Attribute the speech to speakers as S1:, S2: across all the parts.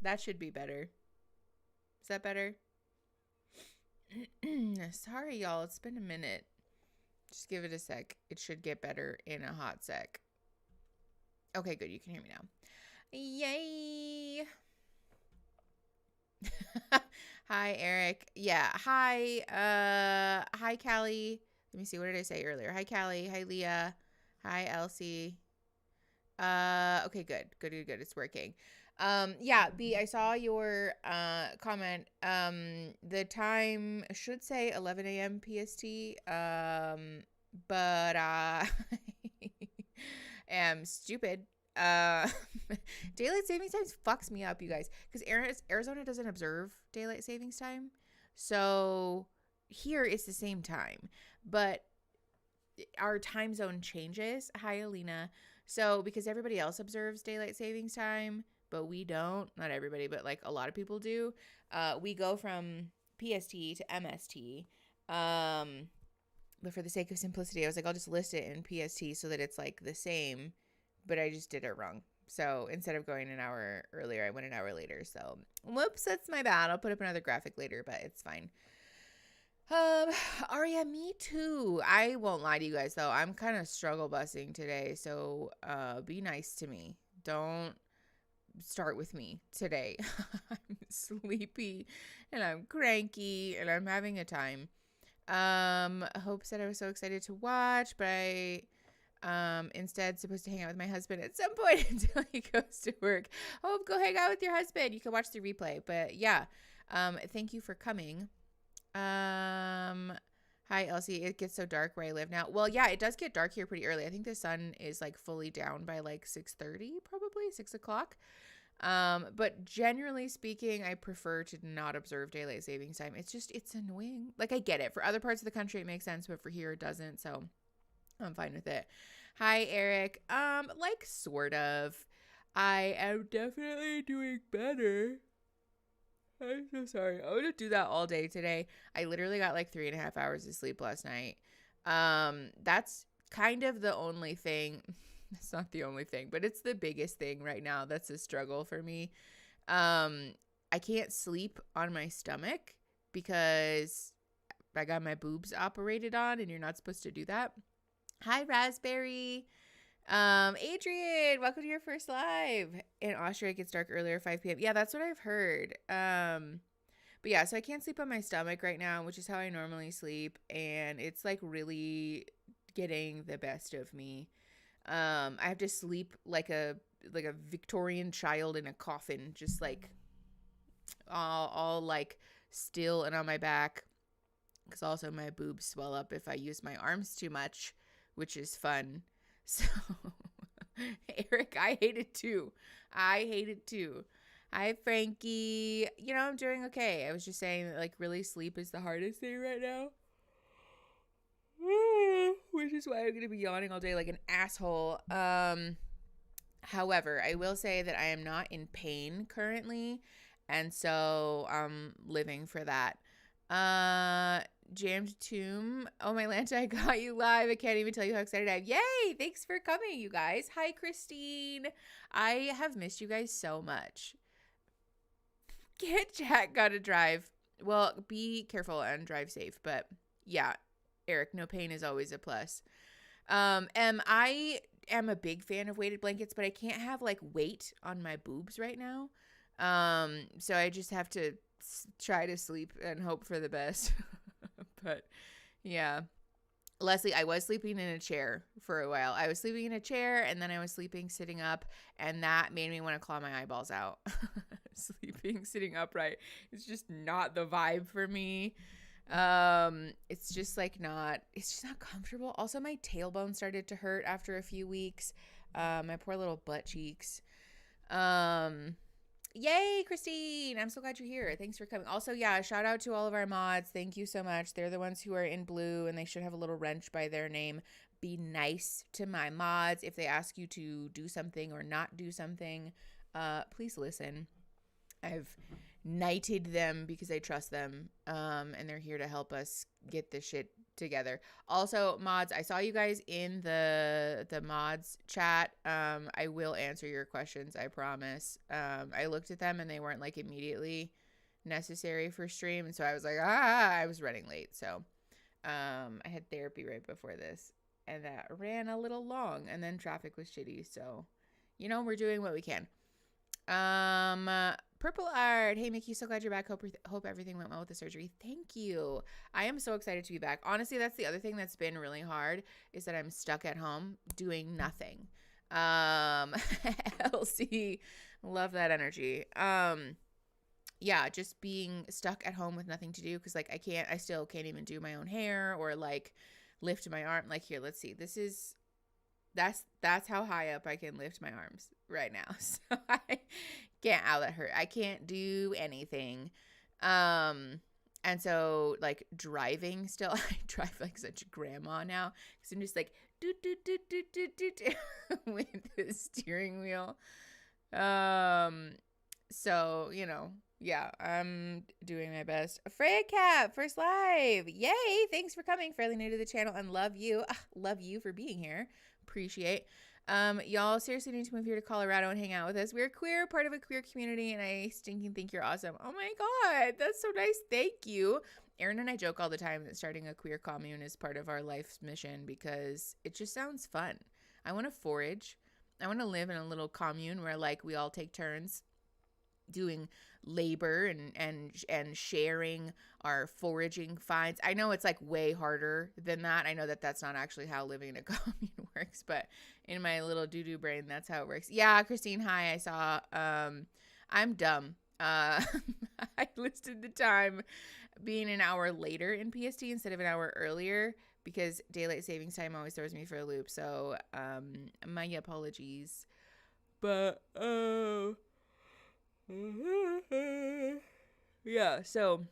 S1: That should be better. Is that better? Sorry, y'all. It's been a minute. Just give it a sec. It should get better in a hot sec. Okay, good. You can hear me now. Yay. Hi, Eric. Yeah. Hi. Hi, Callie. Let me see. What did I say earlier? Hi, Callie. Hi, Leah. Hi, Elsie. Okay, good. Good. It's working. Yeah, B, I saw your comment. The time should say 11 a.m. PST. But am stupid. Uh, daylight savings time fucks me up, you guys, because Arizona doesn't observe daylight savings time, so here it's the same time, but our time zone changes. Hi, Alina. So because everybody else observes daylight savings time, but we don't. Not everybody, but like a lot of people do. We go from PST to MST. But for the sake of simplicity, I was like, I'll just list it in PST so that it's like the same, but I just did it wrong. So instead of going an hour earlier, I went an hour later. So whoops, that's my bad. I'll put up another graphic later, but it's fine. Aria, me too. I won't lie to you guys though. I'm kind of struggle busing today, so be nice to me. Don't start with me today. I'm sleepy and I'm cranky and I'm having a time. Hope said I was so excited to watch, but I instead supposed to hang out with my husband at some point until he goes to work. Hope, go hang out with your husband. You can watch the replay. But yeah, thank you for coming. Hi, Elsie. It gets so dark where I live now. Well, yeah, it does get dark here pretty early. I think the sun is like fully down by like 6:30, probably 6 o'clock. But generally speaking, I prefer to not observe daylight savings time. It's annoying. Like, I get it. For other parts of the country, it makes sense, but for here, it doesn't. So I'm fine with it. Hi, Eric. Like, sort of. I am definitely doing better. I'm so sorry. I'm gonna do that all day today. I literally got like 3.5 hours of sleep last night. That's kind of the only thing. It's not the only thing, but it's the biggest thing right now. That's a struggle for me. I can't sleep on my stomach because I got my boobs operated on, and you're not supposed to do that. Hi, Raspberry. Adrian, welcome to your first live. In Austria, it gets dark earlier, 5 p.m. Yeah, that's what I've heard. But yeah, so I can't sleep on my stomach right now, which is how I normally sleep, and it's like really getting the best of me. I have to sleep like a Victorian child in a coffin, just like all like still and on my back, because also my boobs swell up if I use my arms too much, which is fun. So, Eric, I hate it too. Hi, Frankie. You know, I'm doing okay. I was just saying that, like, really sleep is the hardest thing right now. Which is why I'm going to be yawning all day like an asshole. However, I will say that I am not in pain currently, and so I'm living for that. Jammed Tomb. Oh, my Lanta, I got you live. I can't even tell you how excited I am. Yay! Thanks for coming, you guys. Hi, Christine. I have missed you guys so much. Get Jack gotta drive. Well, be careful and drive safe. But yeah, Eric, no pain is always a plus. I am a big fan of weighted blankets, but I can't have like weight on my boobs right now. So I just have to try to sleep and hope for the best. But yeah, Leslie, I was sleeping in a chair for a while. I was sleeping in a chair, and then I was sleeping sitting up, and that made me want to claw my eyeballs out. Sleeping sitting upright is just not the vibe for me. It's just not comfortable. Also, my tailbone started to hurt after a few weeks. My poor little butt cheeks. Yay, Christine. I'm so glad you're here. Thanks for coming. Also, yeah, shout out to all of our mods. Thank you so much. They're the ones who are in blue, and they should have a little wrench by their name. Be nice to my mods. If they ask you to do something or not do something, please listen. I've knighted them because I trust them, and they're here to help us get this shit together. Also, mods, I saw you guys in the mods chat. I will answer your questions, I promise. I looked at them and they weren't like immediately necessary for stream, and so I was like, I was running late. So I had therapy right before this, and that ran a little long, and then traffic was shitty. So, you know, we're doing what we can. Purple Art. Hey, Mickey, so glad you're back. Hope everything went well with the surgery. Thank you. I am so excited to be back. Honestly, that's the other thing that's been really hard is that I'm stuck at home doing nothing. Elsie, love that energy. Yeah, just being stuck at home with nothing to do because like I still can't even do my own hair or like lift my arm. Like here, let's see. That's how high up I can lift my arms right now. So I can't outlet her. I can't do anything. And so like driving still, I drive like such a grandma now because I'm just like do with the steering wheel. So, you know, yeah, I'm doing my best. Freya Cat, first live. Yay. Thanks for coming. Fairly new to the channel and love you. Love you for being here. Appreciate. Y'all seriously need to move here to Colorado and hang out with us. We're queer, part of a queer community, and I stinking think you're awesome. Oh my God, that's so nice. Thank you. Aaron and I joke all the time that starting a queer commune is part of our life's mission because it just sounds fun. I want to forage. I want to live in a little commune where like we all take turns doing labor and sharing our foraging finds. I know it's like way harder than that. I know that that's not actually how living in a commune works, but in my little doo-doo brain, that's how it works. Yeah, Christine, hi. I saw, I'm dumb. I listed the time being an hour later in PST instead of an hour earlier because daylight savings time always throws me for a loop. So, my apologies, but, yeah, so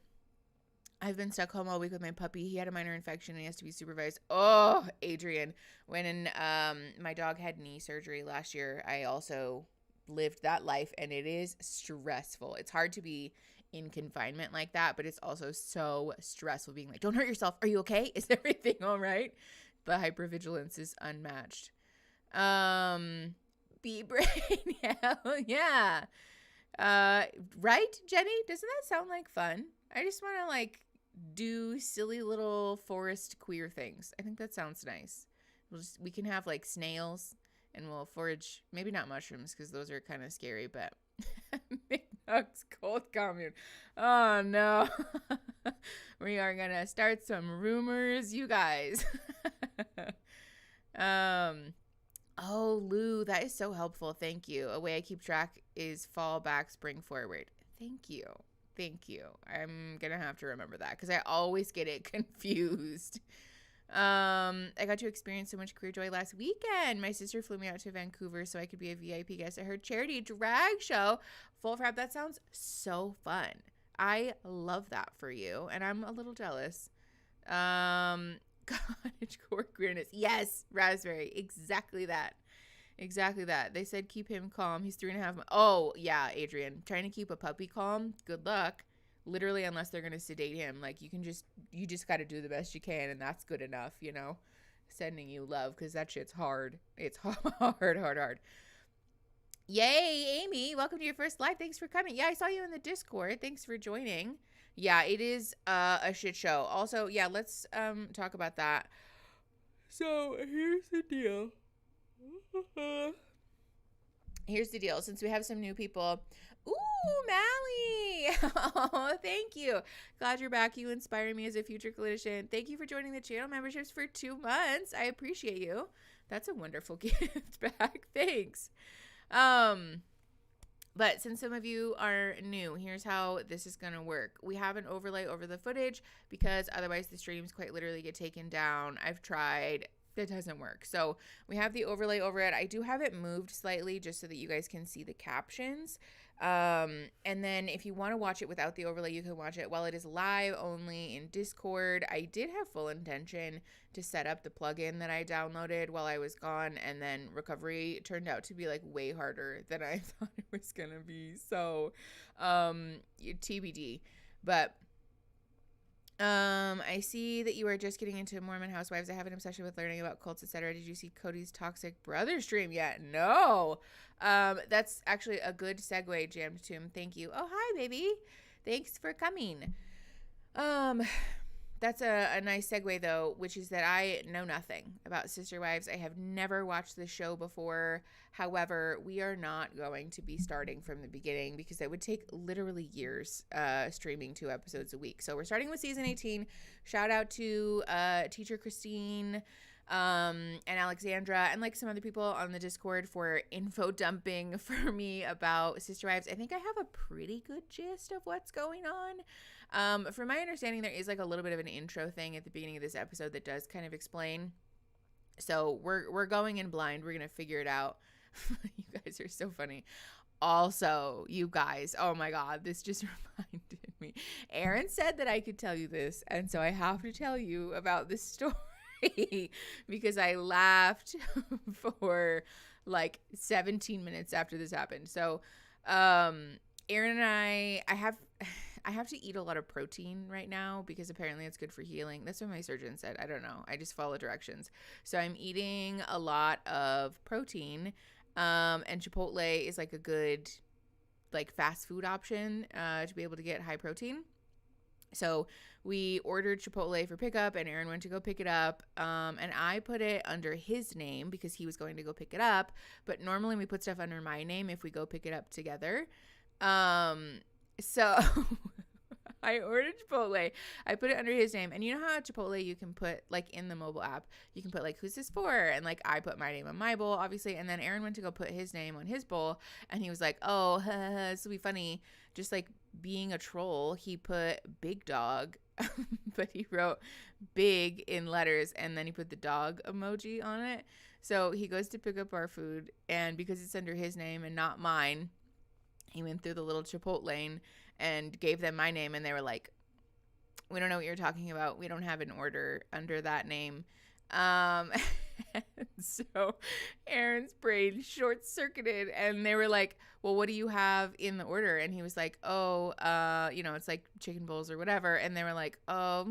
S1: I've been stuck home all week with my puppy. He had a minor infection and he has to be supervised. Oh, Adrian, when my dog had knee surgery last year, I also lived that life and it is stressful. It's hard to be in confinement like that, but it's also so stressful being like, don't hurt yourself. Are you okay? Is everything all right? The hypervigilance is unmatched. B-brain. Hell yeah. Right, Jenny? Doesn't that sound like fun? I just want to like do silly little forest queer things. I think that sounds nice. We can have like snails and we'll forage, maybe not mushrooms because those are kind of scary, but McNugg's cold commune. Oh no. We are gonna start some rumors, you guys. Oh, Lou, that is so helpful. Thank you. A way I keep track is fall back, spring forward. Thank you. Thank you. I'm going to have to remember that because I always get it confused. I got to experience so much queer joy last weekend. My sister flew me out to Vancouver so I could be a VIP guest at her charity drag show. Full frap, that sounds so fun. I love that for you, and I'm a little jealous. Cottage core queerness. Yes, Raspberry. Exactly that. Exactly that. They said keep him calm. He's 3.5 months. Oh, yeah, Adrian. Trying to keep a puppy calm. Good luck. Literally, unless they're going to sedate him. Like, you just got to do the best you can, and that's good enough, you know? Sending you love, because that shit's hard. It's hard. Yay, Amy. Welcome to your first live. Thanks for coming. Yeah, I saw you in the Discord. Thanks for joining. Yeah, it is a shit show. Also, yeah, let's talk about that. So, here's the deal. Here's the deal. Since we have some new people. Ooh, Mally. Oh, thank you. Glad you're back. You inspire me as a future clinician. Thank you for joining the channel memberships for 2 months. I appreciate you. That's a wonderful gift back. Thanks. But since some of you are new, here's how this is going to work. We have an overlay over the footage because otherwise the streams quite literally get taken down. I've tried. That doesn't work. So we have the overlay over it. I do have it moved slightly just so that you guys can see the captions. And then if you want to watch it without the overlay, you can watch it while it is live only in Discord. I did have full intention to set up the plugin that I downloaded while I was gone, and then recovery turned out to be like way harder than I thought it was gonna be. So TBD. But I see that you are just getting into Mormon Housewives. I have an obsession with learning about cults, etc. Did you see Cody's Toxic Brother stream yet? No. That's actually a good segue, Jam Tomb. Thank you. Oh, hi, baby. Thanks for coming. That's a nice segue, though, which is that I know nothing about Sister Wives. I have never watched the show before. However, we are not going to be starting from the beginning because it would take literally years streaming 2 episodes a week. So we're starting with season 18. Shout out to teacher Christine and Alexandra and like some other people on the Discord for info dumping for me about Sister Wives. I think I have a pretty good gist of what's going on. From my understanding, there is like a little bit of an intro thing at the beginning of this episode that does kind of explain. So we're going in blind. We're gonna figure it out. You guys are so funny. Also, you guys, oh my God, this just reminded me. Aaron said that I could tell you this, and so I have to tell you about this story because I laughed for like 17 minutes after this happened. So, Aaron and I have to eat a lot of protein right now because apparently it's good for healing. That's what my surgeon said. I don't know. I just follow directions. So I'm eating a lot of protein. And Chipotle is like a good like fast food option to be able to get high protein. So we ordered Chipotle for pickup and Aaron went to go pick it up. And I put it under his name because he was going to go pick it up. But normally we put stuff under my name if we go pick it up together. So I ordered Chipotle. I put it under his name. And you know how at Chipotle you can put, like, in the mobile app, you can put, like, who's this for? And, like, I put my name on my bowl, obviously. And then Aaron went to go put his name on his bowl. And he was like, oh, this will be funny. Just, like, being a troll, he put Big Dog. But he wrote big in letters. And then he put the dog emoji on it. So he goes to pick up our food. And because it's under his name and not mine, he went through the little Chipotle and gave them my name, and they were like, we don't know what you're talking about. We don't have an order under that name. So Aaron's brain short-circuited, and they were like, well, what do you have in the order? And he was like, oh, it's like chicken bowls or whatever. And they were like, oh,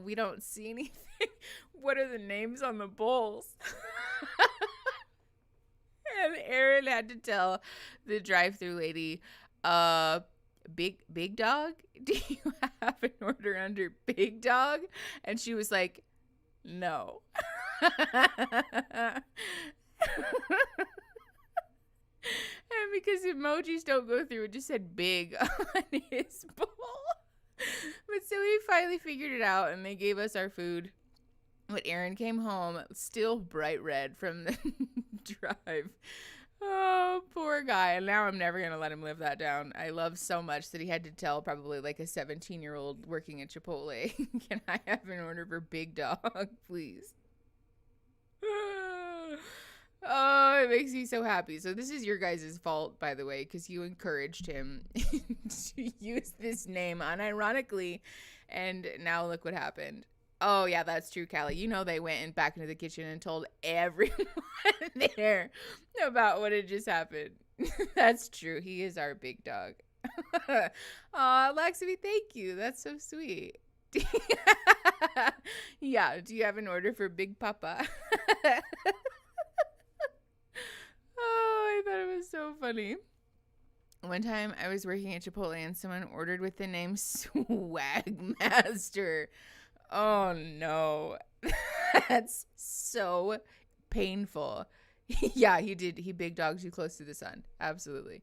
S1: we don't see anything. What are the names on the bowls? And Aaron had to tell the drive-through lady, Big Dog? Do you have an order under Big Dog? And she was like, no. And because emojis don't go through, it just said big on his bowl. But so we finally figured it out, and they gave us our food. But Aaron came home still bright red from the drive. Oh, poor guy. And now I'm never going to let him live that down. I love so much that he had to tell probably like a 17-year-old working at Chipotle, can I have an order for Big Dog, please? Oh, it makes me so happy. So this is your guys' fault, by the way, because you encouraged him to use this name unironically. And now look what happened. Oh, yeah, that's true, Callie. You know they went back into the kitchen and told everyone there about what had just happened. That's true. He is our Big Dog. Aw, Laxmi, thank you. That's so sweet. Yeah, do you have an order for Big Papa? Oh, I thought it was so funny. One time I was working at Chipotle and someone ordered with the name Swagmaster. Oh, no. That's so painful. Yeah, he did. He big dogged you close to the sun. Absolutely.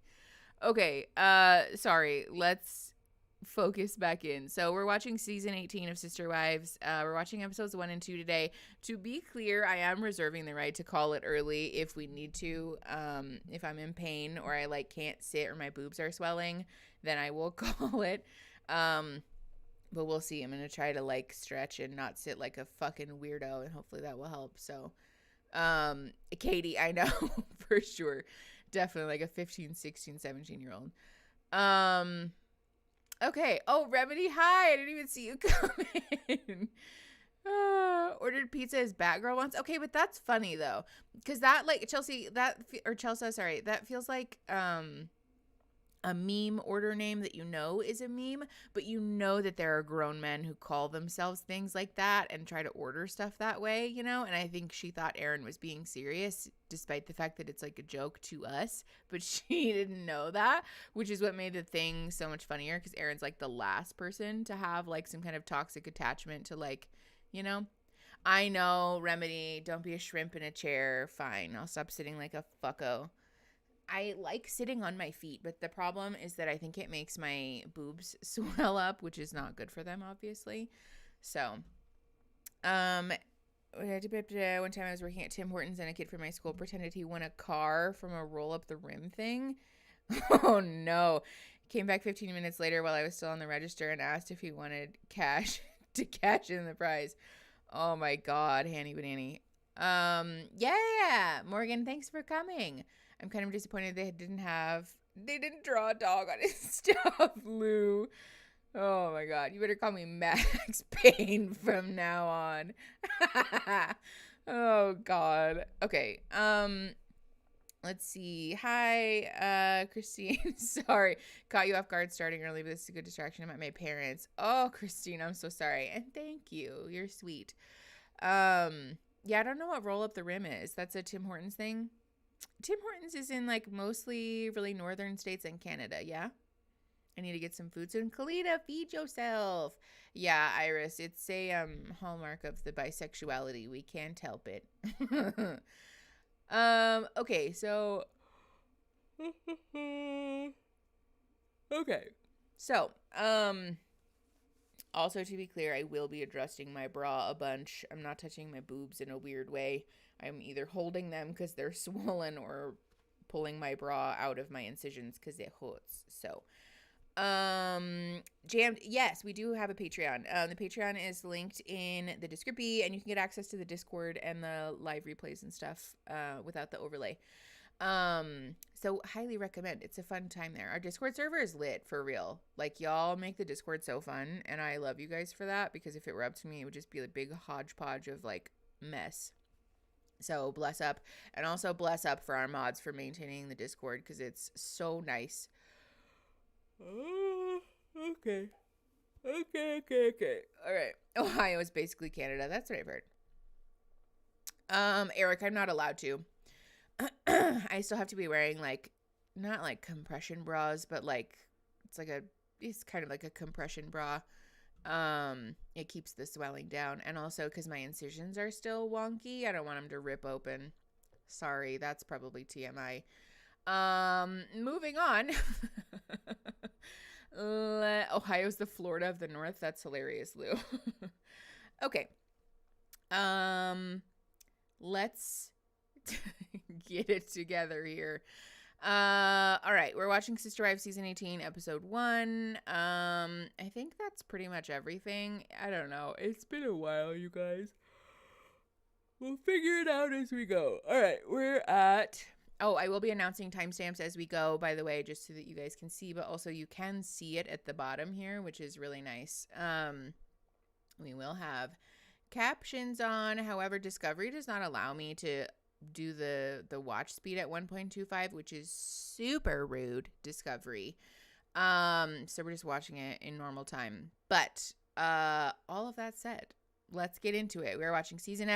S1: Okay. Sorry. Let's focus back in. So we're watching season 18 of Sister Wives. We're watching episodes 1 and 2 today. To be clear, I am reserving the right to call it early if we need to. If I'm in pain or I like can't sit or my boobs are swelling, then I will call it. But we'll see. I'm going to try to like stretch and not sit like a fucking weirdo, and hopefully that will help. So, Katie, I know for sure. Definitely like a 15, 16, 17-year-old. Okay. Oh, Remedy, hi. I didn't even see you come in. Ordered pizza as Batgirl once. Okay, but that's funny though. Because that like Chelsea, that feels like a meme order name that you know is a meme, but you know that there are grown men who call themselves things like that and try to order stuff that way, you know? And I think she thought Erin was being serious, despite the fact that it's like a joke to us, but she didn't know that, which is what made the thing so much funnier, because Erin's like the last person to have like some kind of toxic attachment to like, you know? I know, Remedy, don't be a shrimp in a chair. Fine, I'll stop sitting like a fucko. I like sitting on my feet, but the problem is that I think it makes my boobs swell up, which is not good for them, obviously. So, one time I was working at Tim Hortons and a kid from my school pretended he won a car from a roll up the rim thing. Oh no. Came back 15 minutes later while I was still on the register and asked if he wanted cash to cash in the prize. Oh my God, Hanny Banani. Yeah, Morgan, thanks for coming. I'm kind of disappointed they didn't draw a dog on his stuff, Lou. Oh my God. You better call me Max Payne from now on. Oh God. Okay. Let's see. Hi, Christine. Sorry. Caught you off guard starting early, but this is a good distraction. I'm at my parents. Oh, Christine, I'm so sorry. And thank you. You're sweet. Yeah, I don't know what roll up the rim is. That's a Tim Hortons thing. Tim Hortons is in like mostly really northern states and Canada. Yeah. I need to get some food soon. Kalita, feed yourself. Yeah, Iris, it's a hallmark of the bisexuality. We can't help it. Okay, so okay. So, also to be clear, I will be adjusting my bra a bunch. I'm not touching my boobs in a weird way. I'm either holding them because they're swollen or pulling my bra out of my incisions because it hurts. So, jammed. Yes, we do have a Patreon. The Patreon is linked in the description, and you can get access to the Discord and the live replays and stuff, without the overlay. So highly recommend. It's a fun time there. Our Discord server is lit for real. Like, y'all make the Discord so fun, and I love you guys for that, because if it were up to me, it would just be a big hodgepodge of like mess. So bless up, and also bless up for our mods for maintaining the Discord, because it's so nice. Okay. All right. Ohio is basically Canada. That's what I've heard. Eric, I'm not allowed to. I still have to be wearing like, not like compression bras, but like it's kind of like a compression bra. It keeps the swelling down, and also because my incisions are still wonky, I don't want them to rip open. Sorry, that's probably TMI. Moving on. Ohio's the Florida of the North. That's hilarious, Lou. Okay. Let's get it together here. All right, we're watching Sister Wives season 18, episode 1. I think that's pretty much everything. I don't know. It's been a while, you guys. We'll figure it out as we go. All right, we're at... Oh, I will be announcing timestamps as we go, by the way, just so that you guys can see, but also you can see it at the bottom here, which is really nice. We will have captions on. However, Discovery does not allow me to do the watch speed at 1.25, which is super rude, Discovery. So we're just watching it in normal time. But all of that said, let's get into it. We're watching season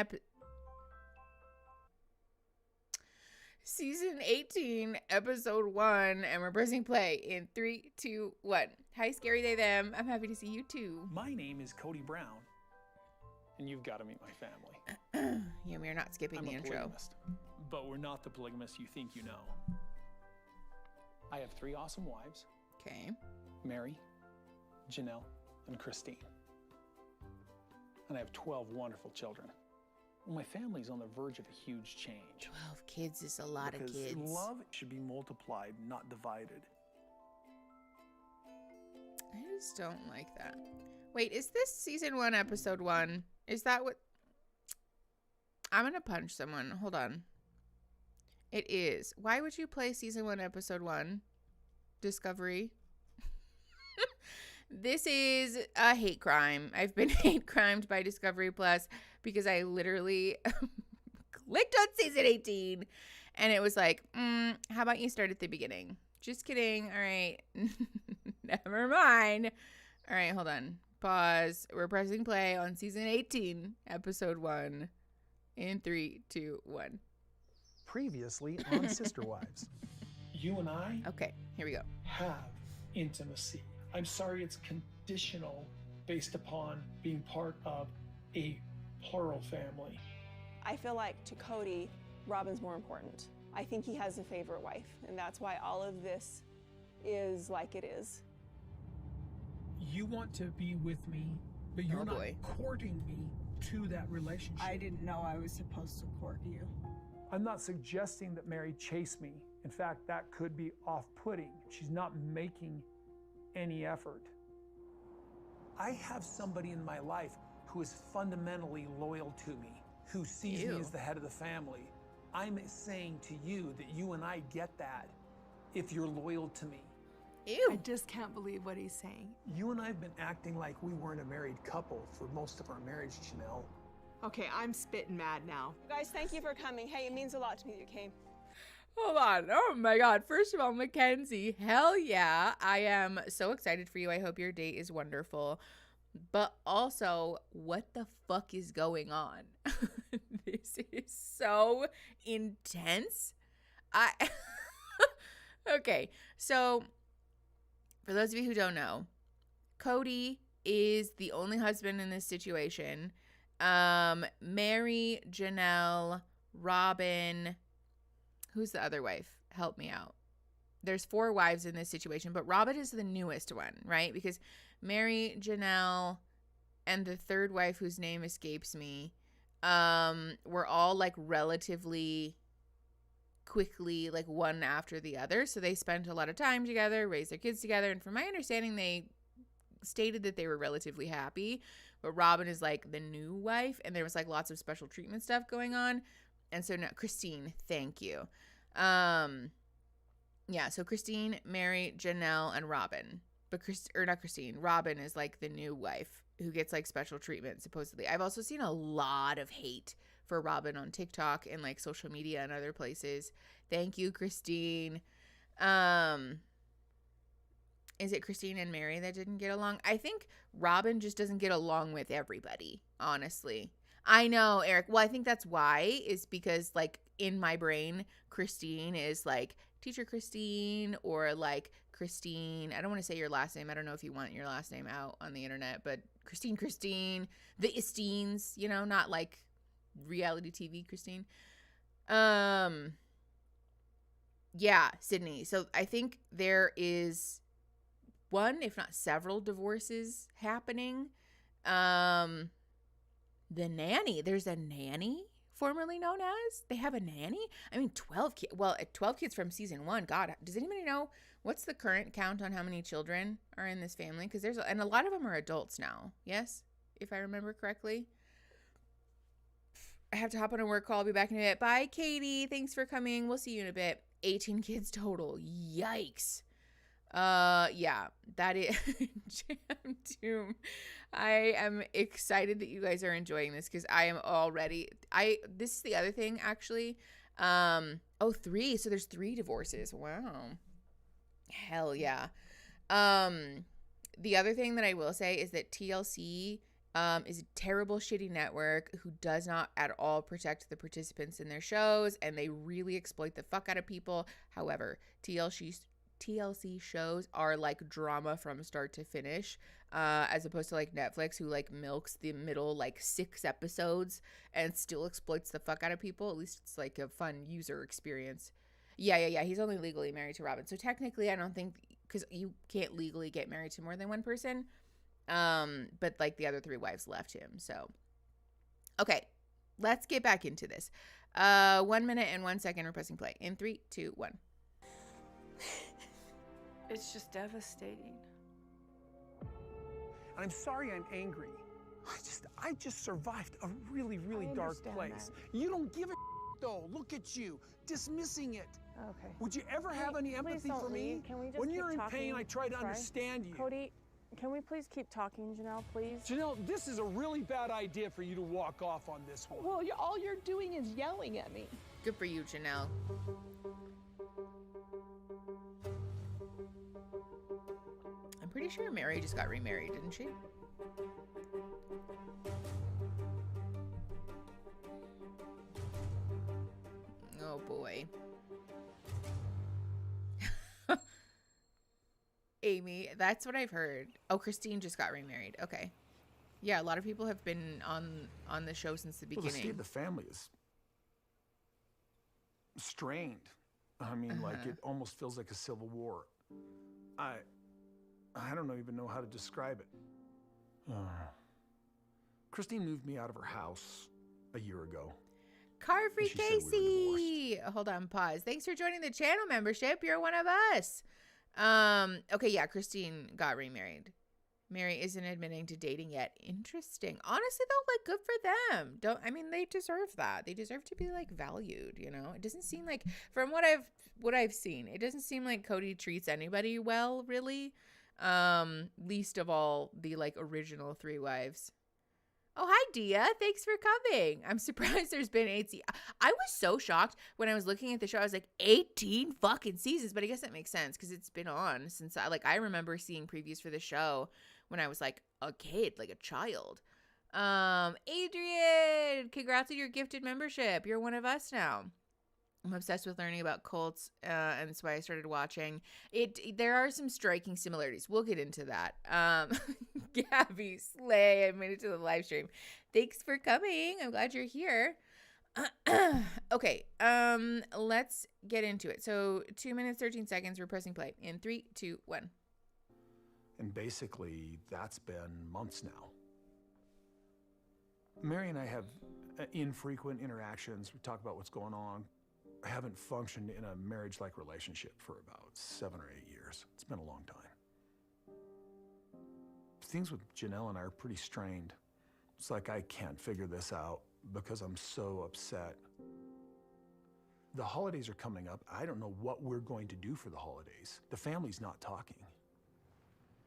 S1: 18, episode 1, and we're pressing play in 3, 2, 1. Hi, Scary They Them. I'm happy to see you too.
S2: My name is Cody Brown, and you've got to meet my family.
S1: Yeah, we are not skipping the intro.
S2: Polygamist, but we're not the polygamists you think you know. I have 3 awesome wives.
S1: Okay.
S2: Mary, Janelle, and Christine. And I have 12 wonderful children. My family's on the verge of a huge change.
S1: 12 kids is a lot of kids.
S3: Love should be multiplied, not divided.
S1: I just don't like that. Wait, is this season 1, episode 1? Is that what... I'm gonna punch someone. Hold on. It is. Why would you play season 1, episode 1? Discovery. This is a hate crime. I've been hate crimed by Discovery Plus because I literally clicked on season 18 and it was like, how about you start at the beginning? Just kidding. All right. Never mind. All right, hold on. Pause. We're pressing play on season 18, episode 1. In 3, 2, 1.
S3: Previously on Sister Wives.
S2: You and I
S1: Okay, here we go.
S2: have intimacy. I'm sorry it's conditional based upon being part of a plural family.
S4: I feel like to Cody, Robin's more important. I think he has a favorite wife, and that's why all of this is like it is.
S5: You want to be with me, but you're not courting me to that relationship.
S6: I didn't know I was supposed to court you.
S3: I'm not suggesting that Mary chase me. In fact, that could be off-putting. She's not making any effort. I have somebody in my life who is fundamentally loyal to me, who sees me as the head of the family. I'm saying to you that you and I get that if you're loyal to me.
S1: Ew.
S6: I just can't believe what he's saying.
S3: You and I have been acting like we weren't a married couple for most of our marriage, Janelle.
S6: Okay, I'm spitting mad now.
S4: Guys, thank you for coming. Hey, it means a lot to me that you came.
S1: Hold on. Oh my God. First of all, Mackenzie, hell yeah. I am so excited for you. I hope your date is wonderful. But also, what the fuck is going on? This is so intense. Okay, so for those of you who don't know, Cody is the only husband in this situation. Mary, Janelle, Robin, who's the other wife? Help me out. There's 4 wives in this situation, but Robin is the newest one, right? Because Mary, Janelle, and the third wife whose name escapes me, were all like relatively quickly, like one after the other. So they spent a lot of time together, raised their kids together. And from my understanding, they stated that they were relatively happy. But Robin is like the new wife, and there was like lots of special treatment stuff going on. And so now, Christine, thank you. Yeah, so Christine, Mary, Janelle, and Robin. But Robin is like the new wife who gets like special treatment, supposedly. I've also seen a lot of hate for Robin on TikTok and like social media and other places. Thank you, Christine. Is it Christine and Mary that didn't get along? I think Robin just doesn't get along with everybody, honestly. I know, Eric. Well, I think that's why, is because like in my brain, Christine is like Teacher Christine, or like Christine. I don't want to say your last name. I don't know if you want your last name out on the internet, but Christine, the Esteens, you know, not like reality TV Christine. Yeah, Sydney. So I think there is one, if not several, divorces happening. The nanny. There's a nanny, formerly known as. They have a nanny. I mean, 12 kids. Well, 12 kids from season 1. God, does anybody know what's the current count on how many children are in this family? Because and a lot of them are adults now. Yes, if I remember correctly. I have to hop on a work call. I'll be back in a bit. Bye, Katie. Thanks for coming. We'll see you in a bit. 18 kids total. Yikes. Yeah, that is Jam Doom. I am excited that you guys are enjoying this, because I am already, this is the other thing, actually. 3. So there's 3 divorces. Wow. Hell yeah. The other thing that I will say is that TLC is a terrible, shitty network who does not at all protect the participants in their shows, and they really exploit the fuck out of people. However, TLC shows are like drama from start to finish, as opposed to like Netflix, who like milks the middle like 6 episodes and still exploits the fuck out of people. At least it's like a fun user experience. Yeah. He's only legally married to Robin. So technically, I don't think, because you can't legally get married to more than one person. But like the other 3 wives left him. So, okay, let's get back into this. 1 minute and 1 second. We're pressing play in 3, 2, 1.
S6: It's just devastating.
S3: And I'm sorry I'm angry. I just survived a really, really dark place. You don't give a though. Look at you, dismissing it.
S7: Okay.
S3: Would you ever have any empathy for me?
S7: Can we just
S3: when
S7: keep
S3: you're in
S7: talking?
S3: pain, I try to understand you.
S7: Cody, can we please keep talking, Janelle, please?
S3: Janelle, this is a really bad idea for you to walk off on this one.
S8: Well, all you're doing is yelling at me.
S1: Good for you, Janelle. I'm pretty sure Mary just got remarried, didn't she? Oh boy. Amy, that's what I've heard. Oh, Christine just got remarried. Okay. Yeah, a lot of people have been on the show since the beginning.
S8: Well, the state of the family is strained. I mean, like, it almost feels like a civil war. I don't even know how to describe it. Christine moved me out of her house a year ago.
S1: Carfree Casey. Hold on, pause. Thanks for joining the channel membership. You're one of us. Okay, yeah, Christine got remarried. Mary isn't admitting to dating yet. Interesting. Honestly, though, like, good for them. They deserve that. They deserve to be, like, valued, you know? It doesn't seem like, from what I've seen, it doesn't seem like Cody treats anybody well, really. Least of all the, like, original 3 wives. Oh, hi, Dia. Thanks for coming. I'm surprised there's been 8 seasons. I was so shocked when I was looking at the show. I was like, 18 fucking seasons. But I guess that makes sense because it's been on since I remember seeing previews for the show when I was like a kid, like a child. Adrian, congrats on your gifted membership. You're one of us now. I'm obsessed with learning about cults, and that's why I started watching it. There are some striking similarities. We'll get into that. Gabby, slay. I made it to the live stream. Thanks for coming. I'm glad you're here. Okay, let's get into it. So 2 minutes, 13 seconds. We're pressing play in 3, 2, 1.
S8: And basically, that's been months now. Mary and I have infrequent interactions. We talk about what's going on. I haven't functioned in a marriage-like relationship for about 7 or 8 years. It's been a long time. Things with Janelle and I are pretty strained. It's like I can't figure this out because I'm so upset. The holidays are coming up. I don't know what we're going to do for the holidays. The family's not talking.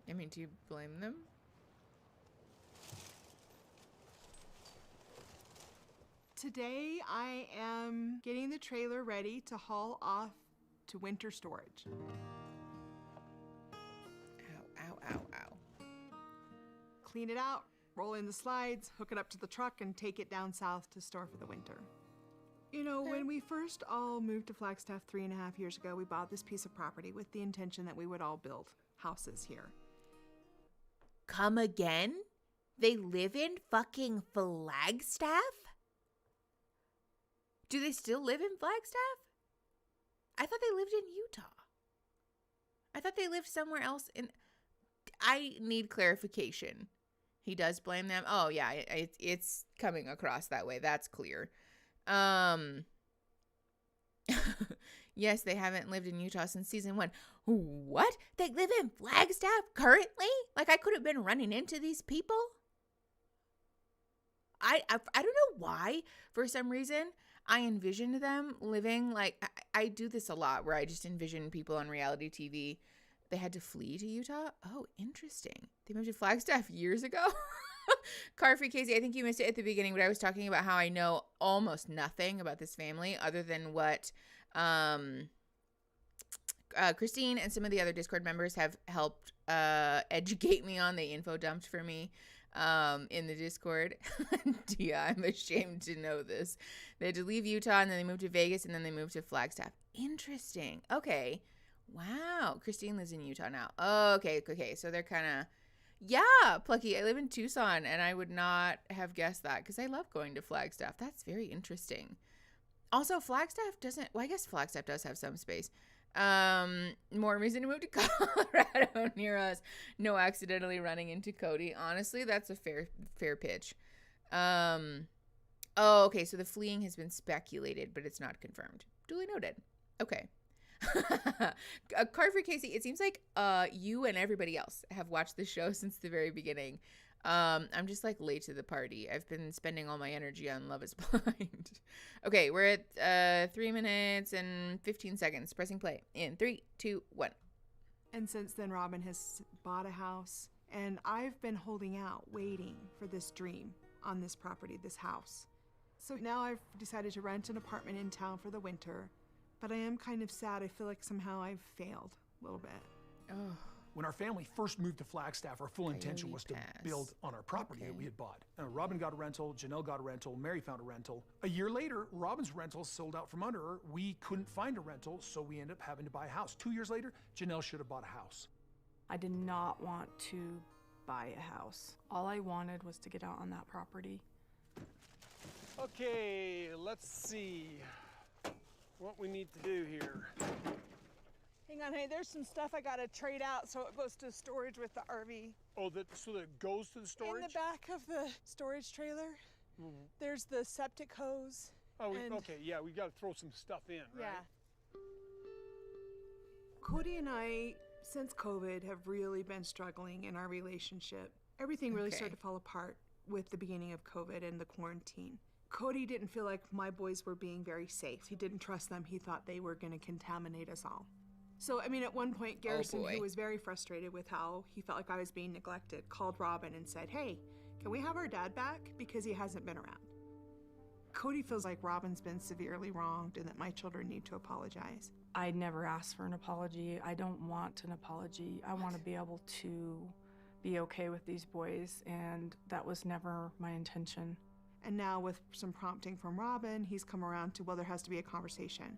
S1: I mean, do you blame them?
S6: Today, I am getting the trailer ready to haul off to winter storage.
S1: Ow, ow, ow, ow.
S6: Clean it out, roll in the slides, hook it up to the truck, and take it down south to store for the winter. You know, when we first all moved to Flagstaff 3.5 years ago, we bought this piece of property with the intention that we would all build houses here.
S1: Come again? They live in fucking Flagstaff? Do they still live in Flagstaff? I thought they lived in Utah. I thought they lived somewhere else in... I need clarification. He does blame them? Oh, yeah, it's coming across that way. That's clear. Yes, they haven't lived in Utah since season 1. What? They live in Flagstaff currently? Like, I could have been running into these people? I don't know why, for some reason, I envisioned them living, like, I do this a lot where I just envision people on reality TV. They had to flee to Utah? Oh, interesting. They moved to Flagstaff years ago? Carfree Casey, I think you missed it at the beginning, but I was talking about how I know almost nothing about this family other than what Christine and some of the other Discord members have helped educate me on. They info dumped for me in the Discord. Yeah, I'm ashamed to know this. They had to leave Utah, and then they moved to Vegas, and then they moved to Flagstaff. Interesting. Okay. Wow. Christine lives in Utah now. Okay. So they're kind of... Yeah, Plucky, I live in Tucson, and I would not have guessed that because I love going to Flagstaff. That's very interesting. Also, Flagstaff doesn't... Well, I guess Flagstaff does have some space. More reason to move to Colorado near us. No accidentally running into Cody. Honestly, that's a fair pitch. Oh, okay, so the fleeing has been speculated, but it's not confirmed. Duly noted. Okay. Carfree Casey, it seems like you and everybody else have watched the show since the very beginning. I'm just like late to the party. I've been spending all my energy on Love is Blind. Okay, we're at 3 minutes and 15 seconds. Pressing play in 3, 2, 1.
S6: And since then, Robin has bought a house, and I've been holding out, waiting for this dream on this property, this house. So now I've decided to rent an apartment in town for the winter, but I am kind of sad. I feel like somehow I've failed a little bit.
S1: Oh,
S8: When our family first moved to Flagstaff, our full intention was to build on our property that we had bought. Robin got a rental, Janelle got a rental, Mary found a rental. A year later, Robin's rental sold out from under her. We couldn't find a rental, so we ended up having to buy a house. 2 years later, Janelle should have bought a house.
S7: I did not want to buy a house. All I wanted was to get out on that property.
S9: Okay, let's see what we need to do here.
S6: Hang on, hey, there's some stuff I gotta trade out so it goes to storage with the RV.
S9: Oh, so that it goes to the storage?
S6: In the back of the storage trailer, there's the septic hose.
S9: Oh, okay, yeah, we gotta throw some stuff in, right?
S6: Yeah. Cody and I, since COVID, have really been struggling in our relationship. Everything really started to fall apart with the beginning of COVID and the quarantine. Cody didn't feel like my boys were being very safe. He didn't trust them. He thought they were gonna contaminate us all. So, I mean, at one point, Garrison, who was very frustrated with how he felt like I was being neglected, called Robin and said, hey, can we have our dad back? Because he hasn't been around. Cody feels like Robin's been severely wronged and that my children need to apologize.
S7: I never asked for an apology. I don't want an apology. I want to be able to be okay with these boys, and that was never my intention.
S6: And now with some prompting from Robin, he's come around to, well, there has to be a conversation.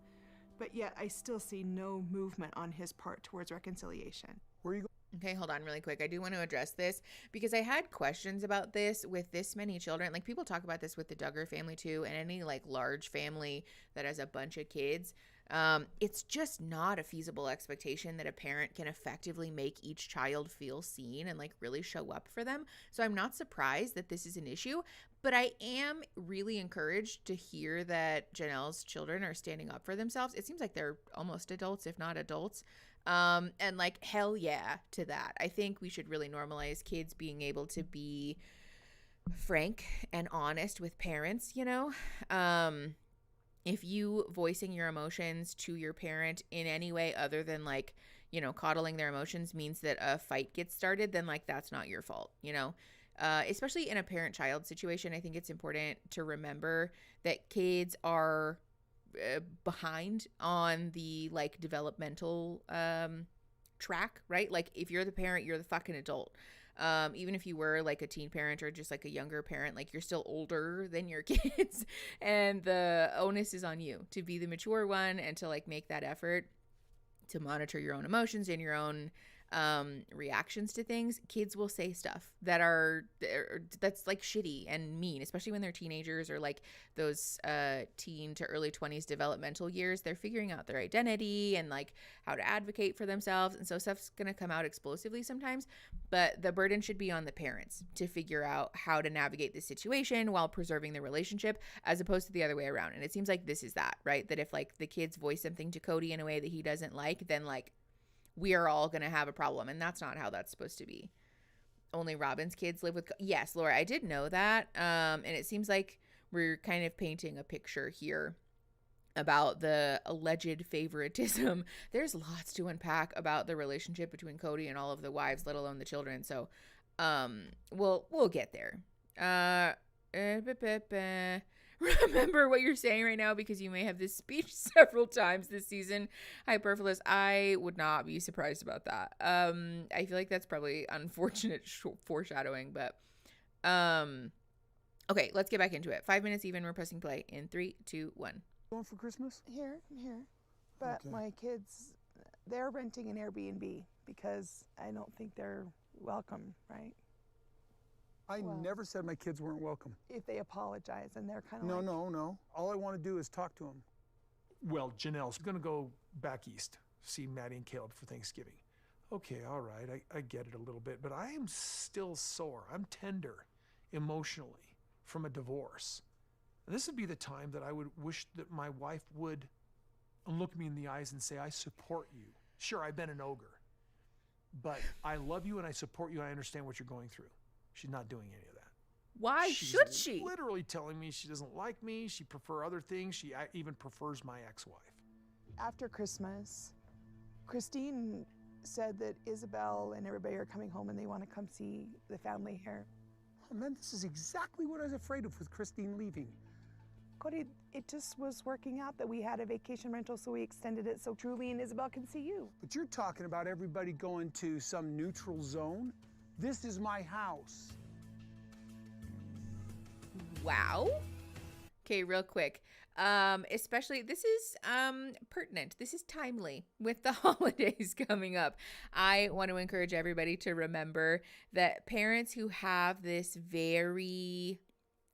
S6: But yet I still see no movement on his part towards reconciliation.
S8: Where are you going?
S1: Okay, hold on really quick. I do want to address this because I had questions about this with this many children. Like, people talk about this with the Duggar family too, and any like large family that has a bunch of kids. It's just not a feasible expectation that a parent can effectively make each child feel seen and like really show up for them. So I'm not surprised that this is an issue, but I am really encouraged to hear that Janelle's children are standing up for themselves. It seems like they're almost adults, if not adults. And like, hell yeah to that. I think we should really normalize kids being able to be frank and honest with parents, you know? If you voicing your emotions to your parent in any way other than like, you know, coddling their emotions means that a fight gets started, then like that's not your fault, you know? Especially in a parent-child situation, I think it's important to remember that kids are behind on the like developmental track, right? Like if you're the parent, you're the fucking adult. Even if you were like a teen parent or just like a younger parent, like you're still older than your kids, and the onus is on you to be the mature one and to like make that effort to monitor your own emotions and your own reactions to things. Kids will say stuff that's like shitty and mean, especially when they're teenagers or like those teen to early 20s developmental years. They're figuring out their identity and like how to advocate for themselves, and so stuff's gonna come out explosively sometimes, but the burden should be on the parents to figure out how to navigate this situation while preserving the relationship, as opposed to the other way around. And it seems like this is that, right? That if like the kids voice something to Cody in a way that he doesn't like, then like we are all going to have a problem. And that's not how that's supposed to be. Only Robin's kids live with... Yes, Laura, I did know that. And it seems like we're kind of painting a picture here about the alleged favoritism. There's lots to unpack about the relationship between Cody and all of the wives, let alone the children. So we'll get there. Remember what you're saying right now, because you may have this speech several times this season. Hyperphilus, I would not be surprised about that. I feel like that's probably unfortunate foreshadowing, but okay, let's get back into it. 5 minutes even, we're pressing play in 3, 2, 1.
S3: Going for Christmas?
S6: Here. But
S3: Okay.
S6: my kids, they're renting an Airbnb because I don't think they're welcome, right?
S3: I
S6: Well-
S3: never said my kids weren't welcome.
S6: If they apologize and they're kind of
S3: No. All I want to do is talk to them.
S8: Well, Janelle's going to go back east, see Maddie and Caleb for Thanksgiving. Okay, all right, I get it a little bit, but I am still sore. I'm tender emotionally from a divorce. And this would be the time that I would wish that my wife would look me in the eyes and say, I support you. Sure, I've been an ogre, but I love you and I support you. I understand what you're going through. She's not doing any of that.
S1: Why should she?
S8: She's literally telling me she doesn't like me. She prefers other things. She even prefers my ex-wife.
S6: After Christmas, Christine said that Isabel and everybody are coming home and they want to come see the family here.
S3: Oh man, this is exactly what I was afraid of with Christine leaving.
S10: Cody, it just was working out that we had a vacation rental, so we extended it so Julie and Isabel can see you.
S3: But you're talking about everybody going to some neutral zone? This is my house.
S1: Wow. Okay, real quick. Especially this is pertinent. This is timely with the holidays coming up. I want to encourage everybody to remember that parents who have this very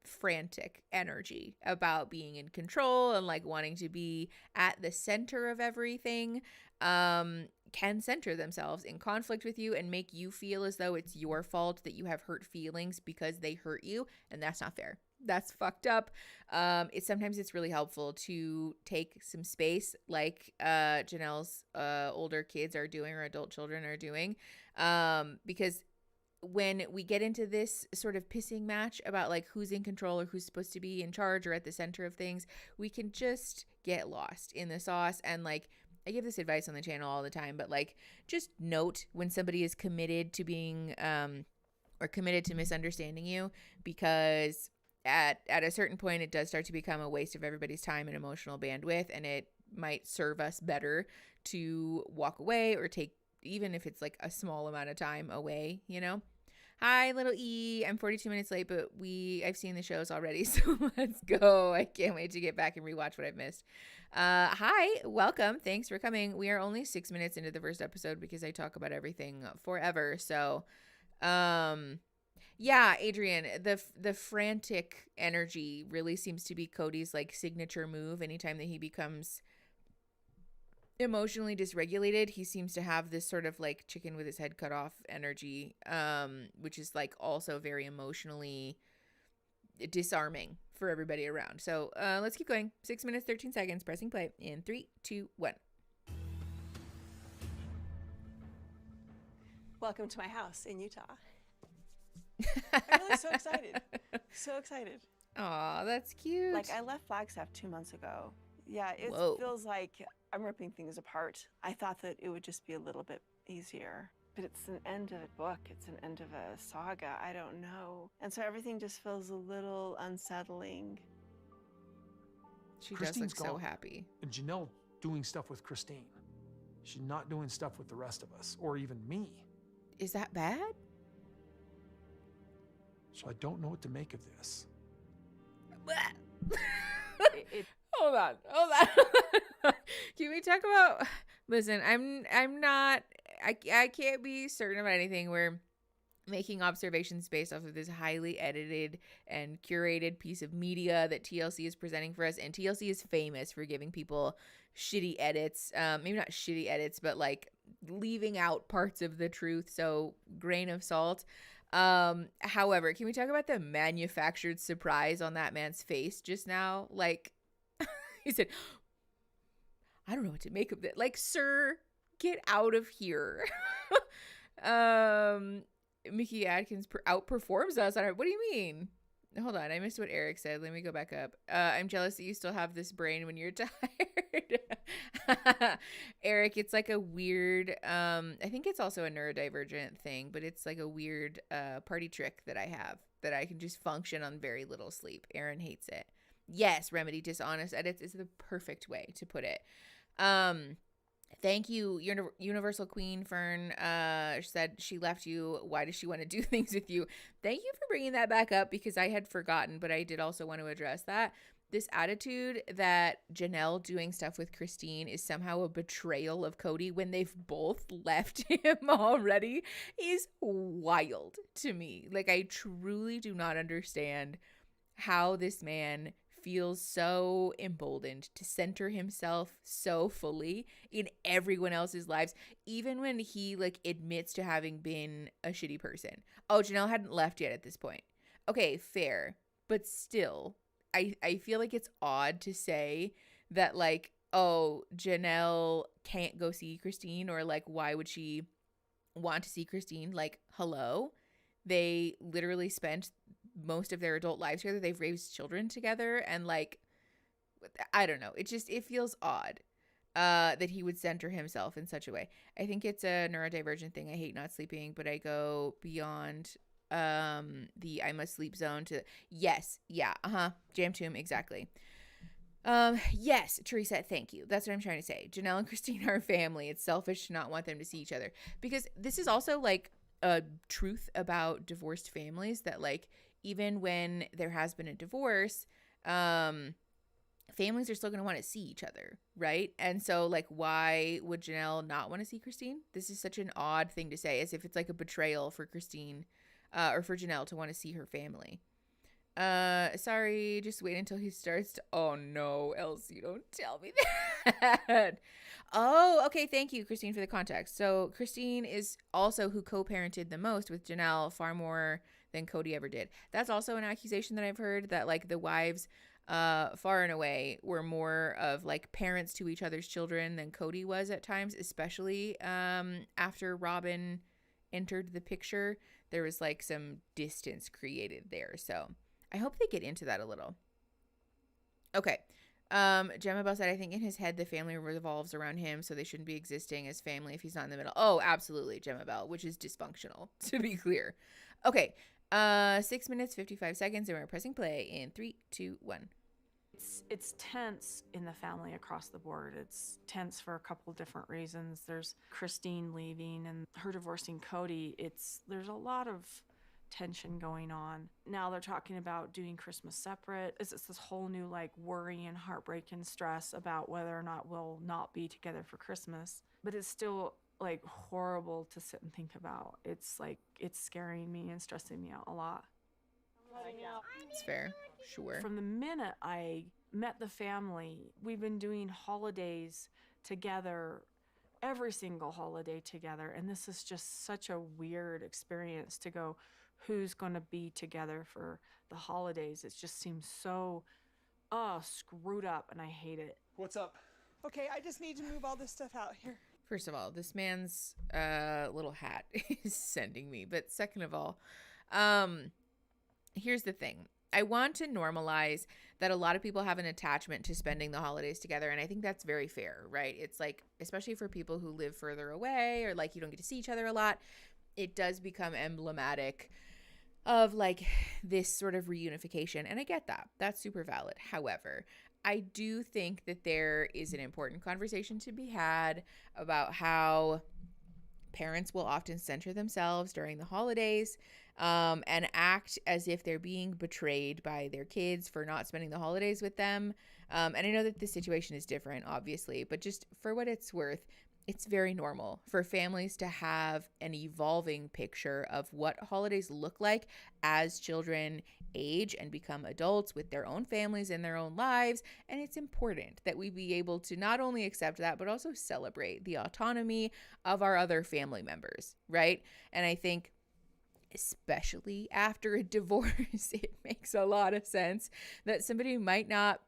S1: frantic energy about being in control and like wanting to be at the center of everything can center themselves in conflict with you and make you feel as though it's your fault that you have hurt feelings because they hurt you, and that's not fair. That's fucked up. Sometimes it's really helpful to take some space like Janelle's older kids are doing, or adult children are doing, because when we get into this sort of pissing match about like who's in control or who's supposed to be in charge or at the center of things, we can just get lost in the sauce. And like, I give this advice on the channel all the time, but like, just note when somebody is committed to being or committed to misunderstanding you, because at a certain point it does start to become a waste of everybody's time and emotional bandwidth, and it might serve us better to walk away or take, even if it's like a small amount of time away, you know? Hi, little E. I'm 42 minutes late, but I've seen the shows already, so let's go. I can't wait to get back and rewatch what I've missed. Hi, welcome. Thanks for coming. We are only 6 minutes into the first episode because I talk about everything forever. So, yeah, Adrian, the frantic energy really seems to be Cody's like signature move. Anytime that he becomes emotionally dysregulated, he seems to have this sort of like chicken with his head cut off energy, which is like also very emotionally disarming for everybody around. So let's keep going. 6 minutes 13 seconds, pressing play in 3 2 1.
S4: Welcome to my house in Utah. I'm really so excited. So excited.
S1: Aw, that's cute.
S4: Like, I left Flagstaff 2 months ago. Yeah, it feels like I'm ripping things apart. I thought that it would just be a little bit easier. But it's an end of a book. It's an end of a saga. I don't know. And so everything just feels a little unsettling.
S1: She
S8: Christine's
S1: does look so
S8: gone.
S1: happy.
S8: And Janelle doing stuff with Christine. She's not doing stuff with the rest of us, or even me.
S1: Is that bad?
S8: So I don't know what to make of this.
S1: Hold on. Can we talk about? Listen, I can't be certain about anything. We're making observations based off of this highly edited and curated piece of media that TLC is presenting for us, and TLC is famous for giving people shitty edits. Maybe not shitty edits, but like leaving out parts of the truth. So grain of salt. However, can we talk about the manufactured surprise on that man's face just now? Like, he said, I don't know what to make of it. Like, sir, get out of here. Mickey Adkins outperforms us. What do you mean? Hold on. I missed what Eric said. Let me go back up. I'm jealous that you still have this brain when you're tired. Eric, it's like a weird, I think it's also a neurodivergent thing, but it's like a weird party trick that I have that I can just function on very little sleep. Aaron hates it. Yes, Remedy dishonest edits is the perfect way to put it. Thank you, Universal Queen Fern. Said she left you. Why does she want to do things with you? Thank you for bringing that back up, because I had forgotten, but I did also want to address that. This attitude that Janelle doing stuff with Christine is somehow a betrayal of Cody when they've both left him already is wild to me. Like, I truly do not understand how this man feels so emboldened to center himself so fully in everyone else's lives, even when he like admits to having been a shitty person. Oh, Janelle hadn't left yet at this point. Okay, fair. But still, I feel like it's odd to say that like, oh, Janelle can't go see Christine, or like, why would she want to see Christine? Like, hello? They literally spent most of their adult lives together. They've raised children together, and like, I don't know. It feels odd that he would center himself in such a way. I think it's a neurodivergent thing. I hate not sleeping, but I go beyond the I must sleep zone to yes, yeah, Jam Tomb, exactly. Yes, Teresa, thank you. That's what I'm trying to say. Janelle and Christine are a family. It's selfish to not want them to see each other, because this is also like a truth about divorced families that like even when there has been a divorce, families are still going to want to see each other, right? And so like, why would Janelle not want to see Christine? This is such an odd thing to say, as if it's like a betrayal for Christine or for Janelle to want to see her family. Sorry, just wait until he starts to, oh no, Elsie, don't tell me that. Oh, okay, thank you, Christine, for the context. So Christine is also who co-parented the most with Janelle, far more than Cody ever did. That's also an accusation that I've heard, that like the wives far and away were more of like parents to each other's children than Cody was at times, especially after Robin entered the picture. There was like some distance created there. So I hope they get into that a little. Okay. Gemma Bell said, I think in his head the family revolves around him, so they shouldn't be existing as family if he's not in the middle. Oh, absolutely, Gemma Bell, which is dysfunctional, to be clear. Okay. 6 minutes, 55 seconds, and we're pressing play in 3, 2, 1.
S7: It's tense in the family across the board. It's tense for a couple different reasons. There's Christine leaving and her divorcing Cody. There's a lot of tension going on. Now they're talking about doing Christmas separate. It's this whole new like worry and heartbreak and stress about whether or not we'll not be together for Christmas. But it's still like horrible to sit and think about. It's like, it's scaring me and stressing me out a lot.
S1: It's fair. Sure.
S7: From the minute I met the family, we've been doing holidays together, every single holiday together. And this is just such a weird experience to go, who's going to be together for the holidays? It just seems so screwed up, and I hate it.
S9: What's up?
S10: Okay, I just need to move all this stuff out here.
S1: First of all, this man's little hat is sending me. But second of all, here's the thing. I want to normalize that a lot of people have an attachment to spending the holidays together. And I think that's very fair, right? It's like, especially for people who live further away or like you don't get to see each other a lot, it does become emblematic of like this sort of reunification. And I get that. That's super valid. However, I do think that there is an important conversation to be had about how parents will often center themselves during the holidays and act as if they're being betrayed by their kids for not spending the holidays with them. And I know that this situation is different, obviously, but just for what it's worth, it's very normal for families to have an evolving picture of what holidays look like as children age and become adults with their own families and their own lives. And it's important that we be able to not only accept that, but also celebrate the autonomy of our other family members, right? And I think especially after a divorce, it makes a lot of sense that somebody might not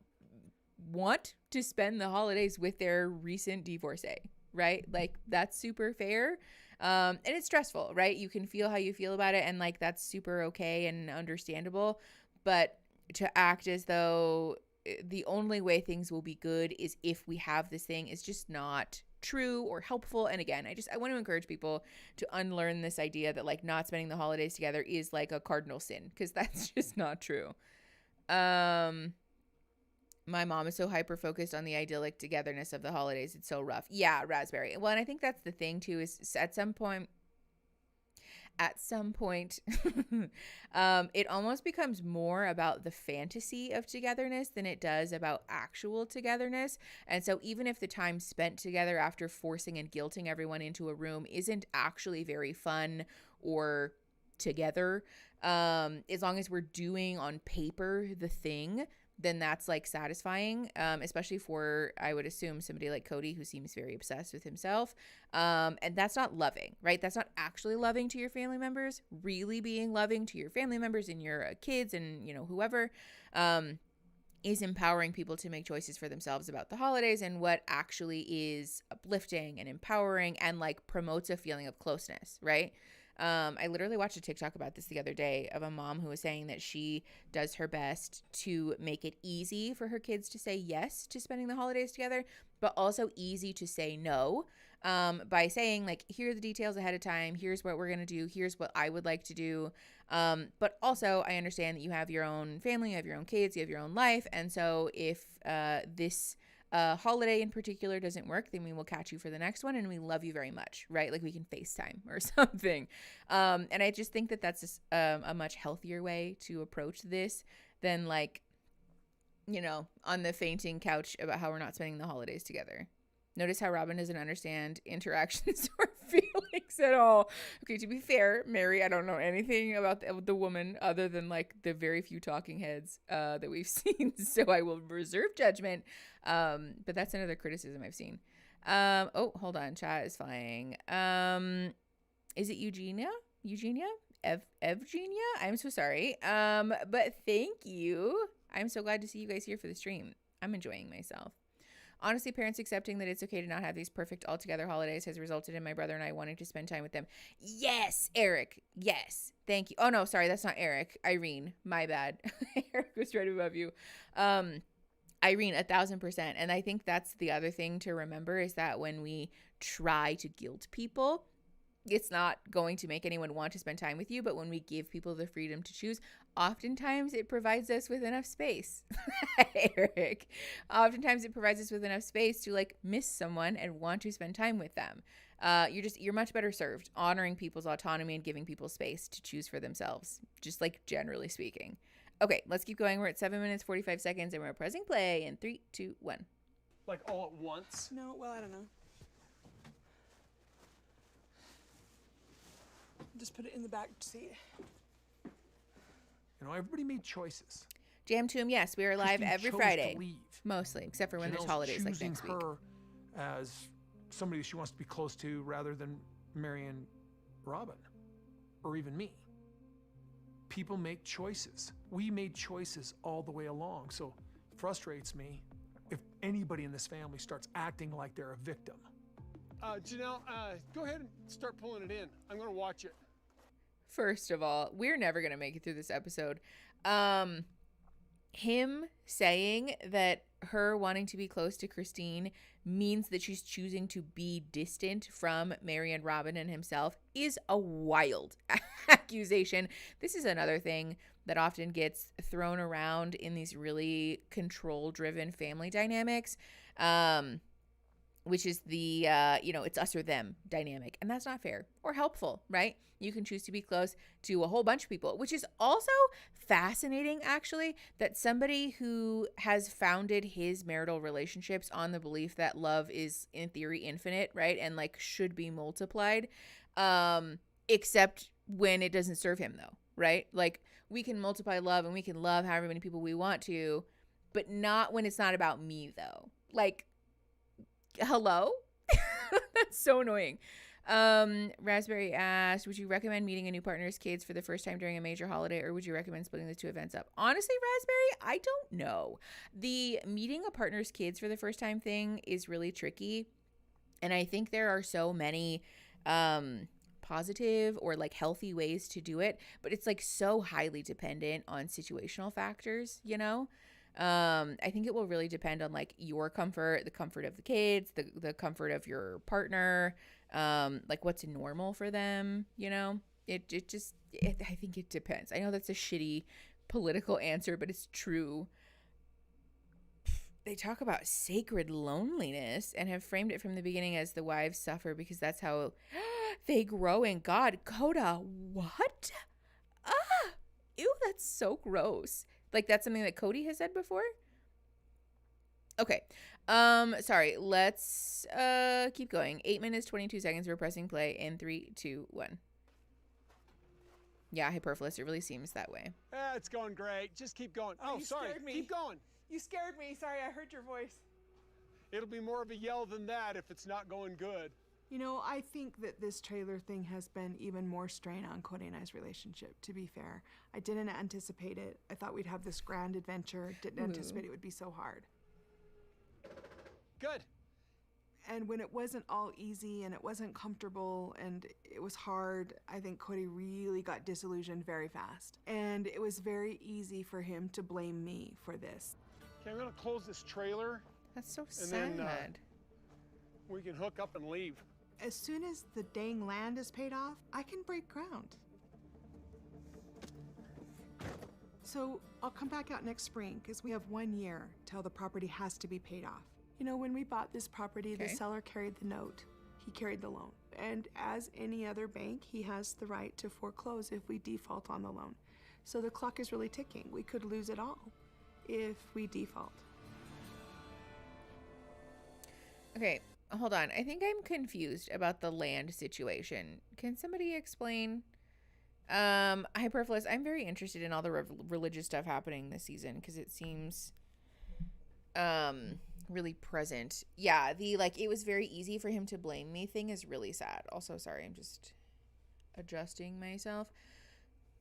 S1: want to spend the holidays with their recent divorcee, right? Like that's super fair. And it's stressful, right? You can feel how you feel about it. And like, that's super okay and understandable, but to act as though the only way things will be good is if we have this thing is just not true or helpful. And again, I want to encourage people to unlearn this idea that like not spending the holidays together is like a cardinal sin, because that's just not true. My mom is so hyper-focused on the idyllic togetherness of the holidays. It's so rough. Yeah, Raspberry. Well, and I think that's the thing, too, is at some point, it almost becomes more about the fantasy of togetherness than it does about actual togetherness. And so even if the time spent together after forcing and guilting everyone into a room isn't actually very fun or together, as long as we're doing on paper the thing, then that's like satisfying, especially for, I would assume, somebody like Cody who seems very obsessed with himself. And that's not loving, right? That's not actually loving to your family members. Really being loving to your family members and your kids and, you know, whoever, is empowering people to make choices for themselves about the holidays and what actually is uplifting and empowering and like promotes a feeling of closeness, right? I literally watched a TikTok about this the other day of a mom who was saying that she does her best to make it easy for her kids to say yes to spending the holidays together, but also easy to say no, by saying like, here are the details ahead of time. Here's what we're going to do. Here's what I would like to do. But also I understand that you have your own family, you have your own kids, you have your own life. And so if this holiday in particular doesn't work, then we will catch you for the next one, and we love you very much, right? Like we can FaceTime or something. And I just think that that's a much healthier way to approach this than like, you know, on the fainting couch about how we're not spending the holidays together. Notice how Robin doesn't understand interactions or feelings at all. Okay, to be fair, Mary, I don't know anything about the woman other than like the very few talking heads that we've seen, so I will reserve judgment. But that's another criticism I've seen. Oh, hold on, chat is flying. Is it Eugenia? Evgenia? I'm so sorry. But thank you. I'm so glad to see you guys here for the stream. I'm enjoying myself. Honestly, parents accepting that it's okay to not have these perfect all-together holidays has resulted in my brother and I wanting to spend time with them. Yes, Eric. Yes. Thank you. Oh, no, sorry. That's not Eric. Irene. My bad. Eric was right above you. Irene, 1,000%. And I think that's the other thing to remember is that when we try to guilt people, it's not going to make anyone want to spend time with you. But when we give people the freedom to choose, oftentimes it provides us with enough space. Eric, oftentimes it provides us with enough space to like miss someone and want to spend time with them. You're much better served honoring people's autonomy and giving people space to choose for themselves, just like generally speaking. Okay, let's keep going. We're at 7 minutes, 45 seconds, and we're pressing play in 3, 2, 1.
S9: Like all at once?
S6: No, well, I don't know. Just put it in the back seat.
S8: You know, everybody made choices.
S1: Jam Tomb, yes, we are live
S8: Christine
S1: every
S8: chose
S1: Friday.
S8: to leave.
S1: Mostly, except for when there's
S8: Janelle's
S1: holidays like
S8: choosing
S1: next week.
S8: her as somebody she wants to be close to rather than marrying Robin or even me. People make choices. We made choices all the way along, so it frustrates me if anybody in this family starts acting like they're a victim.
S9: Janelle, go ahead and start pulling it in. I'm going to watch it.
S1: First of all, we're never going to make it through this episode. Him saying that her wanting to be close to Christine means that she's choosing to be distant from Mary and Robin and himself is a wild accusation. This is another thing that often gets thrown around in these really control-driven family dynamics, which is the, it's us or them dynamic. And that's not fair or helpful, right? You can choose to be close to a whole bunch of people, which is also fascinating, actually, that somebody who has founded his marital relationships on the belief that love is, in theory, infinite, right? And like should be multiplied, except when it doesn't serve him, though, right? Like we can multiply love and we can love however many people we want to, but not when it's not about me, though. Like, hello? That's so annoying. Raspberry asked, would you recommend meeting a new partner's kids for the first time during a major holiday, or would you recommend splitting the two events up? Honestly, Raspberry, I don't know. The meeting a partner's kids for the first time thing is really tricky. And I think there are so many positive or like healthy ways to do it, but it's like so highly dependent on situational factors, you know? I think it will really depend on like your comfort, the comfort of the kids, the comfort of your partner, like what's normal for them, you know? I think it depends. I know that's a shitty political answer, but it's true. They talk about sacred loneliness and have framed it from the beginning as the wives suffer because that's how they grow in God. Coda, what? Ew, that's so gross. Like that's something that Cody has said before? Okay. Sorry. Let's keep going. 8 minutes, 22 seconds. We're pressing play in 3, 2, 1. Yeah, Hyperfluous. It really seems that way.
S9: It's going great. Just keep going. Oh, sorry. Keep going.
S6: You scared me. Sorry, I heard your voice.
S9: It'll be more of a yell than that if it's not going good.
S6: You know, I think that this trailer thing has been even more strain on Cody and I's relationship, to be fair. I didn't anticipate it. I thought we'd have this grand adventure. Didn't anticipate it would be so hard.
S9: Good.
S6: And when it wasn't all easy and it wasn't comfortable and it was hard, I think Cody really got disillusioned very fast. And it was very easy for him to blame me for this.
S9: Okay, I'm gonna close this trailer.
S1: That's so
S9: and
S1: sad.
S9: Then, we can hook up and leave.
S6: As soon as the dang land is paid off, I can break ground. So I'll come back out next spring because we have 1 year till the property has to be paid off. You know, when we bought this property, the seller carried the note. He carried the loan. And as any other bank, he has the right to foreclose if we default on the loan. So the clock is really ticking. We could lose it all if we default.
S1: Okay, hold on. I think I'm confused about the land situation. Can somebody explain? Hyperfluous, I'm very interested in all the religious stuff happening this season because it seems really present. Yeah, the like it was very easy for him to blame me thing is really sad. Also, sorry, I'm just adjusting myself.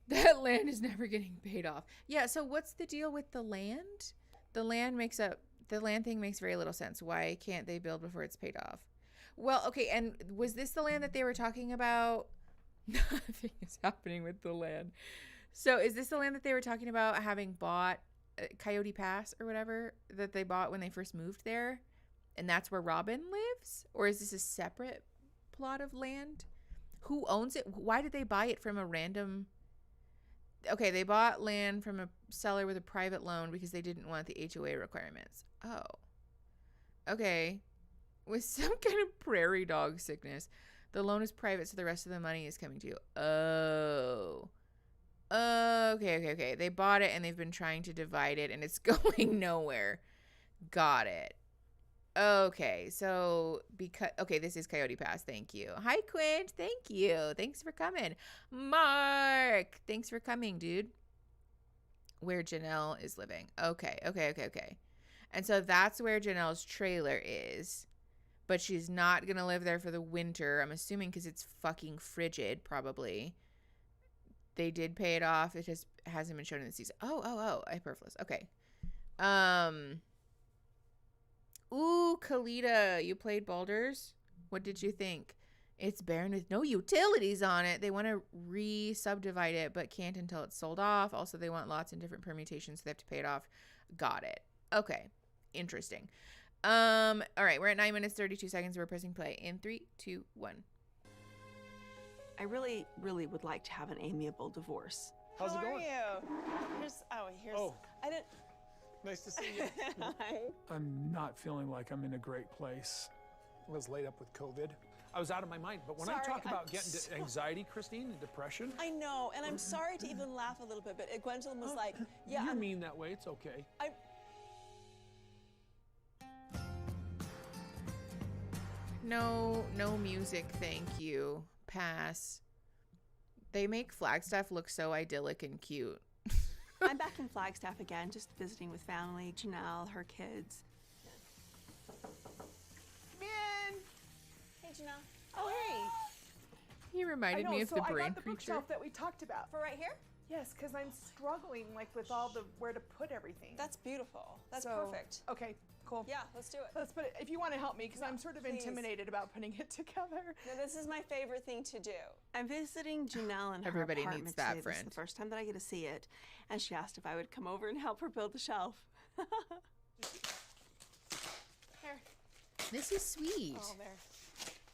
S1: That land is never getting paid off. Yeah, so what's the deal with the land? The land thing makes very little sense. Why can't they build before it's paid off? Well, okay, and was this the land that they were talking about? Nothing is happening with the land. So is this the land that they were talking about having bought Coyote Pass or whatever that they bought when they first moved there? And that's where Robin lives? Or is this a separate plot of land? Who owns it? Why did they buy it from a random... Okay, they bought land from a seller with a private loan because they didn't want the HOA requirements. Oh. Okay. With some kind of prairie dog sickness. The loan is private, so the rest of the money is coming to you. Oh. Okay. They bought it, and they've been trying to divide it, and it's going nowhere. Got it. Okay, so this is Coyote Pass. Thank you. Hi, Quint. Thank you. Thanks for coming. Mark, thanks for coming, dude. Where Janelle is living. Okay. And so that's where Janelle's trailer is. But she's not going to live there for the winter, I'm assuming, because it's fucking frigid, probably. They did pay it off. It just hasn't been shown in the season. Oh, hyperfluous. Okay. Ooh, Kalita, you played Baldur's? What did you think? It's barren with no utilities on it. They want to re-subdivide it, but can't until it's sold off. Also, they want lots and different permutations, so they have to pay it off. Got it. Okay. Interesting. All right, we're at 9 minutes, 32 seconds. We're pressing play in 3, 2, 1.
S4: I really, really would like to have an amiable divorce.
S9: How's it going?
S4: How are you? Here's. I didn't.
S9: Nice to see you.
S4: Hi.
S3: I'm not feeling like I'm in a great place. I was laid up with COVID. I was out of my mind. But when I talk about getting to anxiety, Christine, and depression.
S11: I know, and I'm sorry to even laugh a little bit, but Gwendolyn was like, yeah.
S3: You're mean that way. It's okay.
S1: No music, thank you. Pass. They make Flagstaff look so idyllic and cute.
S4: I'm back in Flagstaff again, just visiting with family, Janelle, her kids.
S10: Man!
S11: Hey, Janelle.
S10: Oh, hey!
S1: He reminded me of the brain
S10: I got the
S1: creature.
S10: bookshelf that we talked about.
S11: For right here?
S10: Yes, because I'm struggling with all the where to put everything.
S11: That's beautiful. That's perfect.
S10: Okay, cool.
S11: Yeah, let's do it.
S10: Let's put it, if you want to help me, because I'm sort of intimidated about putting it together.
S11: No, this is my favorite thing to do.
S4: I'm visiting Janelle in her
S1: Everybody
S4: apartment
S1: needs that
S4: today.
S1: friend.
S4: This is the first time that I get to see it, and she asked if I would come over and help her build the shelf.
S10: Here.
S1: This is sweet.
S10: Oh, there.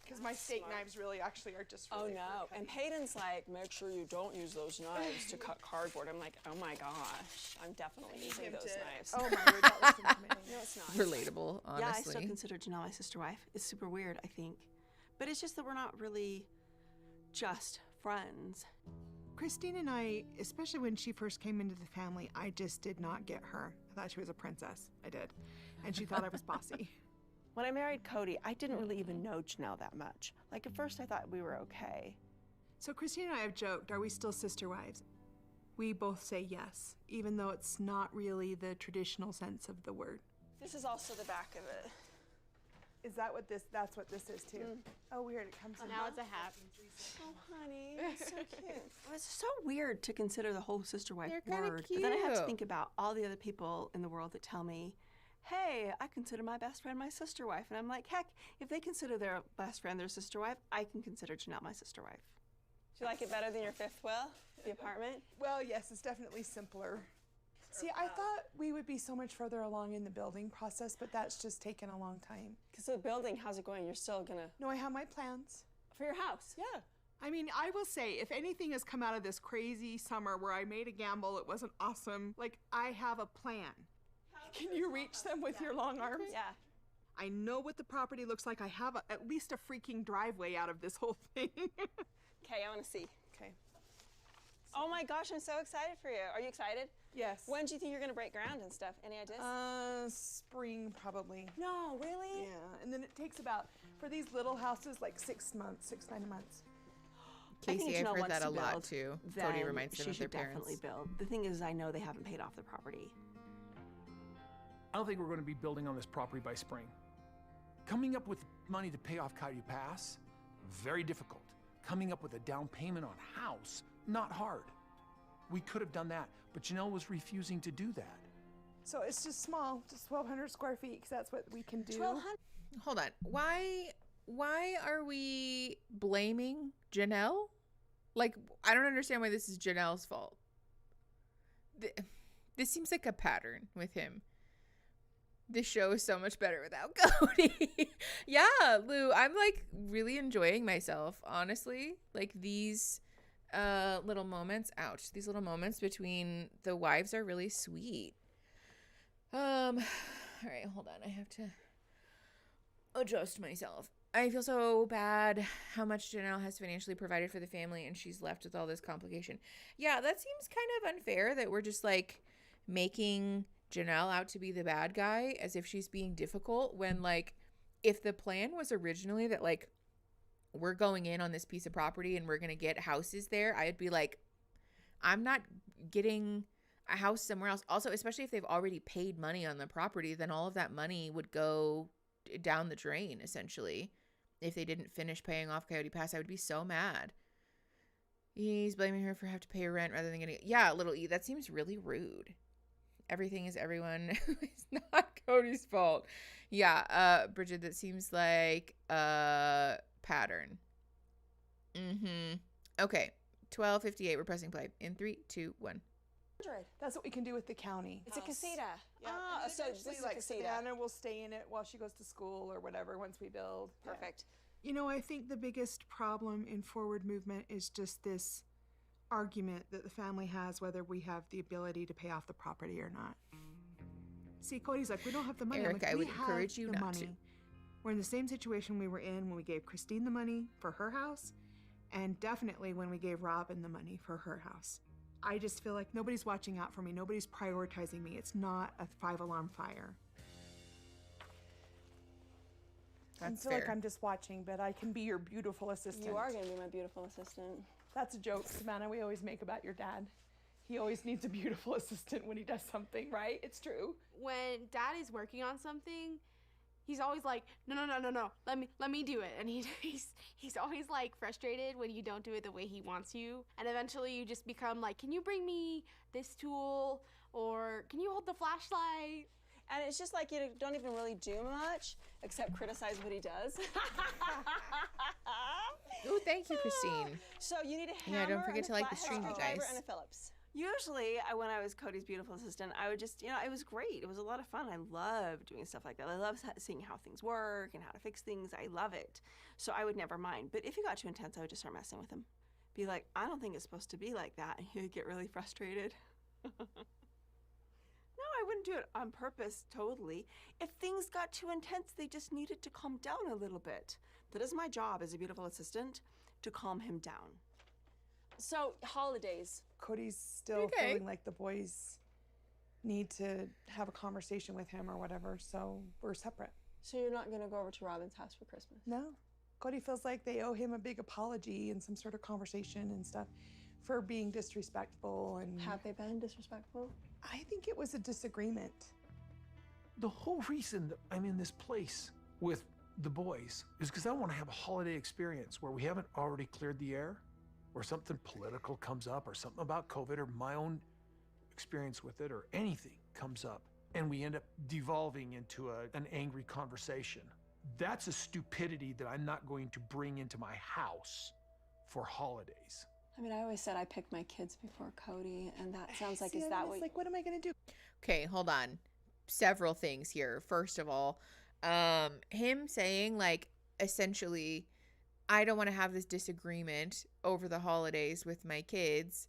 S10: Because my steak knives really actually are just really
S11: And Peyton's like, make sure you don't use those knives to cut cardboard. I'm like, oh my gosh, I'm definitely using those knives.
S10: Oh my word, that was intimidating.
S11: No, it's not.
S1: Relatable, honestly.
S4: Yeah, I still consider Janelle my sister wife. It's super weird, I think. But it's just that we're not really just friends.
S6: Christine and I, especially when she first came into the family, I just did not get her. I thought she was a princess. I did. And she thought I was bossy.
S4: When I married Cody, I didn't really even know Janelle that much. Like, at first I thought we were okay.
S6: So Christine and I have joked, are we still sister wives? We both say yes, even though it's not really the traditional sense of the word.
S11: This is also the back of it.
S10: Is that what that's what this is too? Oh, weird, it comes in.
S11: Now it's a hat. Oh, honey, that's so cute.
S4: It was so weird to consider the whole sister wife
S1: They're kinda
S4: word. But then I have to
S1: cute.
S4: think about all the other people in the world that tell me hey, I consider my best friend my sister wife. And I'm like, heck, if they consider their best friend their sister wife, I can consider Janelle my sister wife.
S11: Do you like it better than your fifth will, the apartment?
S10: Well, yes, it's definitely simpler. See, I thought we would be so much further along in the building process, but that's just taken a long time.
S11: Because the building, how's it going? You're still gonna...
S10: No, I have my plans.
S11: For your house?
S10: Yeah.
S6: I mean, I will say, if anything has come out of this crazy summer where I made a gamble, it wasn't awesome, like, I have a plan.
S10: Can you reach them with your long arms?
S11: Yeah.
S6: I know what the property looks like. I have at least a freaking driveway out of this whole thing.
S11: Okay, I want to see.
S10: Okay.
S11: Oh my gosh, I'm so excited for you. Are you excited?
S10: Yes.
S11: When do you think you're gonna break ground and stuff? Any ideas?
S10: Spring probably.
S11: No, really?
S10: Yeah, and then it takes about, for these little houses, like 6 months, 6-9 months.
S1: Casey, I've heard that a lot too. Cody reminds them of their parents.
S4: She should definitely build. The thing is, I know they haven't paid off the property.
S8: I don't think we're going to be building on this property by spring. Coming up with money to pay off Coyote Pass, very difficult. Coming up with a down payment on a house, not hard. We could have done that, but Janelle was refusing to do that.
S10: So it's just small, just 1,200 square feet, because that's what we can do.
S11: 1,200?
S1: Hold on. Why are we blaming Janelle? Like, I don't understand why this is Janelle's fault. This seems like a pattern with him. This show is so much better without Cody. Yeah, Lou, I'm like really enjoying myself, honestly. Like these little moments, these little moments between the wives are really sweet. All right, hold on. I have to adjust myself. I feel so bad how much Janelle has financially provided for the family and she's left with all this complication. Yeah, that seems kind of unfair that we're just like making Janelle out to be the bad guy as if she's being difficult when, like, if the plan was originally that, like, we're going in on this piece of property and we're going to get houses there, I'd be like, I'm not getting a house somewhere else. Also, especially if they've already paid money on the property, then all of that money would go down the drain, essentially. If they didn't finish paying off Coyote Pass, I would be so mad. He's blaming her for having to pay her rent rather than getting... Yeah, little E, that seems really rude. Everything is everyone. It's not Cody's fault. Yeah, Bridget, that seems like a pattern. Okay, 12:58. We're pressing play in 3, 2, 1.
S10: That's what we can do with the county.
S11: It's a casita.
S10: Yeah.
S11: Ah, so this is a casita.
S10: Savannah will stay in it while she goes to school or whatever once we build.
S11: Perfect.
S6: You know, I think the biggest problem in forward movement is just this argument that the family has whether we have the ability to pay off the property or not. See, Cody's like, we don't have the money.
S1: Eric,
S6: like,
S1: I would encourage you not to.
S6: We're in the same situation we were in when we gave Christine the money for her house, and definitely when we gave Robin the money for her house. I just feel like nobody's watching out for me. Nobody's prioritizing me. It's not a 5-alarm fire.
S10: I feel like I'm just watching, but I can be your beautiful assistant.
S11: You are going to be my beautiful assistant.
S10: That's a joke, Savannah, we always make about your dad. He always needs a beautiful assistant when he does something, right? It's true.
S12: When Dad is working on something, he's always like, no, let me do it. And he's always like frustrated when you don't do it the way he wants you. And eventually you just become like, can you bring me this tool? Or can you hold the flashlight?
S11: And it's just like you don't even really do much except criticize what he does.
S1: Oh, thank you, Christine.
S11: So you need a hammer.
S1: Yeah, don't forget to like the stream, you guys.
S11: And a Phillips.
S4: Usually, when I was Cody's beautiful assistant, I would just, it was great. It was a lot of fun. I love doing stuff like that. I love seeing how things work and how to fix things. I love it. So I would never mind. But if it got too intense, I would just start messing with him. Be like, I don't think it's supposed to be like that. And he would get really frustrated. No, I wouldn't do it on purpose, totally. If things got too intense, they just needed to calm down a little bit. That is my job as a beautiful assistant, to calm him down.
S11: So, holidays.
S10: Cody's still feeling like the boys need to have a conversation with him or whatever, so we're separate.
S11: So you're not going to go over to Robin's house for Christmas?
S10: No. Cody feels like they owe him a big apology and some sort of conversation and stuff for being disrespectful. And
S11: have they been disrespectful?
S10: I think it was a disagreement.
S8: The whole reason that I'm in this place with the boys is because I want to have a holiday experience where we haven't already cleared the air, or something political comes up, or something about COVID, or my own experience with it, or anything comes up.
S3: and we end up devolving into an angry conversation. That's a stupidity that I'm not going to bring into my house for holidays.
S11: I mean, I always said I picked my kids before Cody, and that sounds like, is that what?
S10: Like, what am I gonna do?
S1: Okay, hold on. Several things here. First of all, him saying, like, essentially, I don't want to have this disagreement over the holidays with my kids.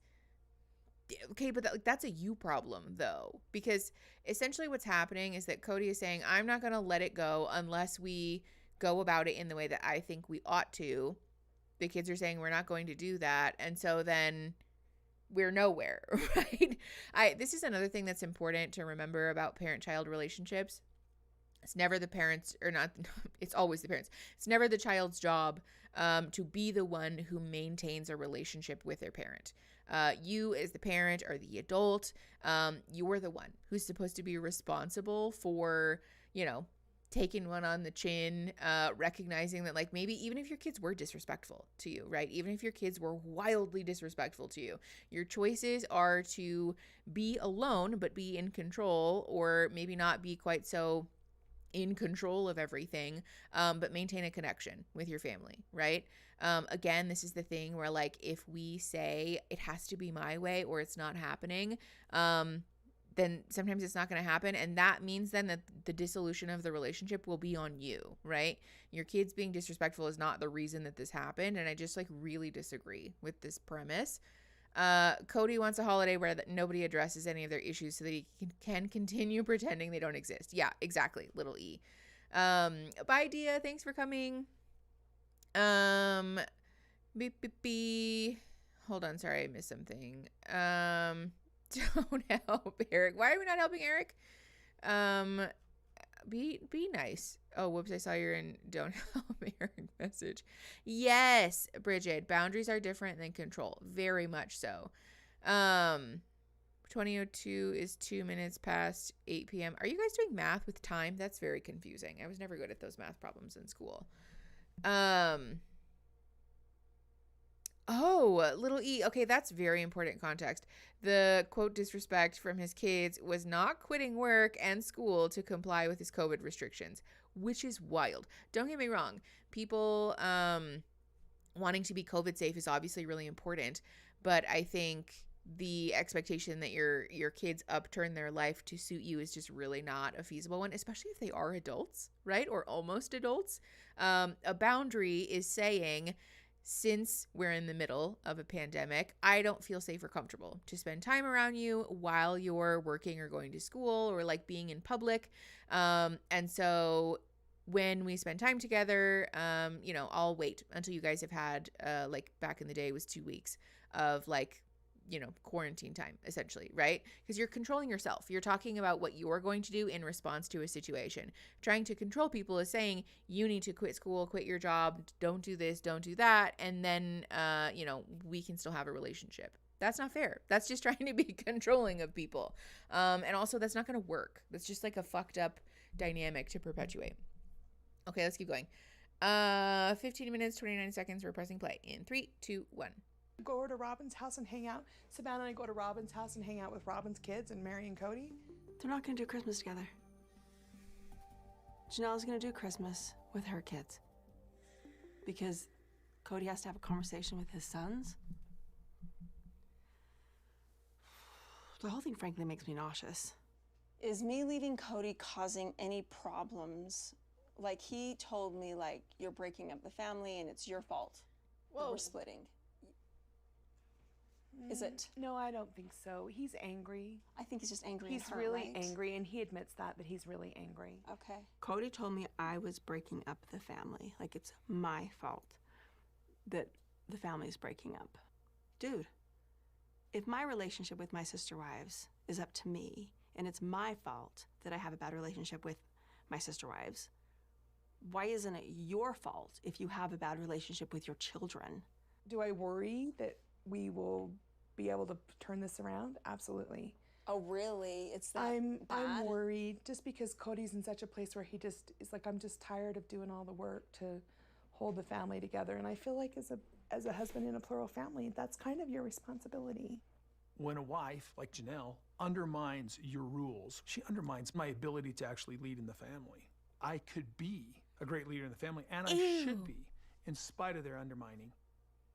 S1: Okay, but that's a you problem, though, because essentially what's happening is that Cody is saying, I'm not going to let it go unless we go about it in the way that I think we ought to. The kids are saying we're not going to do that, and so then we're nowhere, right? This is another thing that's important to remember about parent-child relationships. It's never the parents, or not, it's always the parents. It's never the child's job to be the one who maintains a relationship with their parent. You as the parent or the adult, you're the one who's supposed to be responsible for, taking one on the chin, recognizing that, like, maybe even if your kids were disrespectful to you, right? Even if your kids were wildly disrespectful to you, your choices are to be alone but be in control, or maybe not be quite so in control of everything, but maintain a connection with your family, right? Again, this is the thing where, like, if we say it has to be my way or it's not happening, then sometimes it's not going to happen. And that means then that the dissolution of the relationship will be on you, right? Your kids being disrespectful is not the reason that this happened. And I just, like, really disagree with this premise. Cody wants a holiday where nobody addresses any of their issues so that he can continue pretending they don't exist. Yeah, exactly. Little E. Bye, Dia. Thanks for coming. Beep, beep, beep. Hold on. Sorry, I missed something. Don't help Eric. Why are we not helping Eric? Be nice. Oh, whoops, I saw your in don't help Eric message. Yes, Bridget, boundaries are different than control. Very much so. 20:02 is 2 minutes past 8 p.m. Are you guys doing math with time? That's very confusing. I was never good at those math problems in school. Oh, little E. Okay, that's very important context. The quote disrespect from his kids was not quitting work and school to comply with his COVID restrictions, which is wild. Don't get me wrong. People wanting to be COVID safe is obviously really important, but I think the expectation that your kids upturn their life to suit you is just really not a feasible one, especially if they are adults, right? Or almost adults. A boundary is saying, since we're in the middle of a pandemic, I don't feel safe or comfortable to spend time around you while you're working or going to school or, like, being in public. And so when we spend time together, I'll wait until you guys have had, like, back in the day it was 2 weeks of, like, quarantine time, essentially, right? Because you're controlling yourself. You're talking about what you're going to do in response to a situation. Trying to control people is saying you need to quit school, quit your job, don't do this, don't do that, and then, we can still have a relationship. That's not fair. That's just trying to be controlling of people. And also, that's not going to work. That's just, like, a fucked up dynamic to perpetuate. Okay, let's keep going. 15 minutes, 29 seconds. We're pressing play in 3, 2, 1.
S10: Go over to Robin's house and hang out. Savannah and I go to Robin's house and hang out with Robin's kids and Mary and Cody.
S7: They're not going to do Christmas together. Janelle's going to do Christmas with her kids. Because Cody has to have a conversation with his sons. The whole thing, frankly, makes me nauseous.
S11: Is me leaving Cody causing any problems? Like, he told me, like, you're breaking up the family and it's your fault that we're splitting. Is it?
S10: No, I don't think so. He's angry.
S11: I think he's just angry
S10: He's
S11: at her,
S10: really
S11: right?
S10: angry, and he admits that he's really angry.
S11: Okay.
S7: Cody told me I was breaking up the family. Like, it's my fault that the family's breaking up. Dude, if my relationship with my sister wives is up to me, and it's my fault that I have a bad relationship with my sister wives, why isn't it your fault if you have a bad relationship with your children?
S10: Do I worry that we will be able to turn this around? Absolutely.
S11: Oh, really? It's that
S10: I'm
S11: bad?
S10: worried just because Cody's in such a place where he just is like, I'm just tired of doing all the work to hold the family together. And I feel like as a husband in a plural family, that's kind of your responsibility.
S8: When a wife, like Janelle, undermines your rules, she undermines my ability to actually lead in the family. I could be a great leader in the family, and I should be, in spite of their undermining.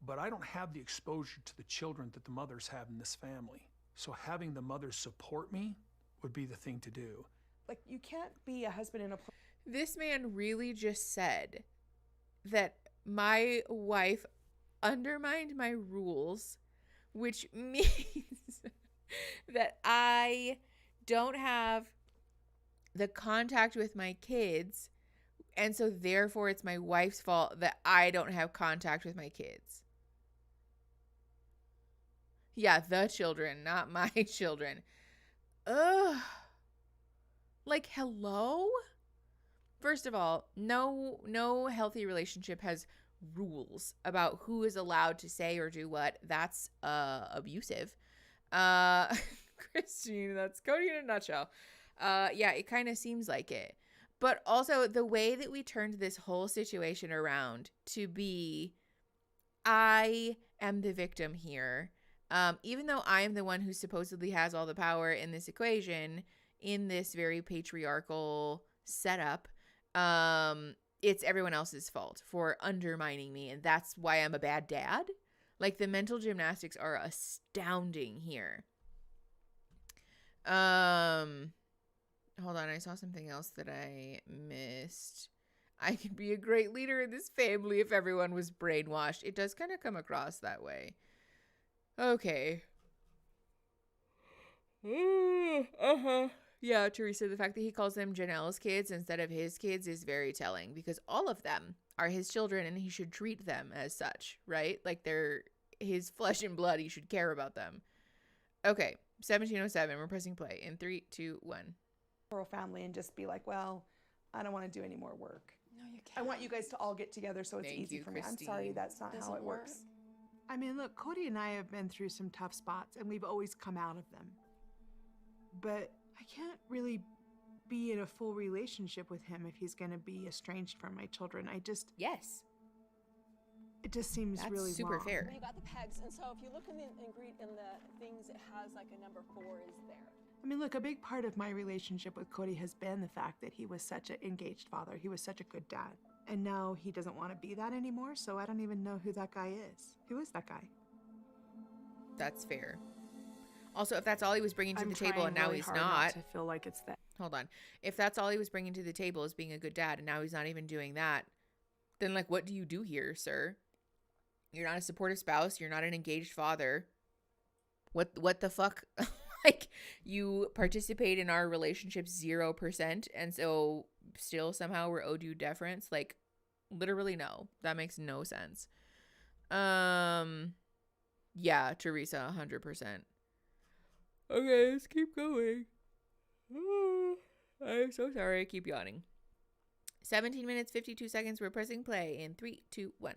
S8: But I don't have the exposure to the children that the mothers have in this family. So having the mothers support me would be the thing to do.
S10: Like, you can't be a husband in a...
S1: This man really just said that my wife undermined my rules, which means that I don't have the contact with my kids, and so therefore it's my wife's fault that I don't have contact with my kids. Yeah, the children, not my children. Ugh. Like, hello? First of all, no healthy relationship has rules about who is allowed to say or do what. That's abusive. Christine, that's Cody in a nutshell. Yeah, it kind of seems like it. But also the way that we turned this whole situation around to be, I am the victim here. Even though I am the one who supposedly has all the power in this equation, in this very patriarchal setup, it's everyone else's fault for undermining me, and that's why I'm a bad dad. Like, the mental gymnastics are astounding here. Hold on, I saw something else that I missed. I could be a great leader in this family if everyone was brainwashed. It does kind of come across that way. Okay. Yeah, Teresa, the fact that he calls them Janelle's kids instead of his kids is very telling, because all of them are his children and he should treat them as such, right? Like, they're his flesh and blood. He should care about them. Okay, 1707. We're pressing play in 3, 2, 1.
S10: Family and just be like, well, I don't want to do any more work.
S4: No, you can't.
S10: I want you guys to all get together so it's easy for me. I'm sorry, that's not how it works.
S6: I mean, look, Cody and I have been through some tough spots, and we've always come out of them. But I can't really be in a full relationship with him if he's going to be estranged from my children.
S1: Yes.
S6: It just seems
S1: That's
S6: really
S1: super
S6: wrong.
S1: fair.
S11: You got the pegs, and so if you look in the things, it has like a number 4 is there.
S6: I mean, look, a big part of my relationship with Cody has been the fact that he was such an engaged father. He was such a good dad. And now he doesn't want to be that anymore, so I don't even know who that guy is. Who is that guy?
S1: That's fair. Also, if that's all he was bringing to the table and now he's not
S7: to feel like it's that.
S1: Hold on. If that's all he was bringing to the table is being a good dad and now he's not even doing that, then, like, what do you do here, sir? You're not a supportive spouse. You're not an engaged father. What the fuck? Like, you participate in our relationship 0%, and so still somehow we're owed you deference. Like, literally no. That makes no sense. Yeah, Teresa, 100%. Okay, let's keep going. I'm so sorry. I keep yawning. 17 minutes, 52 seconds. We're pressing play in 3, 2, 1.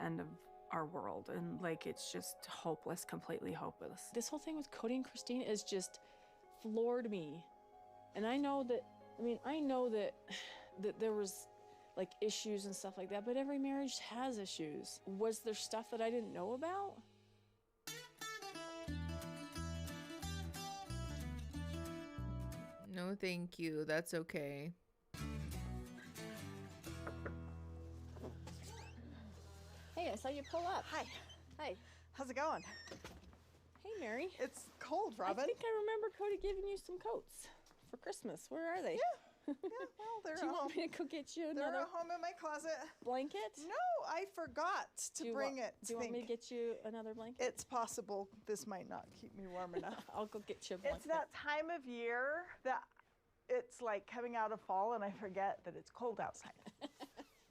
S7: End of our world, and like, it's just hopeless, completely hopeless. This whole thing with Cody and Christine is just floored me. And I know that there was like issues and stuff like that, but every marriage has issues. Was there stuff that I didn't know about?
S1: No, thank you. That's okay.
S7: Hey, I saw you pull up.
S13: Hi.
S7: Hi.
S13: How's it going?
S7: Hey, Mary.
S13: It's cold, Robin.
S7: I think I remember Cody giving you some coats for Christmas. Where are they?
S13: Yeah, well, they're
S7: Do you want me to go get you
S13: They're
S7: another
S13: at home in my closet.
S7: blanket?
S13: No, I forgot to bring it.
S7: Do you want me to get you another blanket?
S13: It's possible this might not keep me warm enough.
S7: I'll go get you a blanket.
S13: It's that time of year that it's like coming out of fall and I forget that it's cold outside.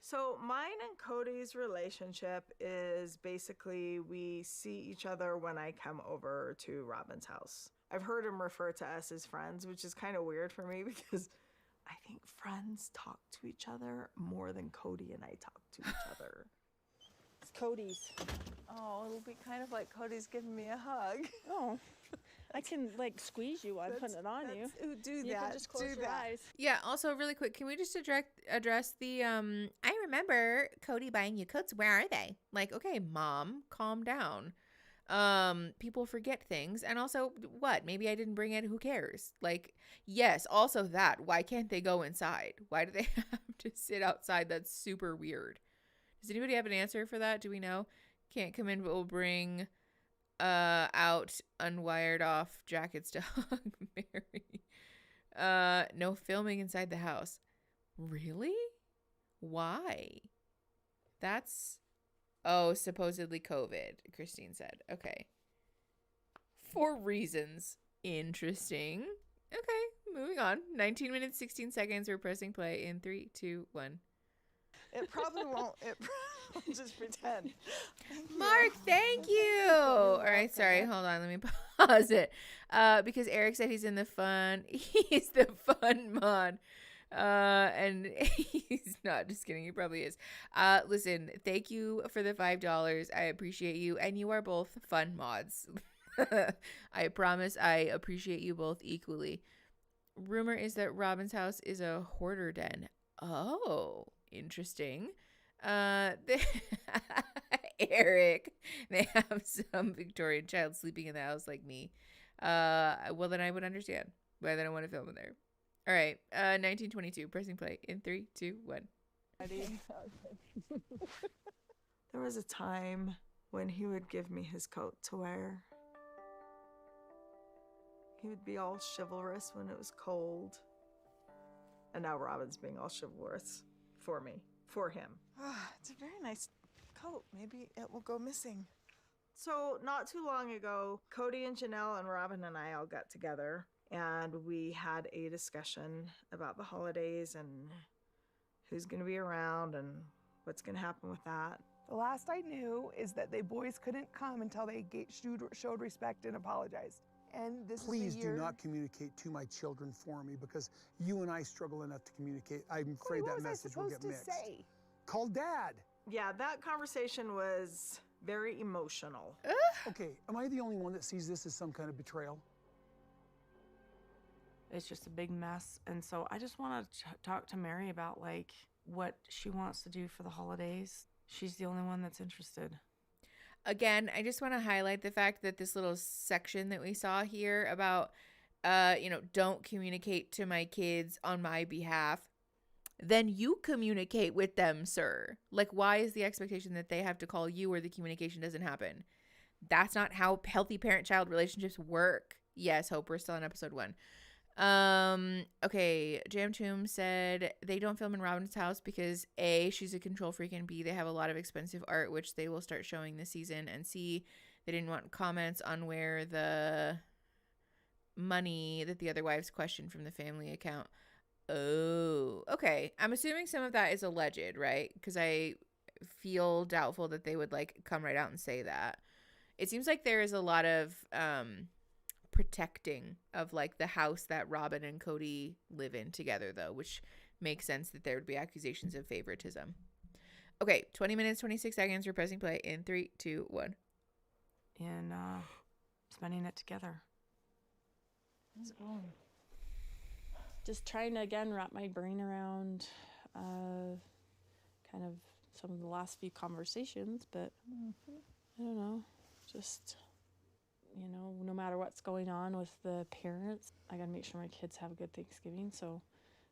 S13: So mine and Cody's relationship is basically we see each other when I come over to Robin's house. I've heard him refer to us as friends, which is kind of weird for me because I think friends talk to each other more than Cody and I talk to each other.
S7: It's Cody's.
S13: Oh, it'll be kind of like Cody's giving me a hug.
S7: Oh, I can like squeeze you while I'm putting it on you.
S13: Ooh, do that.
S7: You can just close your eyes.
S1: Yeah, also really quick, can we just address the I remember Cody buying you coats. Where are they? Like, okay, mom, calm down. People forget things. And also, what? Maybe I didn't bring it. Who cares? Like, yes, also that. Why can't they go inside? Why do they have to sit outside? That's super weird. Does anybody have an answer for that? Do we know? Can't come in, but we'll bring out unwired off jackets to hug Mary. No filming inside the house. Really? Why? That's supposedly COVID, Christine said. Okay. 4 reasons. Interesting. Okay, moving on. 19 minutes, 16 seconds. We're pressing play in 3, 2, 1.
S13: It probably won't. Just pretend.
S1: Mark, thank you. All right, sorry. Hold on. Let me pause it. Because Eric said he's the fun mod. And he's not, just kidding. He probably is. Listen, thank you for the $5. I appreciate you. And you are both fun mods. I promise I appreciate you both equally. Rumor is that Robin's house is a hoarder den. Oh, interesting. Eric, they have some Victorian child sleeping in the house like me. Well, then I would understand why they don't want to film in there. All right, 1922, pressing play in 3, 2, 1.
S13: There was a time when he would give me his coat to wear. He would be all chivalrous when it was cold. And now Robin's being all chivalrous for him.
S10: It's a very nice coat. Maybe it will go missing.
S13: So not too long ago, Cody and Janelle and Robin and I all got together and we had a discussion about the holidays and who's going to be around and what's going to happen with that.
S10: The last I knew is that they boys couldn't come until they showed respect and apologized. And this
S3: Please
S10: is the year.
S3: do not communicate to my children for me because you and I struggle enough to communicate. I'm afraid
S10: Cody,
S3: that message will get
S10: what was I
S3: mixed.
S10: supposed to say?
S3: Call Dad.
S13: Yeah, that conversation was very emotional.
S3: Okay, am I the only one that sees this as some kind of betrayal?
S7: It's just a big mess. And so I just want to talk to Mary about like what she wants to do for the holidays. She's the only one that's interested.
S1: Again, I just want to highlight the fact that this little section that we saw here about, don't communicate to my kids on my behalf. Then you communicate with them, sir. Like, why is the expectation that they have to call you or the communication doesn't happen? That's not how healthy parent-child relationships work. Yes, Hope, we're still on episode 1. Okay, Jam Tomb said they don't film in Robin's house because A, she's a control freak, and B, they have a lot of expensive art, which they will start showing this season, and C, they didn't want comments on where the money that the other wives questioned from the family account. Oh, okay. I'm assuming some of that is alleged, right? Because I feel doubtful that they would like come right out and say that. It seems like there is a lot of protecting of like the house that Robin and Cody live in together, though, which makes sense that there would be accusations of favoritism. Okay, 20 minutes, 26 seconds. We're pressing play in 3, 2, 1.
S7: And spending it together.
S14: Just trying to, again, wrap my brain around kind of some of the last few conversations, but I don't know, just, no matter what's going on with the parents, I gotta make sure my kids have a good Thanksgiving. So,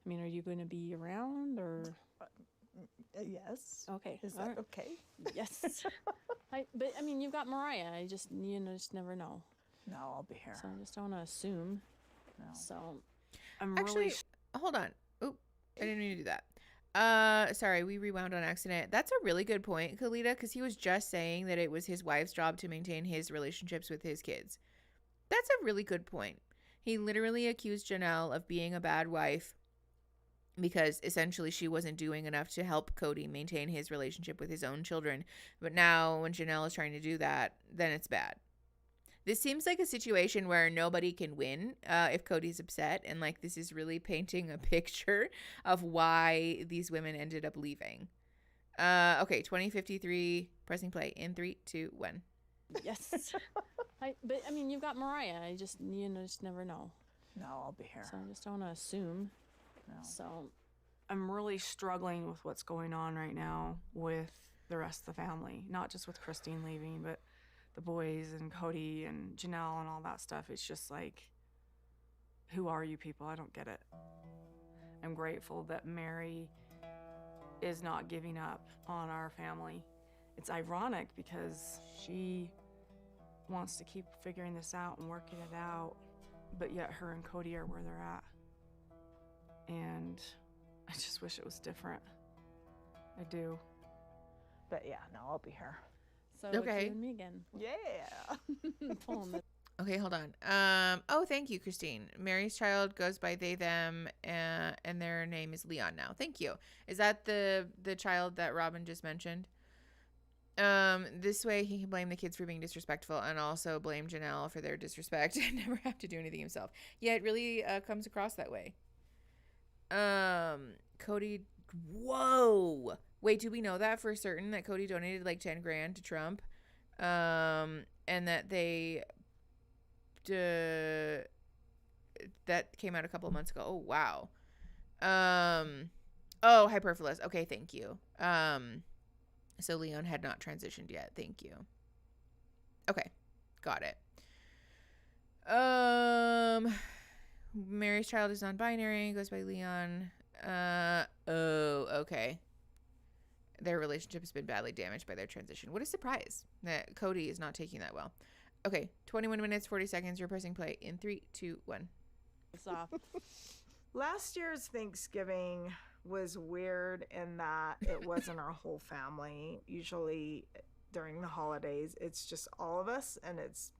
S14: I mean, are you going to be around or?
S13: Yes.
S14: Okay.
S13: Is that okay?
S14: Yes. But I mean, you've got Mariah. I just, just never know.
S13: No, I'll be here.
S14: So I just don't want to assume.
S13: No.
S14: So.
S7: I'm
S1: Actually,
S7: really
S1: hold on. Oh, I didn't mean to do that. Sorry, we rewound on accident. That's a really good point, Kalita, because he was just saying that it was his wife's job to maintain his relationships with his kids. That's a really good point. He literally accused Janelle of being a bad wife because essentially she wasn't doing enough to help Cody maintain his relationship with his own children. But now when Janelle is trying to do that, then it's bad. This seems like a situation where nobody can win if Cody's upset. And like this is really painting a picture of why these women ended up leaving. Okay, 2053, pressing play in 3, 2, 1.
S14: Yes. But I mean, you've got Mariah. I just, just never know.
S13: No, I'll be here.
S14: So I just don't want to assume.
S13: No.
S14: So
S7: I'm really struggling with what's going on right now with the rest of the family. Not just with Christine leaving, but the boys and Cody and Janelle and all that stuff. It's just like, who are you people? I don't get it. I'm grateful that Mary is not giving up on our family. It's ironic because she wants to keep figuring this out and working it out, but yet her and Cody are where they're at. And I just wish it was different. I do.
S13: But yeah, no, I'll be here.
S14: So
S1: Okay.
S14: it's you and me again.
S13: Yeah.
S1: Okay, hold on. Oh, thank you, Christine. Mary's child goes by they, them, and their name is Leon now. Thank you. Is that the child that Robin just mentioned? This way he can blame the kids for being disrespectful and also blame Janelle for their disrespect and never have to do anything himself. Yeah, it really comes across that way. Cody, whoa. Wait, do we know that for certain that Cody donated like 10 grand to Trump? And that they that came out a couple of months ago. Oh, wow. Oh, hyperphilus. Okay, thank you. So Leon had not transitioned yet. Thank you. Okay, got it. Mary's child is non-binary, goes by Leon. Oh, okay. Their relationship has been badly damaged by their transition. What a surprise that Cody is not taking that well. Okay, 21 minutes, 40 seconds. You're pressing play in 3, 2, 1.
S13: Last year's Thanksgiving was weird in that it wasn't our whole family. Usually during the holidays, it's just all of us, and it's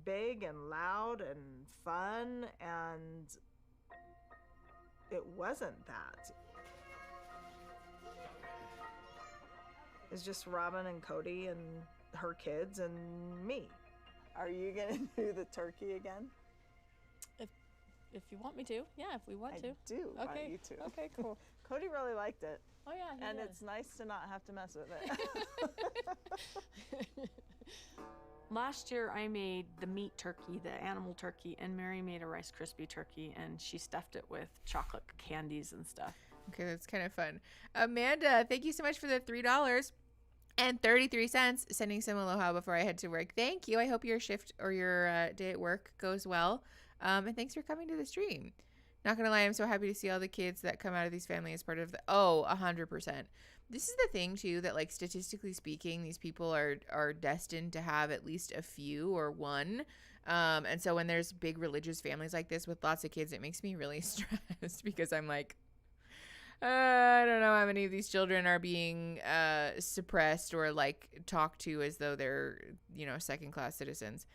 S13: big and loud and fun, and it wasn't that. It's just Robin and Cody and her kids and me.
S11: Are you gonna do the turkey again?
S14: If you want me to. Yeah, if we want to.
S11: I do want
S14: Okay.
S11: you to.
S14: Okay, cool.
S13: Cody really liked it.
S14: Oh yeah, he
S13: And
S14: did.
S13: it's nice to not have to mess with it.
S7: Last year I made the meat turkey, the animal turkey, and Mary made a Rice Krispie turkey, and she stuffed it with chocolate candies and stuff.
S1: Okay, that's kind of fun. Amanda, thank you so much for the $3.33, sending some aloha before I head to work. Thank you. I hope your shift or your day at work goes well. And thanks for coming to the stream. Not gonna lie, I'm so happy to see all the kids that come out of these families as part of the 100%. This is the thing too, that like statistically speaking, these people are destined to have at least a few or one. And so when there's big religious families like this with lots of kids, it makes me really stressed because I'm like, I don't know how many of these children are being suppressed or like talked to as though they're, second-class citizens.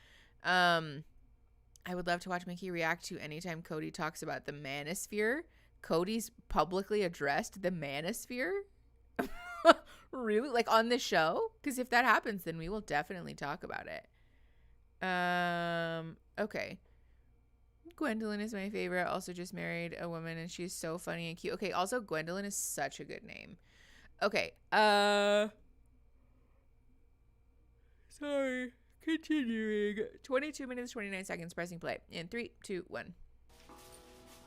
S1: I would love to watch Mickey react to anytime Cody talks about the manosphere. Cody's publicly addressed the manosphere? Really? Like on the show? Because if that happens, then we will definitely talk about it. Okay. Gwendolyn is my favorite. Also just married a woman and she's so funny and cute. Okay, also Gwendolyn is such a good name. Okay. Sorry. Continuing. 22 minutes, 29 seconds, pressing play. In 3, 2, 1.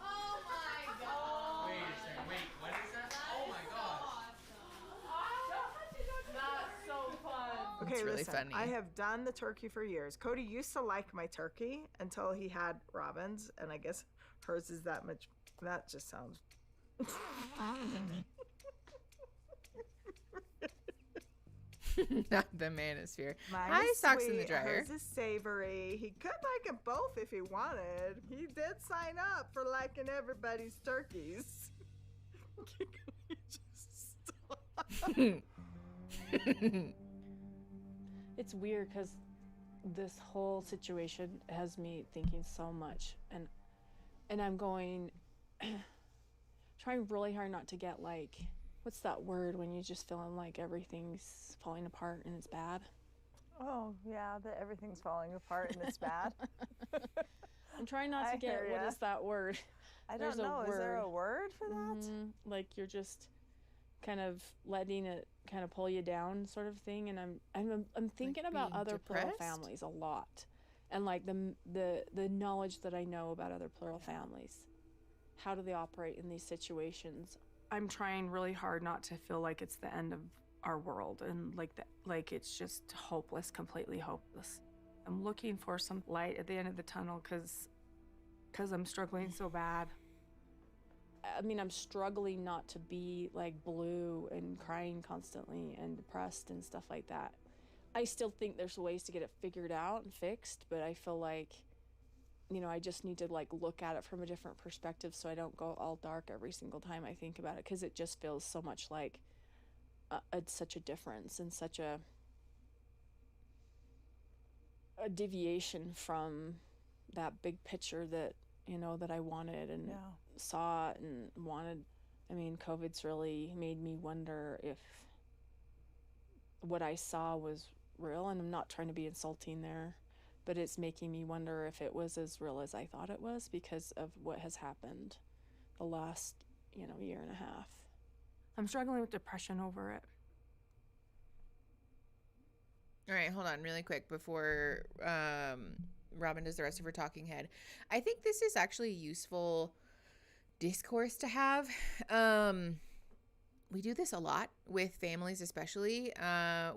S12: Oh my god.
S15: Wait a second. Wait, what is that? Oh my god.
S12: That's so fun.
S13: Okay,
S1: It's really
S13: listen,
S1: funny.
S13: I have done the turkey for years. Cody used to like my turkey until he had Robin's, and I guess hers is that much. That just sounds.
S1: Not the manosphere.
S13: Mine
S1: Hi,
S13: is
S1: socks in the
S13: sweet,
S1: dryer.
S13: Hers is savory. He could like them both if he wanted. He did sign up for liking everybody's turkeys.
S14: It's weird because this whole situation has me thinking so much, and I'm going trying really hard not to get like, what's that word when you just feeling like everything's falling apart and it's bad?
S13: Oh yeah, that everything's falling apart and it's bad.
S14: I'm trying not to get, what is that word?
S13: I don't know. Is there a word for that?
S14: Mm-hmm. Like you're just kind of letting it kind of pull you down, sort of thing. And I'm thinking
S1: Like
S14: about
S1: being
S14: other plural
S1: depressed?
S14: families a lot, and like the knowledge that I know about other plural families. How do they operate in these situations?
S7: I'm trying really hard not to feel like it's the end of our world, and like that, like it's just hopeless, completely hopeless. I'm looking for some light at the end of the tunnel because I'm struggling so bad.
S14: I mean, I'm struggling not to be like blue and crying constantly and depressed and stuff like that. I still think there's ways to get it figured out and fixed, but I feel like, you know, I just need to like look at it from a different perspective so I don't go all dark every single time I think about it, because it just feels so much like such a difference and such a deviation from that big picture that, you know, that I wanted and saw and wanted. I mean, COVID's really made me wonder if what I saw was real, and I'm not trying to be insulting there, but it's making me wonder if it was as real as I thought it was because of what has happened the last, you know, year and a half.
S7: I'm struggling with depression over it.
S1: All right, hold on really quick before Robin does the rest of her talking head. I think this is actually a useful discourse to have. We do this a lot with families, especially.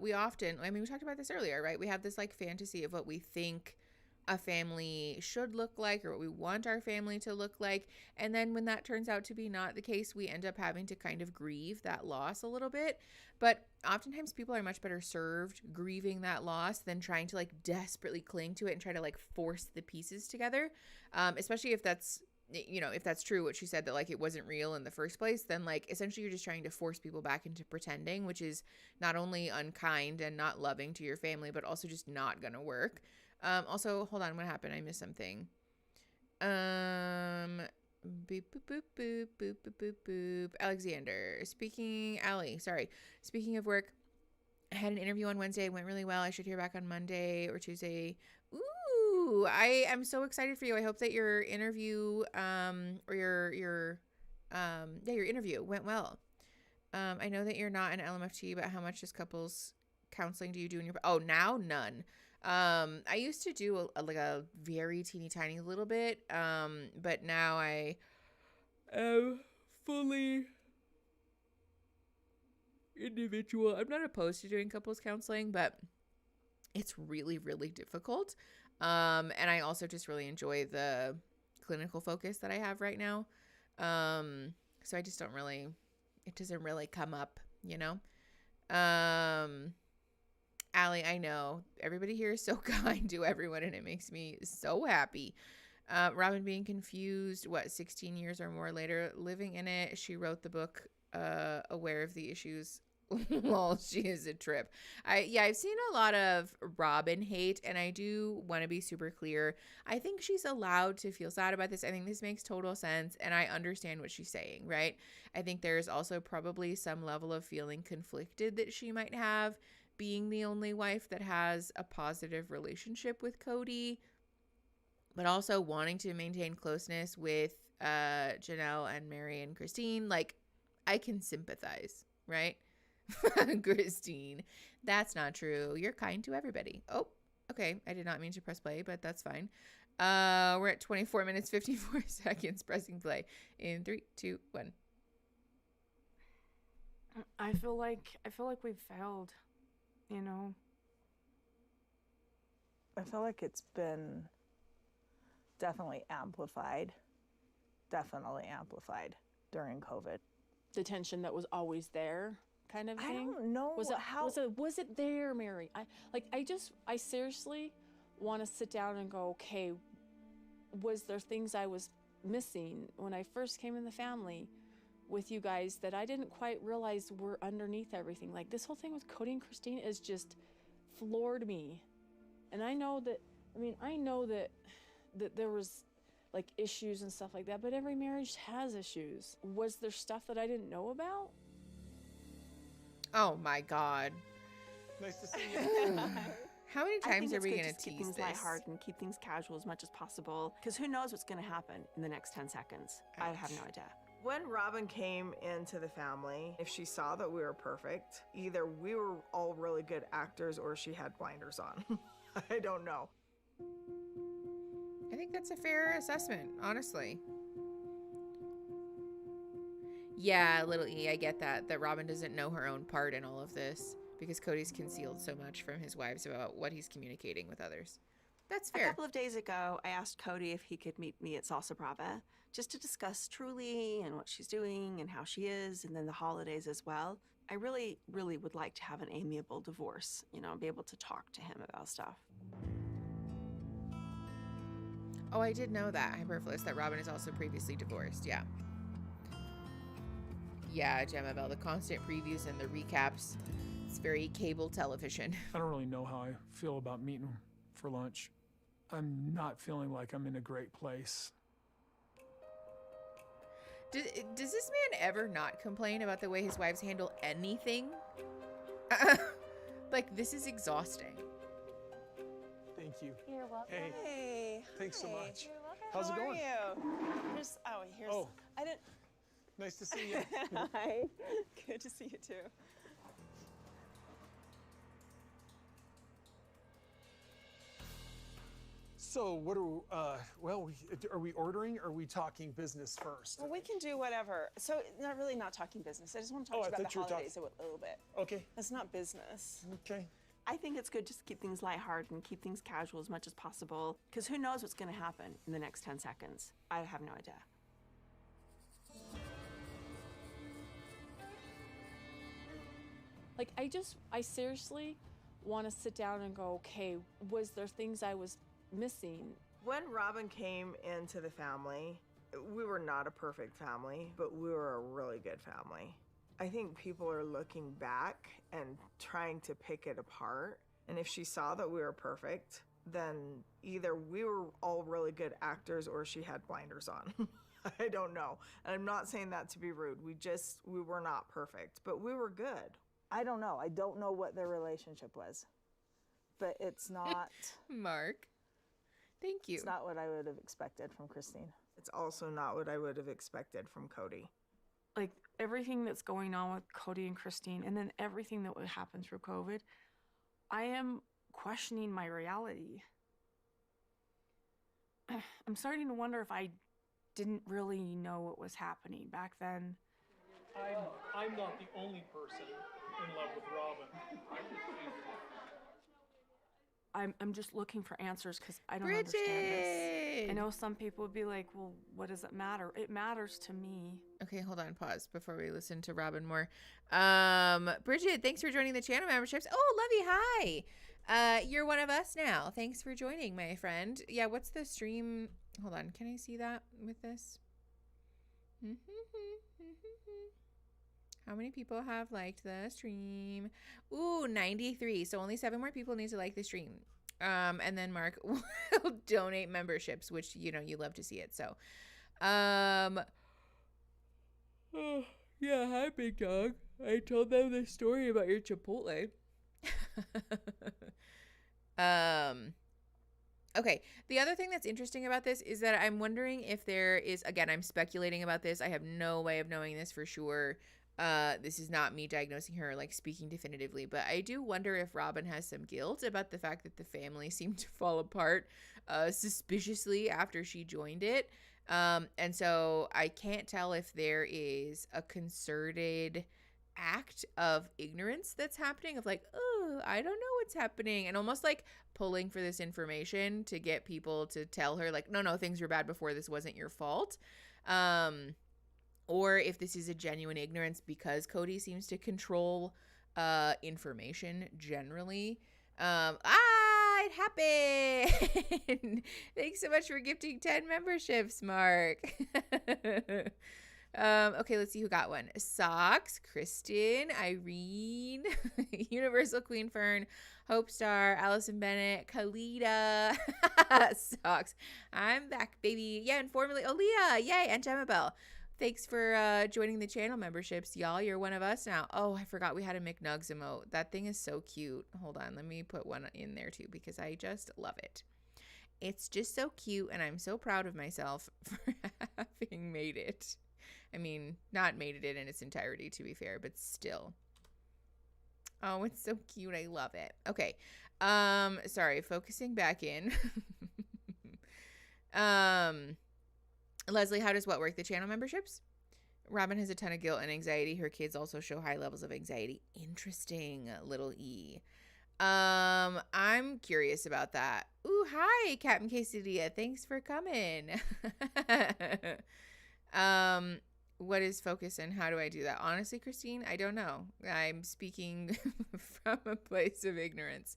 S1: We often, I mean, we talked about this earlier, right? We have this like fantasy of what we think a family should look like or what we want our family to look like. And then when that turns out to be not the case, we end up having to kind of grieve that loss a little bit. But oftentimes people are much better served grieving that loss than trying to like desperately cling to it and try to like force the pieces together. Especially if that's, you know, if that's true, what she said, that like it wasn't real in the first place, then like essentially you're just trying to force people back into pretending, which is not only unkind and not loving to your family, but also just not gonna work. Also, hold on, what happened? I missed something. Boop, boop, boop, boop, boop, boop, boop, boop. Alexander, speaking of work, I had an interview on Wednesday. It went really well. I should hear back on Monday or Tuesday. Ooh, I am so excited for you. I hope that your interview, or your interview went well. I know that you're not an LMFT, but how much just couples counseling do you do in your, now none. I used to do a very teeny tiny little bit, but now I am fully individual. I'm not opposed to doing couples counseling, but it's really, really difficult. And I also just really enjoy the clinical focus that I have right now. So I just it doesn't really come up, you know? Allie, I know everybody here is so kind to everyone, and it makes me so happy. Robin being confused, 16 years or more later, living in it. She wrote the book, aware of the issues. Lol, she is a trip. I've seen a lot of Robin hate, and I do want to be super clear. I think she's allowed to feel sad about this. I think this makes total sense, and I understand what she's saying, right? I think there's also probably some level of feeling conflicted that she might have, being the only wife that has a positive relationship with Cody, but also wanting to maintain closeness with Janelle and Mary and Christine. Like, I can sympathize, right? Christine, that's not true. You're kind to everybody. Oh, okay. I did not mean to press play, but that's fine. We're at 24 minutes, 54 seconds pressing play in 3, 2, 1.
S7: I feel like we've failed. You know,
S13: I feel like it's been definitely amplified during COVID.
S14: The tension that was always there, kind of thing.
S13: I don't know
S14: was it there, Mary? I seriously want to sit down and go, okay, was there things I was missing when I first came in the family with you guys that I didn't quite realize were underneath everything? Like, this whole thing with Cody and Christine is just floored me. And I know that there was like issues and stuff like that, but every marriage has issues. Was there stuff that I didn't know about?
S1: Oh my God.
S9: Nice to see you.
S1: How many times are we going to tease
S4: keep things
S1: this?
S4: lighthearted and keep things casual as much as possible, because who knows what's going to happen in the next 10 seconds. I have no idea.
S13: When Robin came into the family, if she saw that we were perfect, either we were all really good actors or she had blinders on. I don't know.
S1: I think that's a fair assessment, honestly. Yeah, little E, I get that Robin doesn't know her own part in all of this because Cody's concealed so much from his wives about what he's communicating with others. That's fair.
S11: A couple of days ago, I asked Cody if he could meet me at Salsa Brava just to discuss Truly and what she's doing and how she is, and then the holidays as well. I really, really would like to have an amiable divorce, you know, be able to talk to him about stuff.
S1: Oh, I did know that, Hyperfluous, that Robin is also previously divorced. Yeah. Yeah, Gemma Bell, the constant previews and the recaps. It's very cable television.
S3: I don't really know how I feel about meeting for lunch. I'm not feeling like I'm in a great place.
S1: Does this man ever not complain about the way his wives handle anything? Like, this is exhausting.
S2: Thank you.
S11: You're welcome.
S2: Hey. Thanks so much.
S11: You're welcome.
S2: How's it
S11: How
S2: going?
S11: are you? Here's, I didn't.
S2: Nice to see you.
S11: Hi. Good to see you too.
S2: So what are we ordering or are we talking business first?
S11: Well, we can do whatever. So not talking business. I just want to talk to you about the holidays a little bit.
S2: Okay.
S11: That's not business.
S2: Okay.
S11: I think it's good just to keep things lighthearted and keep things casual as much as possible, because who knows what's going to happen in the next 10 seconds. I have no idea.
S14: Like, I seriously want to sit down and go, okay, was there things I was missing?
S13: When Robin came into the family, we were not a perfect family, but we were a really good family. I think people are looking back and trying to pick it apart. And if she saw that we were perfect, then either we were all really good actors or she had blinders on. I don't know. And I'm not saying that to be rude. We were not perfect, but we were good. I don't know. I don't know what their relationship was, but it's not.
S1: Mark, thank you.
S13: It's not what I would have expected from Christine. It's also not what I would have expected from Cody.
S7: Like, everything that's going on with Cody and Christine, and then everything that would happen through COVID, I am questioning my reality. I'm starting to wonder if I didn't really know what was happening back then.
S3: I'm not the only person in love with Robin.
S7: I'm just looking for answers because I don't understand this. I know some people would be like, well, what does it matter? It matters to me.
S1: Okay, hold on, pause before we listen to Robin more. Bridget, thanks for joining the channel memberships. Oh, Lovey, hi. You're one of us now. Thanks for joining, my friend. Yeah, what's the stream? Hold on, can I see that with this? How many people have liked the stream? Ooh, 93. So only 7 more people need to like the stream. And then Mark will donate memberships, which, you know, you love to see it. So, yeah, hi, big dog. I told them the story about your Chipotle. Okay. The other thing that's interesting about this is that I'm wondering if there is, again, I'm speculating about this. I have no way of knowing this for sure. This is not me diagnosing her, like, speaking definitively, but I do wonder if Robin has some guilt about the fact that the family seemed to fall apart suspiciously after she joined it. And so I can't tell if there is a concerted act of ignorance that's happening, of like, oh, I don't know what's happening, and almost like pulling for this information to get people to tell her, like, no, things were bad before, this wasn't your fault. Or if this is a genuine ignorance because Cody seems to control information generally. It happened. Thanks so much for gifting 10 memberships, Mark. Okay, let's see who got one. Socks, Kristen, Irene, Universal Queen Fern, Hope Star, Allison Bennett, Kalita, Socks. I'm back, baby. Yeah, and formerly Aaliyah. Yay, and Gemma Bell. Thanks for joining the channel memberships, y'all. You're one of us now. Oh, I forgot we had a McNugs emote. That thing is so cute. Hold on. Let me put one in there, too, because I just love it. It's just so cute, and I'm so proud of myself for having made it. I mean, not made it in its entirety, to be fair, but still. Oh, it's so cute. I love it. Okay. Sorry, focusing back in. Leslie, how does what work? The channel memberships? Robin has a ton of guilt and anxiety. Her kids also show high levels of anxiety. Interesting, little E. I'm curious about that. Ooh, hi, Captain Quesadilla. Thanks for coming. What is focus and how do I do that? Honestly, Christine, I don't know. I'm speaking from a place of ignorance.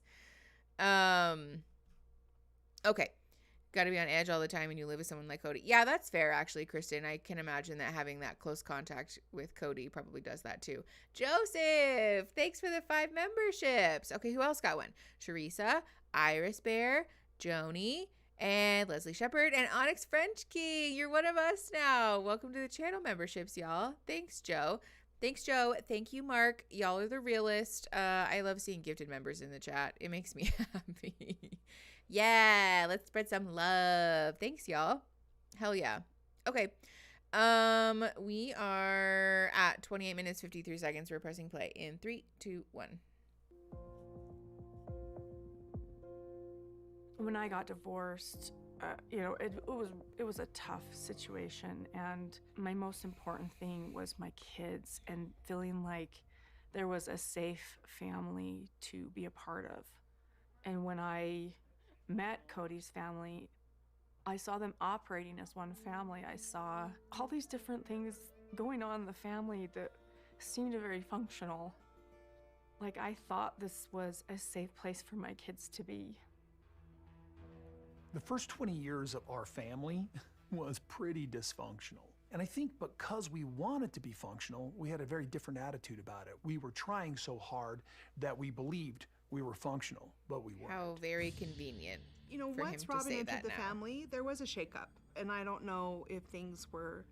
S1: Okay. Got to be on edge all the time when you live with someone like Cody. Yeah, that's fair, actually, Kristen. I can imagine that having that close contact with Cody probably does that too. Joseph, thanks for the 5 memberships. Okay, who else got one? Teresa, Iris Bear, Joni, and Leslie Shepherd, and Onyx French King. You're one of us now. Welcome to the channel memberships, y'all. Thanks, Joe. Thanks, Joe. Thank you, Mark. Y'all are the realest. I love seeing gifted members in the chat. It makes me happy. Yeah, let's spread some love. Thanks, y'all. Hell yeah. Okay. We are at 28 minutes, 53 seconds. We're pressing play in 3, 2, 1.
S7: When I got divorced, it was a tough situation, and my most important thing was my kids and feeling like there was a safe family to be a part of. And when I met Cody's family, I saw them operating as one family. I saw all these different things going on in the family that seemed very functional. Like, I thought this was a safe place for my kids to be.
S8: The first 20 years of our family was pretty dysfunctional. And I think because we wanted to be functional, we had a very different attitude about it. We were trying so hard that we believed we were functional, but we weren't.
S1: How very convenient.
S6: You know, once Robin entered the family, there was a shakeup, and I don't know if things were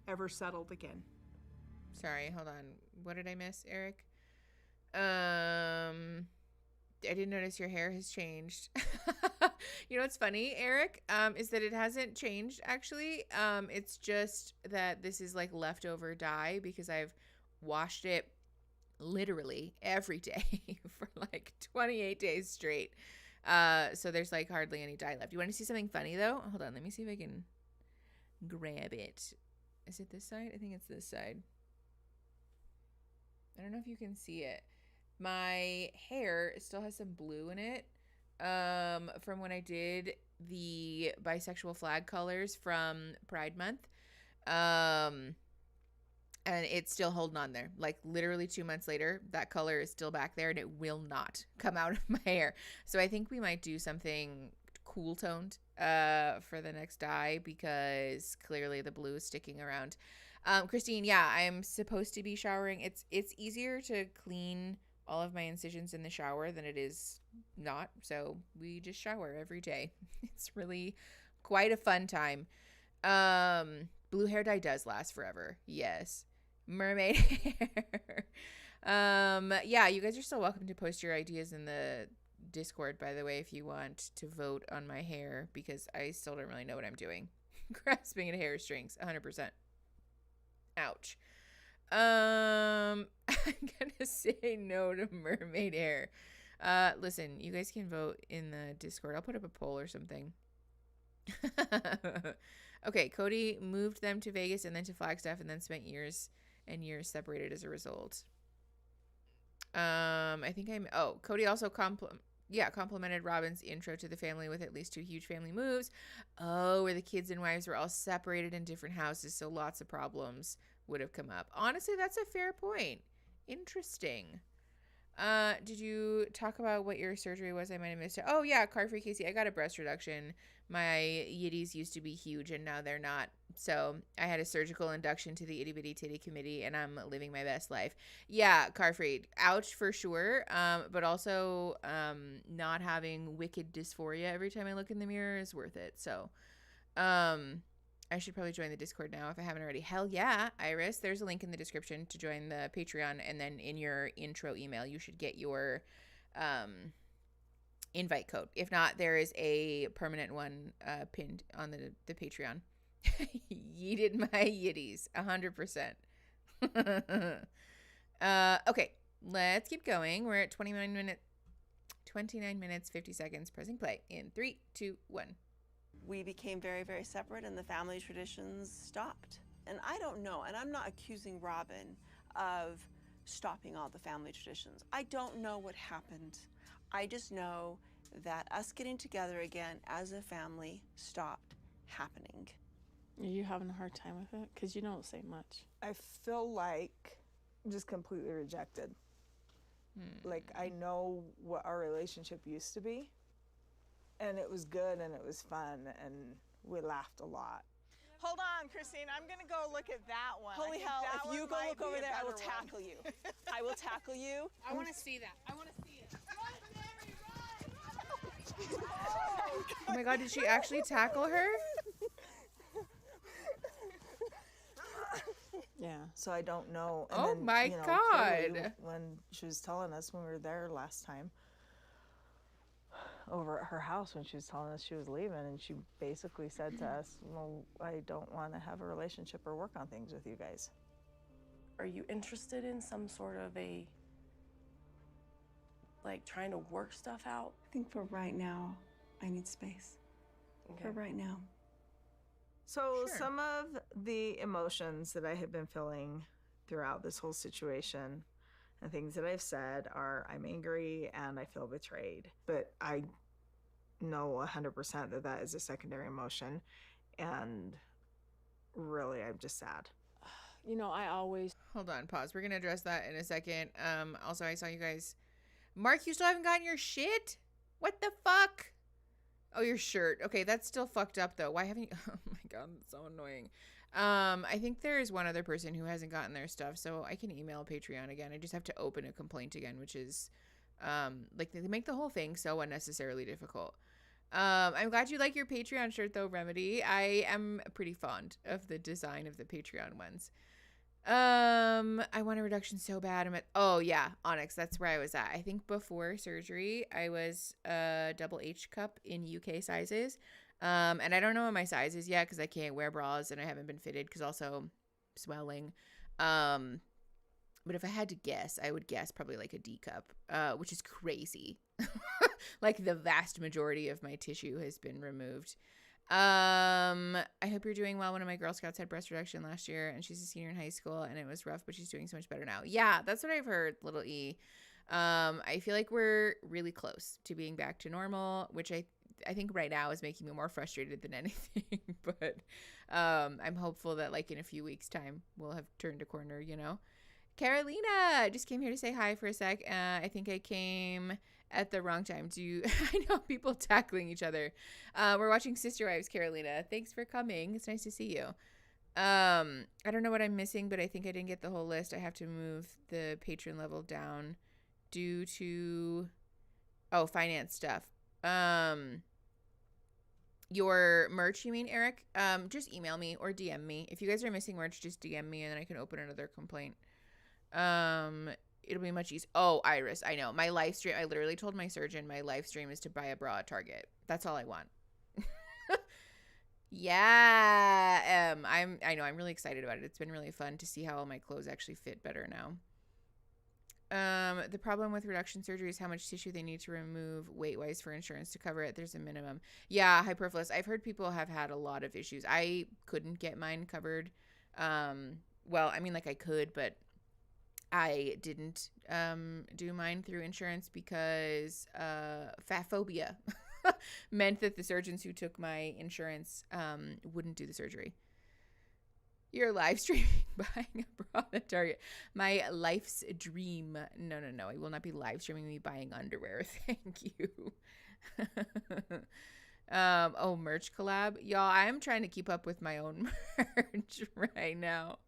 S6: ever settled again.
S1: Sorry, hold on. What did I miss, Eric? I didn't notice your hair has changed. You know what's funny, Eric, is that it hasn't changed, actually. It's just that this is like leftover dye because I've washed it literally every day for like 28 days straight. So there's like hardly any dye left. You want to see something funny though? Hold on, let me see if I can grab it. Is it this side? I think it's this side. I don't know if you can see it. My hair still has some blue in it from when I did the bisexual flag colors from Pride Month. And it's still holding on there. Like literally 2 months later, that color is still back there and it will not come out of my hair. So I think we might do something cool toned for the next dye because clearly the blue is sticking around. Christine, yeah, I'm supposed to be showering. It's easier to clean all of my incisions in the shower than it is not. So we just shower every day. It's really quite a fun time. Blue hair dye does last forever. Yes. Mermaid hair. Yeah, you guys are still welcome to post your ideas in the Discord, by the way, if you want to vote on my hair, because I still don't really know what I'm doing. Grasping at hair strings, 100%. Ouch. I'm gonna say no to mermaid hair. Listen, you guys can vote in the Discord. I'll put up a poll or something. Okay, Cody moved them to Vegas and then to Flagstaff and then spent years and years separated as a result. I think Cody also complimented Robin's intro to the family with at least 2 huge family moves. Oh, where the kids and wives were all separated in different houses, so lots of problems would have come up. Honestly, that's a fair point. Interesting. Did you talk about what your surgery was? I might have missed it. Oh yeah, Car-Free Casey. I got a breast reduction. My yitties used to be huge and now they're not. So I had a surgical induction to the itty bitty titty committee and I'm living my best life. Yeah, Car-Free. Ouch for sure. But also not having wicked dysphoria every time I look in the mirror is worth it. So I should probably join the Discord now if I haven't already. Hell yeah, Iris. There's a link in the description to join the Patreon, and then in your intro email, you should get your invite code. If not, there is a permanent one pinned on the Patreon. Yeeted my yitties, 100%. Okay, let's keep going. We're at 29 minutes, 50 seconds. Pressing play in 3, 2, 1.
S11: We became very, very separate and the family traditions stopped.
S4: And I don't know, and I'm not accusing Robin of stopping all the family traditions. I don't know what happened. I just know that us getting together again as a family stopped happening.
S14: Are you having a hard time with it? Because you don't say much.
S13: I feel like I'm just completely rejected. Like, I know what our relationship used to be, and it was good and it was fun and we laughed a lot. Hold on, Christine, I'm gonna go look at that one.
S4: Holy hell, if you go look over there, I will tackle you. I will tackle you.
S12: I want to see that. I want to see it. Run, Mary, run!
S1: Oh my God, did she actually tackle her?
S13: Yeah, so I don't know. And
S1: oh
S13: then,
S1: my
S13: you know,
S1: God.
S13: clearly, when she was telling us when we were there last time, over at her house when she was telling us she was leaving, and she basically said to us, well, I don't want to have a relationship or work on things with you guys.
S16: Are you interested in some sort of like trying to work stuff out?
S4: I think for right now, I need space.
S16: Okay.
S4: For right now.
S13: So some of the emotions that I have been feeling throughout this whole situation and things that I've said are I'm angry and I feel betrayed. But I know 100% that that is a secondary emotion. And really, I'm just sad.
S14: You know, I always...
S1: Hold on, pause. We're going to address that in a second. Also, I saw you guys... Mark, you still haven't gotten your shit? What the fuck? Oh, your shirt. Okay, that's still fucked up, though. Why haven't you... Oh, my God, that's so annoying. I think there is one other person who hasn't gotten their stuff, so I can email Patreon again. I just have to open a complaint again, which is... like, they make the whole thing so unnecessarily difficult. I'm glad you like your Patreon shirt, though, Remedy. I am pretty fond of the design of the Patreon ones. I want a reduction so bad. Oh yeah, Onyx, that's where I was at. I think before surgery, I was double H cup in UK sizes. And I don't know what my size is yet because I can't wear bras and I haven't been fitted because also swelling. But if I had to guess, I would guess probably like a D cup, which is crazy. Like the vast majority of my tissue has been removed. I hope you're doing well. One of my Girl Scouts had breast reduction last year and she's a senior in high school and it was rough, but she's doing so much better now. Yeah, that's what I've heard, little E. I feel like we're really close to being back to normal, which I think right now is making me more frustrated than anything. But I'm hopeful that like in a few weeks time we'll have turned a corner, you know. Carolina just came here to say hi for a sec. I think I came at the wrong time. I know people tackling each other. We're watching Sister Wives, Carolina. Thanks for coming. It's nice to see you. I don't know what I'm missing, but I think I didn't get the whole list. I have to move the patron level down due to finance stuff. Your merch, you mean, Eric? Just email me or DM me. If you guys are missing merch, just DM me and then I can open another complaint. It'll be much easier. Oh, Iris, I know. My live stream, I literally told my surgeon my live stream is to buy a bra at Target. That's all I want. Yeah. I know, I'm really excited about it. It's been really fun to see how all my clothes actually fit better now. The problem with reduction surgery is how much tissue they need to remove weight-wise for insurance to cover it. There's a minimum. Yeah, hyperfluous. I've heard people have had a lot of issues. I couldn't get mine covered. Well, I mean, like I could, but I didn't do mine through insurance because fat phobia meant that the surgeons who took my insurance wouldn't do the surgery. You're live streaming buying a bra at Target. My life's dream. No. I will not be live streaming me buying underwear. Thank you. Merch collab. Y'all, I'm trying to keep up with my own merch right now.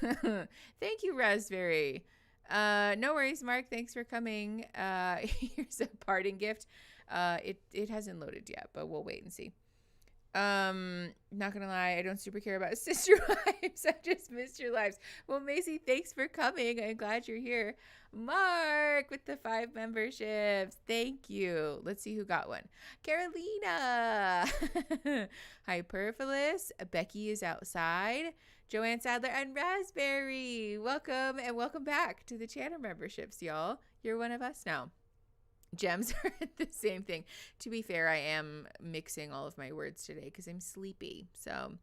S1: Thank you, Raspberry. No worries, Mark. Thanks for coming. Here's a parting gift. It hasn't loaded yet, but we'll wait and see. Not gonna lie, I don't super care about Sister Wives. I just missed your lives. Well, Macy, thanks for coming. I'm glad you're here. Mark with the 5 memberships. Thank you. Let's see who got one. Carolina. Hyperphilus. Becky is outside. Joanne Sadler and Raspberry. Welcome and welcome back to the channel memberships, y'all. You're one of us now. Gems are the same thing. To be fair, I am mixing all of my words today because I'm sleepy. So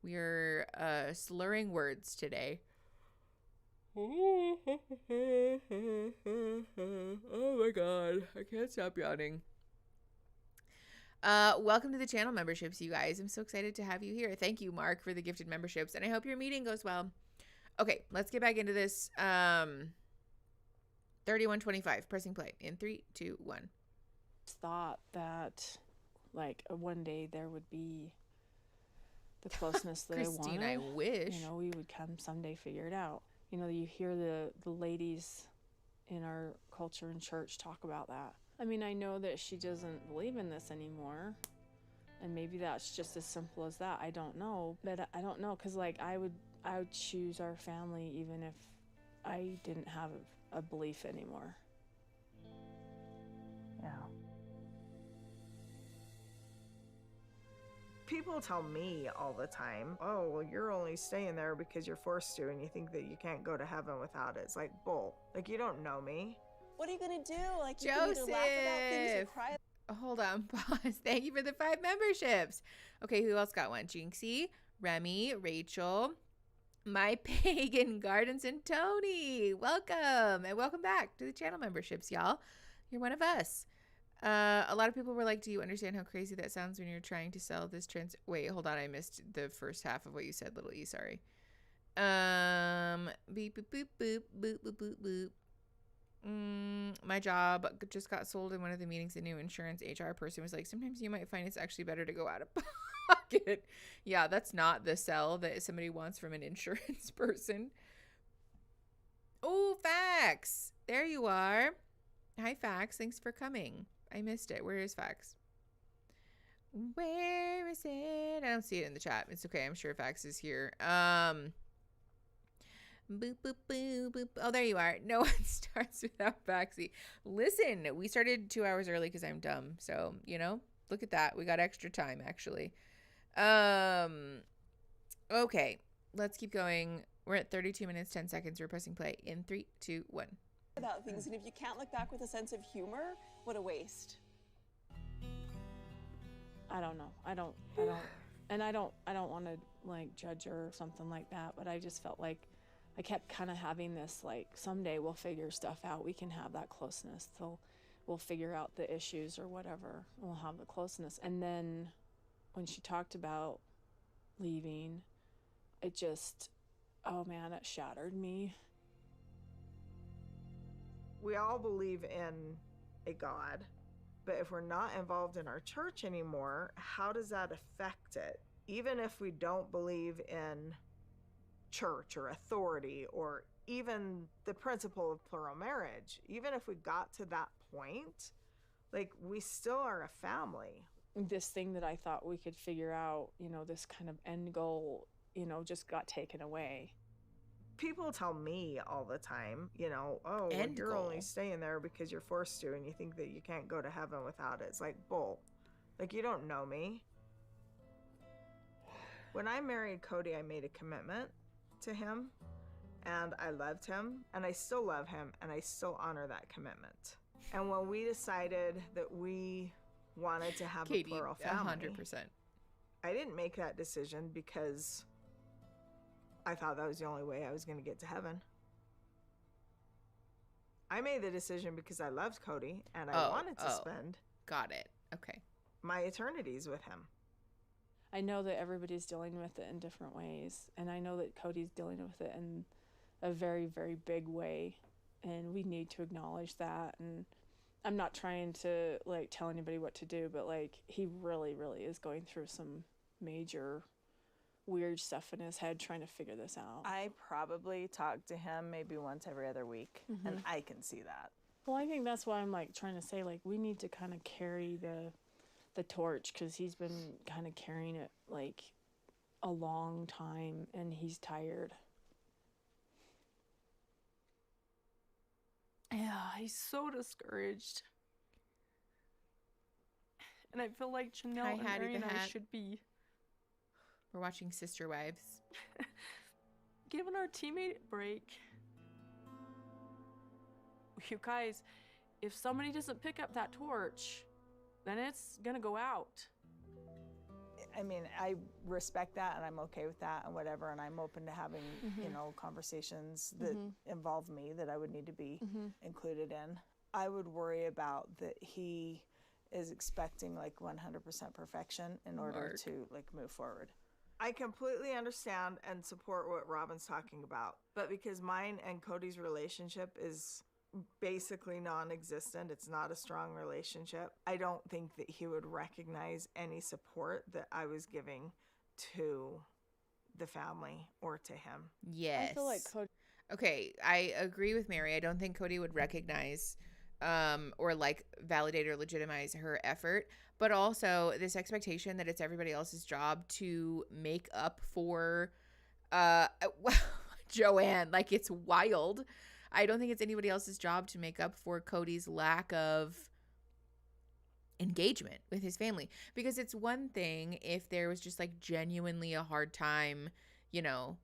S1: We are slurring words today. Oh my god, I can't stop yawning. Welcome to the channel memberships, you guys. I'm so excited to have you here. Thank you, Mark, for the gifted memberships, and I hope your meeting goes well. Okay, let's get back into this. 31:25, pressing play in 3, 2, 1.
S14: Thought that like one day there would be the closeness that
S1: Christine,
S14: I
S1: I
S14: wanted.
S1: wish.
S14: You know, we would come someday figure it out. You know, you hear the ladies in our culture and church talk about that. I mean, I know that she doesn't believe in this anymore, and maybe that's just as simple as that. I don't know, but I don't know, because like I would choose our family even if I didn't have a belief anymore.
S13: Yeah. People tell me all the time, oh, well, you're only staying there because you're forced to, and you think that you can't go to heaven without it. It's like, bull. Like, you don't know me.
S11: What are you gonna do? Like, you
S1: Joseph!
S11: can either laugh about things or cry.
S1: Hold on, pause. Thank you for the 5 memberships. Okay, who else got one? Jinxie, Remy, Rachel, My Pagan Gardens, and Tony. Welcome, and welcome back to the channel memberships, y'all. You're one of us. A lot of people were like, do you understand how crazy that sounds when you're trying to sell this wait, hold on, I missed the first half of what you said, little E, sorry. Beep, boop, boop, boop, boop, boop, boop, boop. My job just got sold in one of the meetings. The new insurance HR person was like, sometimes you might find it's actually better to go out of pocket. Yeah, that's not the sell that somebody wants from an insurance person. Oh, Fax. There you are. Hi, Fax. Thanks for coming. I missed it. Where is Fax? Where is it? I don't see it in the chat. It's okay. I'm sure Fax is here. Boop, boop, boop, boop. Oh, there you are. No one starts without Faxy. Listen, we started 2 hours early because I'm dumb. So, you know, look at that. We got extra time, actually. Okay. Let's keep going. We're at 32 minutes, 10 seconds. We're pressing play in 3, 2, 1.
S11: About things, and if you can't look back with a sense of humor, what a waste.
S14: I don't know. I don't want to like judge her or something like that, but I just felt like I kept kind of having this like, someday we'll figure stuff out. We can have that closeness. We'll figure out the issues or whatever. We'll have the closeness. And then when she talked about leaving, it just, oh man, it shattered me.
S13: We all believe in a God, but if we're not involved in our church anymore, how does that affect it? Even if we don't believe in church or authority or even the principle of plural marriage, even if we got to that point, like, we still are a family.
S14: This thing that I thought we could figure out, you know, this kind of end goal, you know, just got taken away.
S13: People tell me all the time, you know, oh, well, you're only staying there because you're forced to, and you think that you can't go to heaven without it. It's like, bull. Like, you don't know me. When I married Cody, I made a commitment to him, and I loved him, and I still love him, and I still honor that commitment. And when we decided that we wanted to have
S1: Katie,
S13: a plural family,
S1: 100%.
S13: I didn't make that decision because I thought that was the only way I was going to get to heaven. I made the decision because I loved Cody, and I wanted to spend
S1: got it. Okay.
S13: my eternities with him.
S14: I know that everybody's dealing with it in different ways, and I know that Cody's dealing with it in a very, very big way, and we need to acknowledge that. And I'm not trying to like tell anybody what to do, but like he really, really is going through some major weird stuff in his head trying to figure this out.
S13: I probably talk to him maybe once every other week, and I can see that.
S14: Well, I think that's why I'm like trying to say, like, we need to kind of carry the torch, because he's been kind of carrying it like a long time, and he's tired.
S7: Yeah, he's so discouraged. And I feel like Janelle and Mary and I should be...
S1: We're watching Sister Wives.
S7: Giving our teammate a break. You guys, if somebody doesn't pick up that torch, then it's gonna go out.
S13: I mean, I respect that and I'm okay with that and whatever, and I'm open to having, you know, conversations that involve me that I would need to be included in. I would worry about that he is expecting like 100% perfection in order to like move forward. I completely understand and support what Robin's talking about, but because mine and Cody's relationship is basically non-existent, it's not a strong relationship, I don't think that he would recognize any support that I was giving to the family or to him.
S1: Yes.
S14: I feel like Cody.
S1: Okay, I agree with Mary. I don't think Cody would recognize or like validate or legitimize her effort, but also this expectation that it's everybody else's job to make up for Joanne. Like, it's wild. I don't think it's anybody else's job to make up for Cody's lack of engagement with his family, because it's one thing if there was just like genuinely a hard time, you know,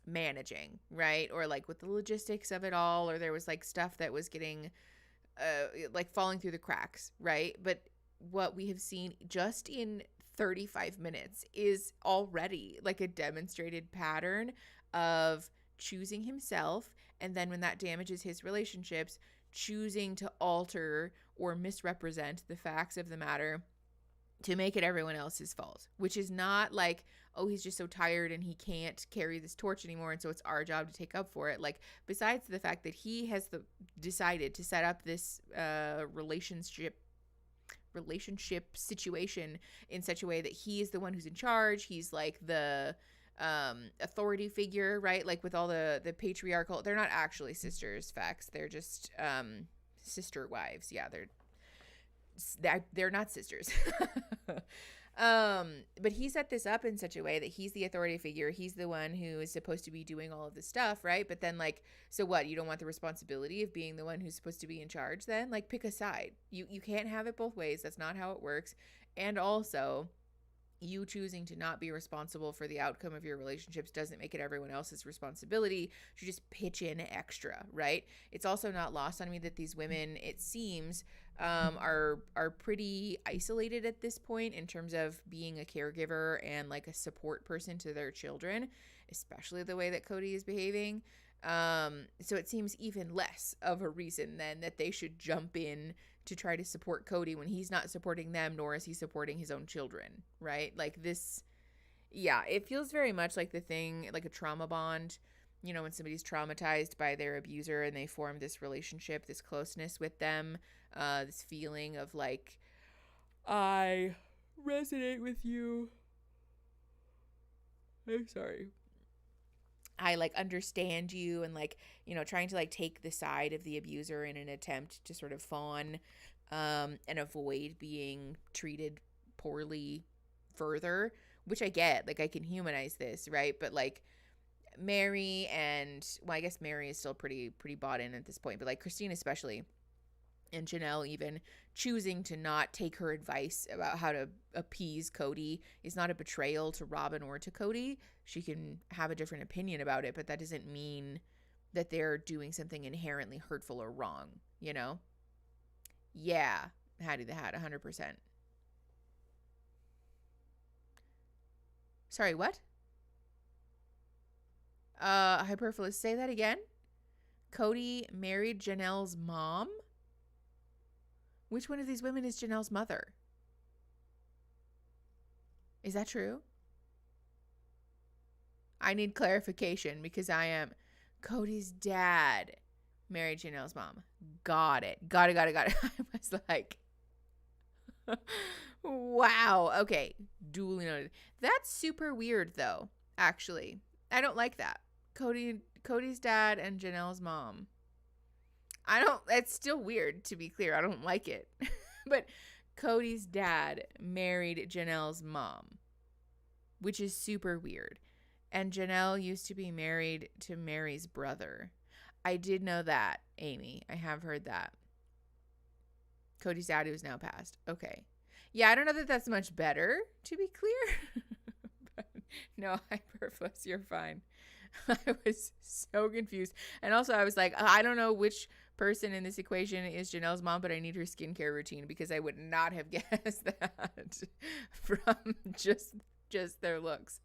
S1: managing, right? Or like with the logistics of it all, or there was like stuff that was getting like falling through the cracks, right? But what we have seen just in 35 minutes is already like a demonstrated pattern of choosing himself, and then when that damages his relationships, choosing to alter or misrepresent the facts of the matter to make it everyone else's fault, which is not like, oh, he's just so tired and he can't carry this torch anymore, and so it's our job to take up for it. Like, besides the fact that he has decided to set up this relationship situation in such a way that he is the one who's in charge. He's like the authority figure, right? Like with all the patriarchal, they're not actually sisters, facts. They're just sister wives. Yeah, they're not sisters. But he set this up in such a way that he's the authority figure. He's the one who is supposed to be doing all of this stuff, right? But then, like, so what? You don't want the responsibility of being the one who's supposed to be in charge then? Like, pick a side. You can't have it both ways. That's not how it works. And also, you choosing to not be responsible for the outcome of your relationships doesn't make it everyone else's responsibility. You just pitch in extra, right? It's also not lost on me that these women, it seems, are pretty isolated at this point in terms of being a caregiver and like a support person to their children, especially the way that Cody is behaving. So it seems even less of a reason then that they should jump in to try to support Cody when he's not supporting them, nor is he supporting his own children, right? Like this, yeah, it feels very much like the thing, like a trauma bond, you know, when somebody's traumatized by their abuser and they form this relationship, this closeness with them, this feeling of like, I resonate with you. I'm sorry. I like understand you, and like, you know, trying to like take the side of the abuser in an attempt to sort of fawn and avoid being treated poorly further, which I get. Like, I can humanize this, right? But like Mary and, well, I guess Mary is still pretty bought in at this point, but like Christine especially, and Janelle even, choosing to not take her advice about how to appease Cody is not a betrayal to Robin or to Cody. She can have a different opinion about it, but that doesn't mean that they're doing something inherently hurtful or wrong, you know? Yeah, Hattie the Hat, 100%. Sorry, what? Hyperfluous, say that again? Cody married Janelle's mom? Which one of these women is Janelle's mother? Is that true? I need clarification because I am Cody's dad married Janelle's mom. Got it. I was like, wow. Okay. Duly noted. That's super weird though, actually. I don't like that. Cody's dad and Janelle's mom. It's still weird, to be clear. I don't like it. But Cody's dad married Janelle's mom, which is super weird. And Janelle used to be married to Mary's brother. I did know that, Amy. I have heard that. Cody's dad, who is now passed. Okay. Yeah, I don't know that that's much better, to be clear. But no, Hyperfluous, you're fine. I was so confused. And also I was like, I don't know which person in this equation is Janelle's mom, but I need her skincare routine because I would not have guessed that from just their looks.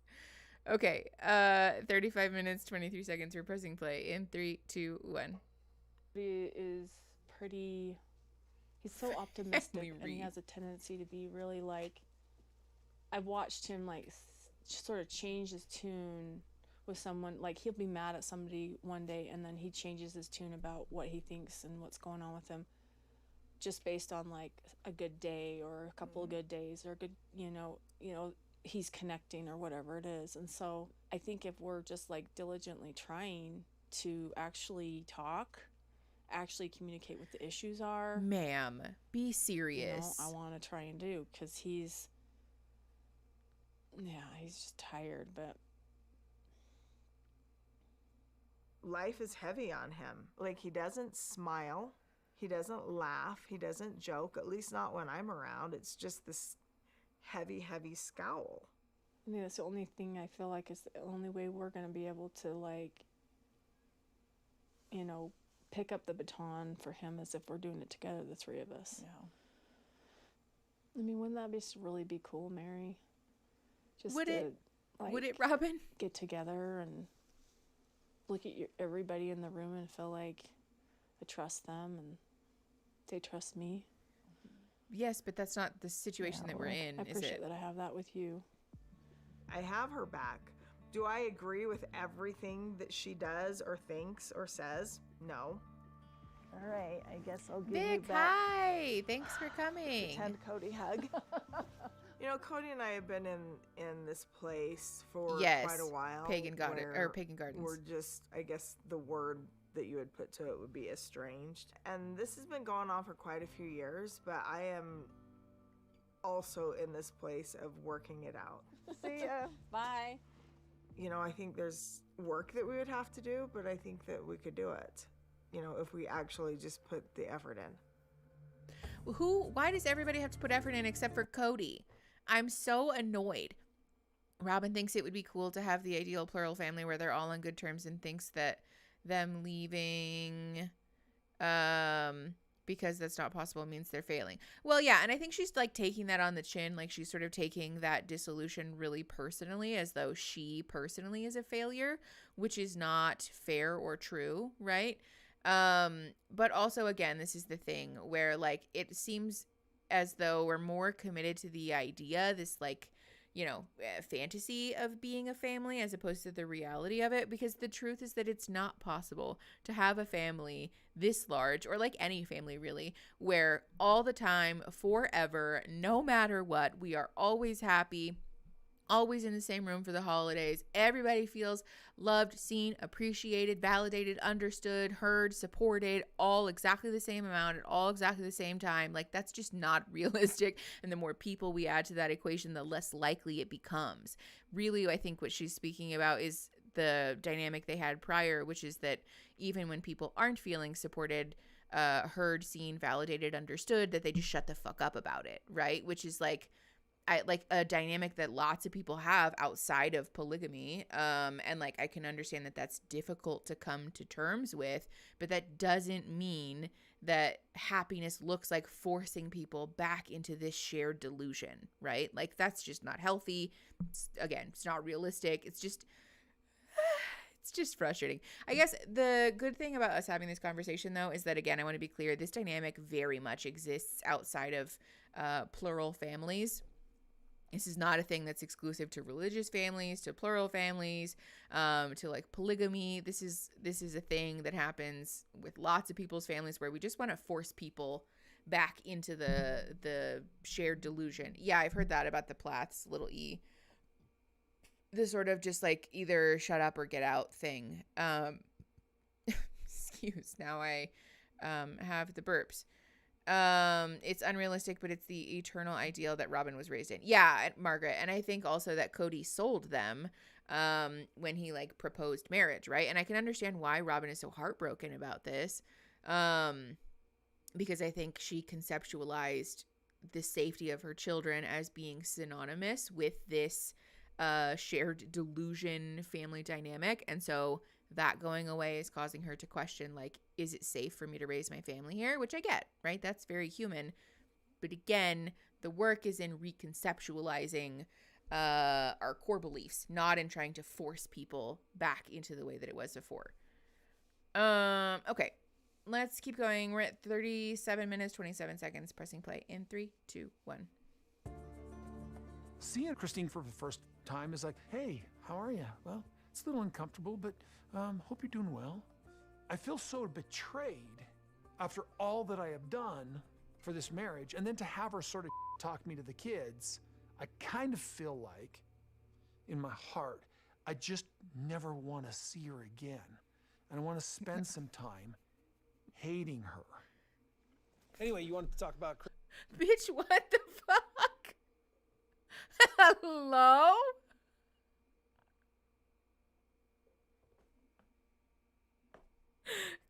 S1: Okay, 35 minutes, 23 seconds. We're pressing play in 3, 2, 1.
S14: He is pretty, he's so optimistic and he has a tendency to be really like, I've watched him like sort of change his tune with someone. Like he'll be mad at somebody one day and then he changes his tune about what he thinks and what's going on with him just based on like a good day or a couple of good days or a good, you know, he's connecting or whatever it is. And so I think if we're just like diligently trying to actually talk, actually communicate what the issues are.
S1: Ma'am, be serious.
S14: I want to try and do, because he's just tired, but
S13: life is heavy on him. Like, he doesn't smile, he doesn't laugh, he doesn't joke, at least not when I'm around. It's just this heavy scowl.
S14: I mean, that's the only thing I feel like is the only way we're going to be able to, like, you know, pick up the baton for him is if we're doing it together, the three of us.
S1: Yeah.
S14: I mean, wouldn't that really be cool, Mary? Just
S1: would it, Robin?
S14: Get together and look at everybody in the room and feel like I trust them and they trust me.
S1: Yes, but that's not the situation that we're in,
S14: I appreciate that I have that with you.
S13: I have her back. Do I agree with everything that she does or thinks or says? No. All right, I guess I'll give you back.
S1: Hi, thanks for coming.
S13: Pretend Cody hug. You know, Cody and I have been in this place for quite a while.
S1: Pagan Gardens.
S13: We're just, I guess the word that you would put to it would be estranged. And this has been going on for quite a few years, but I am also in this place of working it out. See ya.
S14: Bye.
S13: You know, I think there's work that we would have to do, but I think that we could do it, you know, if we actually just put the effort in.
S1: Why does everybody have to put effort in except for Cody? I'm so annoyed. Robin thinks it would be cool to have the ideal plural family where they're all on good terms and thinks that them leaving because that's not possible means they're failing. Well, yeah, and I think she's like taking that on the chin, like she's sort of taking that dissolution really personally, as though she personally is a failure, which is not fair or true, right? But also, again, this is the thing where like it seems as though we're more committed to the idea, this like, you know, fantasy of being a family as opposed to the reality of it, because the truth is that it's not possible to have a family this large, or like any family really, where all the time, forever, no matter what, we are always happy, always in the same room for the holidays. Everybody feels loved, seen, appreciated, validated, understood, heard, supported, all exactly the same amount at all exactly the same time. Like, that's just not realistic. And the more people we add to that equation, the less likely it becomes. Really, I think what she's speaking about is the dynamic they had prior, which is that even when people aren't feeling supported, heard, seen, validated, understood, that they just shut the fuck up about it, right? Which is like a dynamic that lots of people have outside of polygamy. And like, I can understand that that's difficult to come to terms with, but that doesn't mean that happiness looks like forcing people back into this shared delusion, right? Like, that's just not healthy. It's not realistic. It's just frustrating. I guess the good thing about us having this conversation, though, is that, again, I want to be clear, this dynamic very much exists outside of plural families. This is not a thing that's exclusive to religious families, to plural families, to like polygamy. This is a thing that happens with lots of people's families where we just want to force people back into the shared delusion. Yeah, I've heard that about the Plaths, little e. The sort of just like either shut up or get out thing. Excuse, now I have the burps. It's unrealistic, but it's the eternal ideal that Robin was raised in. Yeah, Margaret. And I think also that Cody sold them when he like proposed marriage, right? And I can understand why Robin is so heartbroken about this, because I think she conceptualized the safety of her children as being synonymous with this shared delusion family dynamic. And so that going away is causing her to question, like, is it safe for me to raise my family here? Which I get, right? That's very human. But again, the work is in reconceptualizing our core beliefs, not in trying to force people back into the way that it was before. Okay, let's keep going. We're at 37 minutes, 27 seconds. Pressing play in 3, 2, 1.
S8: Seeing Christine for the first time is like, hey, how are you? Well, it's a little uncomfortable, but hope you're doing well. I feel so betrayed after all that I have done for this marriage, and then to have her sort of talk me to the kids, I kind of feel like, in my heart, I just never want to see her again. And I want to spend some time hating her.
S2: Anyway, you wanted to talk about...
S1: Bitch, what the fuck? Hello?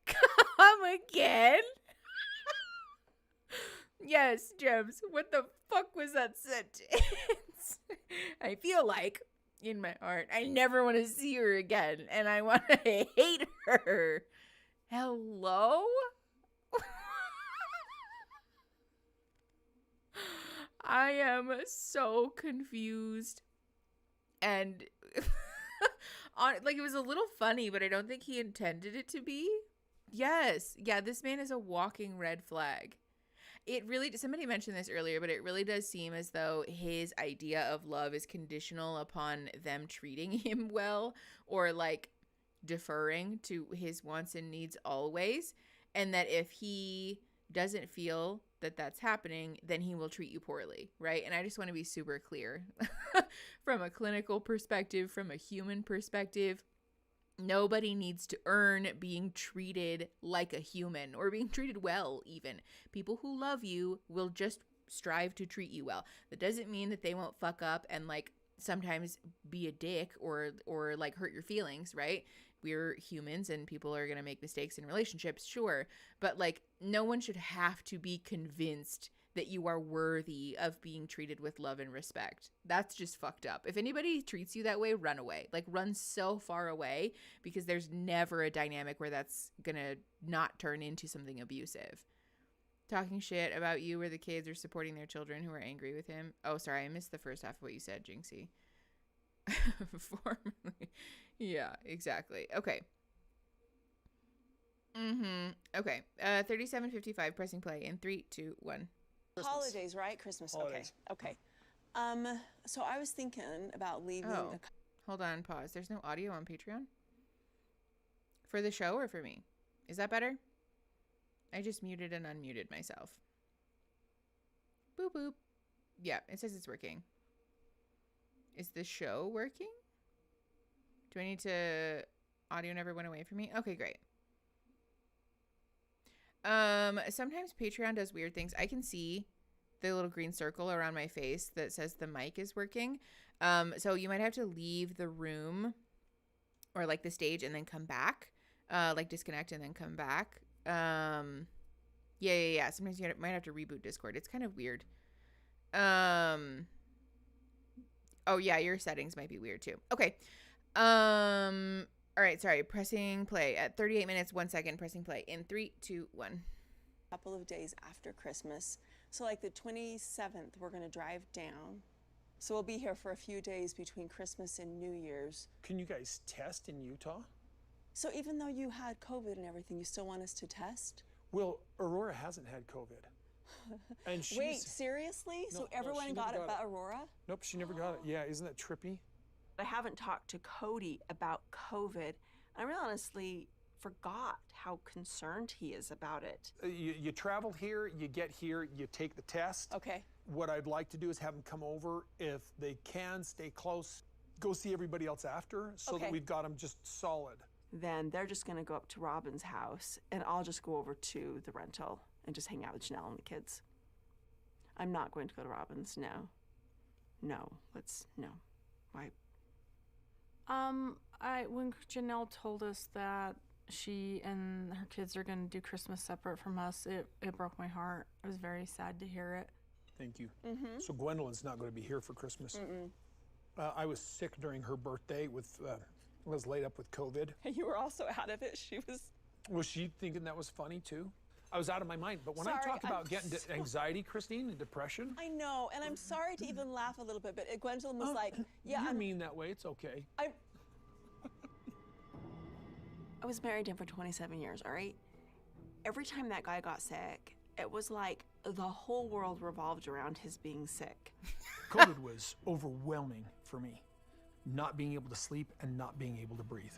S1: Come again? Yes, Gems. What the fuck was that sentence? I feel like, in my heart, I never want to see her again, and I want to hate her. Hello? I am so confused. And like, it was a little funny, but I don't think he intended it to be. Yes. Yeah, this man is a walking red flag. It really, somebody mentioned this earlier, but it really does seem as though his idea of love is conditional upon them treating him well, or like deferring to his wants and needs always. And that if he doesn't feel that that's happening, then he will treat you poorly, right? And I just want to be super clear from a clinical perspective, from a human perspective. Nobody needs to earn being treated like a human, or being treated well even. People who love you will just strive to treat you well. That doesn't mean that they won't fuck up and like sometimes be a dick or like hurt your feelings, right? We're humans and people are going to make mistakes in relationships, sure. But like, no one should have to be convinced that you are worthy of being treated with love and respect. That's just fucked up. If anybody treats you that way, run away. Like, run so far away, because there's never a dynamic where that's gonna not turn into something abusive. Talking shit about you where the kids are supporting their children who are angry with him. Oh, sorry, I missed the first half of what you said, Jinxie. Formerly. Yeah, exactly. Okay. Okay. 37:55, pressing play in 3, 2, 1.
S11: Christmas. Holidays, right? Christmas.
S2: Holidays.
S11: Okay. So I was thinking about leaving
S1: Oh, hold on, pause. There's no audio on Patreon? For the show or for me? Is that better? I just muted and unmuted myself. Boop, boop. Yeah, it says it's working. Is the show working? Do I need to... Audio never went away from me? Okay, great. Sometimes Patreon does weird things. I can see the little green circle around my face that says the mic is working. So you might have to leave the room or like the stage and then come back, like disconnect and then come back. Yeah. Sometimes you might have to reboot Discord. It's kind of weird. Oh yeah, your settings might be weird too. Okay. All right, sorry. Pressing play at 38 minutes, 1 second. Pressing play in 3, 2, 1.
S11: A couple of days after Christmas. So like the 27th, we're going to drive down. So we'll be here for a few days between Christmas and New Year's.
S2: Can you guys test in Utah?
S11: So even though you had COVID and everything, you still want us to test?
S2: Well, Aurora hasn't had COVID. And she's...
S11: Wait, seriously?
S2: No,
S11: so everyone
S2: she
S11: got
S2: never
S11: it
S2: got
S11: but
S2: it.
S11: Aurora?
S2: Nope, she never got it. Yeah, isn't that trippy?
S11: I haven't talked to Cody about COVID. I really honestly forgot how concerned he is about it.
S2: You travel here, you get here, you take the test.
S11: Okay.
S2: What I'd like to do is have them come over. If they can, stay close. Go see everybody else after so that we've got them just solid.
S11: Then they're just going to go up to Robin's house, and I'll just go over to the rental and just hang out with Janelle and the kids. I'm not going to go to Robin's, no. No. Why?
S7: When Janelle told us that she and her kids are going to do Christmas separate from us, it broke my heart. I was very sad to hear it.
S2: Thank you. So Gwendolyn's not going to be here for Christmas.
S3: I was sick during her birthday was laid up with COVID.
S11: And you were also out of it.
S3: Was she thinking that was funny too? I was out of my mind. But when I
S11: Sorry,
S3: talk about getting anxiety, Christine, and depression.
S11: I know, and I'm sorry to even laugh a little bit, but Gwendolyn was like, yeah.
S3: You're mean that way, it's okay.
S11: I was married to him for 27 years, all right? Every time that guy got sick, it was like the whole world revolved around his being sick.
S3: COVID was overwhelming for me. Not being able to sleep and not being able to breathe.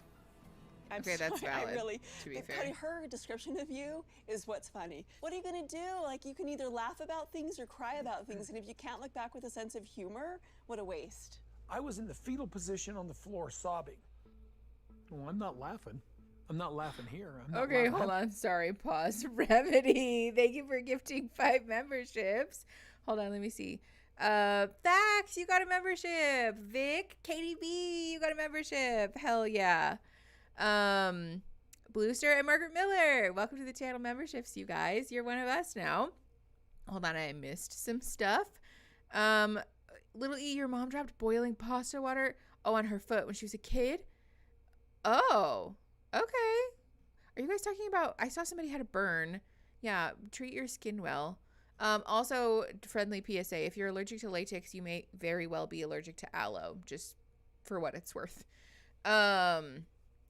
S1: Okay, that's valid, to be fair.
S11: Her description of you is what's funny. What are you gonna do? Like, you can either laugh about things or cry about things, and if you can't look back with a sense of humor, what a waste.
S3: I was in the fetal position on the floor sobbing. Well, I'm not laughing. I'm not laughing here.
S1: Okay, hold on. Sorry, pause. Remedy, thank you for gifting 5 memberships. Hold on, let me see. Thax, you got a membership. Vic, KDB, you got a membership. Hell yeah. Bluester and Margaret Miller, welcome to the channel memberships, you guys. You're one of us now. Hold on, I missed some stuff. Little E, your mom dropped boiling pasta water on her foot when she was a kid. Oh, okay. Are you guys talking about, I saw somebody had a burn. Yeah, treat your skin well. Also, friendly PSA, if you're allergic to latex, you may very well be allergic to aloe, just for what it's worth.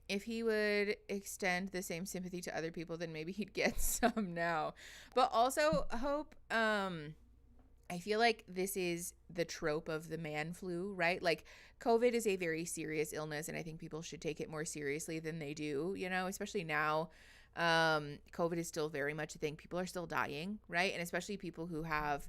S1: If he would extend the same sympathy to other people, then maybe he'd get some now. But also, Hope, I feel like this is the trope of the man flu, right? Like, COVID is a very serious illness, and I think people should take it more seriously than they do, you know, especially now. COVID is still very much a thing. People are still dying, right? And especially people who have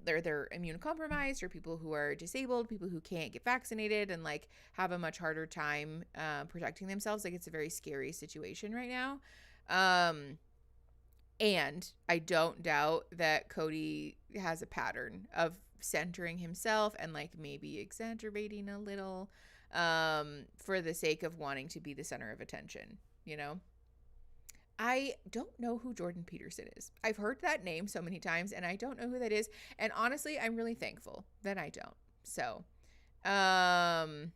S1: they're immune compromised, or people who are disabled, people who can't get vaccinated and like have a much harder time protecting themselves. Like, it's a very scary situation right now. And I don't doubt that Cody has a pattern of centering himself and like maybe exaggerating a little for the sake of wanting to be the center of attention, you know? I don't know who Jordan Peterson is. I've heard that name so many times, and I don't know who that is. And honestly, I'm really thankful that I don't. So, Janelle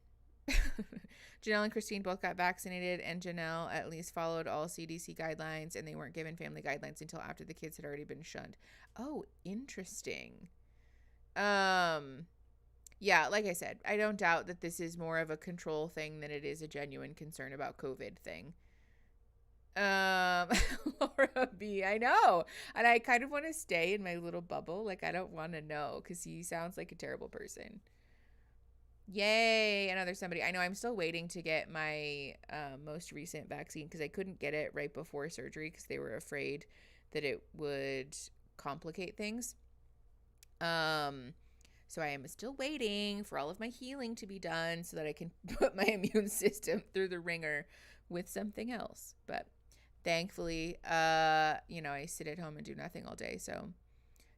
S1: and Christine both got vaccinated, and Janelle at least followed all CDC guidelines, and they weren't given family guidelines until after the kids had already been shunned. Oh, interesting. Yeah, like I said, I don't doubt that this is more of a control thing than it is a genuine concern about COVID thing. Laura B, I know, and I kind of want to stay in my little bubble. Like, I don't want to know because he sounds like a terrible person. Yay, another somebody. I know, I'm still waiting to get my most recent vaccine because I couldn't get it right before surgery because they were afraid that it would complicate things. So I am still waiting for all of my healing to be done so that I can put my immune system through the ringer with something else. But thankfully, you know, I sit at home and do nothing all day, so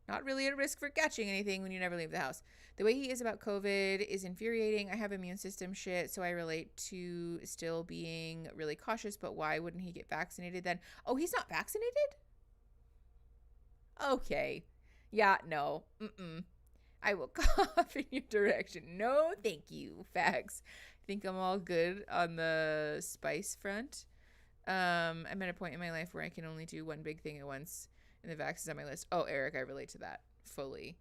S1: not really at risk for catching anything when you never leave the house. The way he is about COVID is infuriating. I have immune system shit, so I relate to still being really cautious, but why wouldn't he get vaccinated then? Oh, he's not vaccinated? Okay. Yeah, no. I will cough in your direction. No, thank you. Facts. I think I'm all good on the spice front. I'm at a point in my life where I can only do one big thing at once, and the vax is on my list. Oh, Eric, I relate to that fully.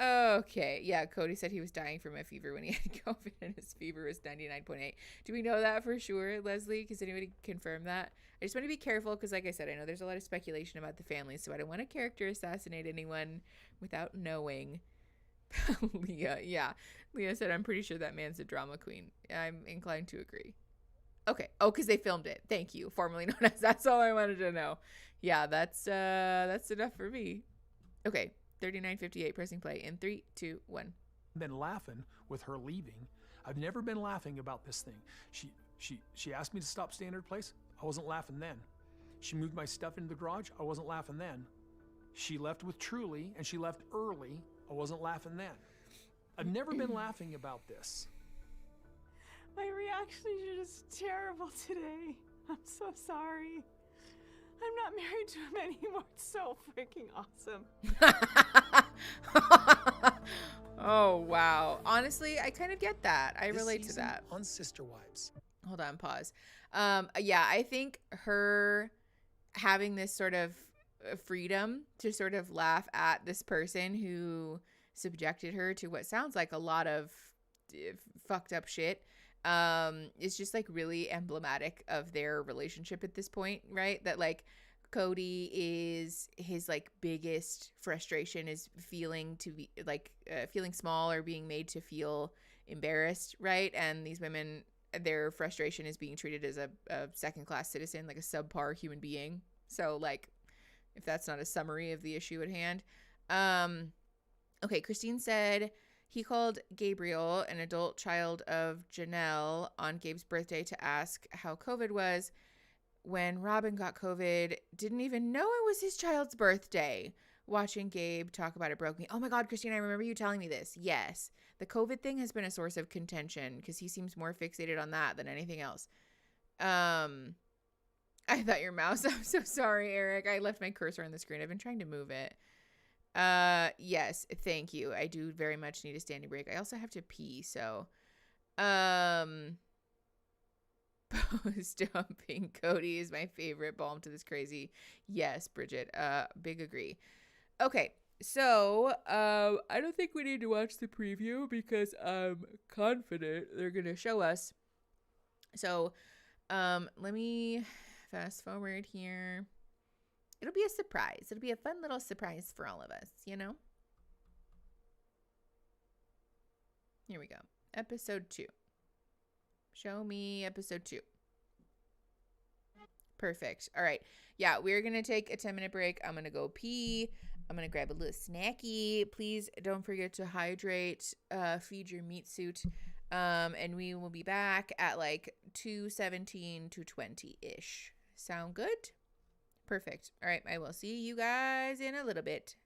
S1: Okay, yeah, Cody said he was dying from a fever when he had COVID, and his fever was 99.8. Do we know that for sure, Leslie? Does anybody confirm that? I just want to be careful because, like I said, I know there's a lot of speculation about the family, so I don't want to character assassinate anyone without knowing. Leah, yeah. Leah said, I'm pretty sure that man's a drama queen. I'm inclined to agree. Okay. Oh, because they filmed it. Thank you. Formerly known as. That's all I wanted to know. Yeah, that's enough for me. Okay. 39:58, pressing play in 3, 2, 1.
S3: I've been laughing with her leaving. I've never been laughing about this thing. She asked me to stop staying at her place. I wasn't laughing then. She moved my stuff into the garage. I wasn't laughing then. She left with Truly, and she left early. I wasn't laughing then. I've never been laughing about this.
S7: My reaction is just terrible today. I'm so sorry. I'm not married to him anymore. It's so freaking awesome.
S1: Oh, wow. Honestly, I kind of get that. I
S2: This
S1: relate to
S2: season
S1: that.
S2: on Sister Wives.
S1: Hold on, pause. Yeah, I think her having this sort of freedom to sort of laugh at this person who subjected her to what sounds like a lot of fucked up shit is just like really emblematic of their relationship at this point, right? That like Cody is his like biggest frustration is feeling to be like feeling small or being made to feel embarrassed, right? And these women, their frustration is being treated as a second class citizen, like a subpar human being. So like, if that's not a summary of the issue at hand. Okay, Christine said he called Gabriel, an adult child of Janelle, on Gabe's birthday to ask how COVID was. When Robin got COVID, didn't even know it was his child's birthday. Watching Gabe talk about it broke me. Oh my God, Christine, I remember you telling me this. Yes, the COVID thing has been a source of contention because he seems more fixated on that than anything else. I thought your mouse. I'm so sorry, Eric. I left my cursor on the screen. I've been trying to move it. Yes, thank you. I do very much need a standing break. I also have to pee, so post dumping Cody is my favorite balm to this crazy. Yes, Bridget. Big agree. Okay. So, I don't think we need to watch the preview because I'm confident they're going to show us. So, let me fast forward here. It'll be a surprise. It'll be a fun little surprise for all of us, you know? Here we go. Episode 2. Show me episode 2. Perfect. All right. Yeah, we're going to take a 10-minute break. I'm going to go pee. I'm going to grab a little snacky. Please don't forget to hydrate, feed your meat suit. And we will be back at like 2:17 to 20-ish. Sound good? Perfect. All right. I will see you guys in a little bit.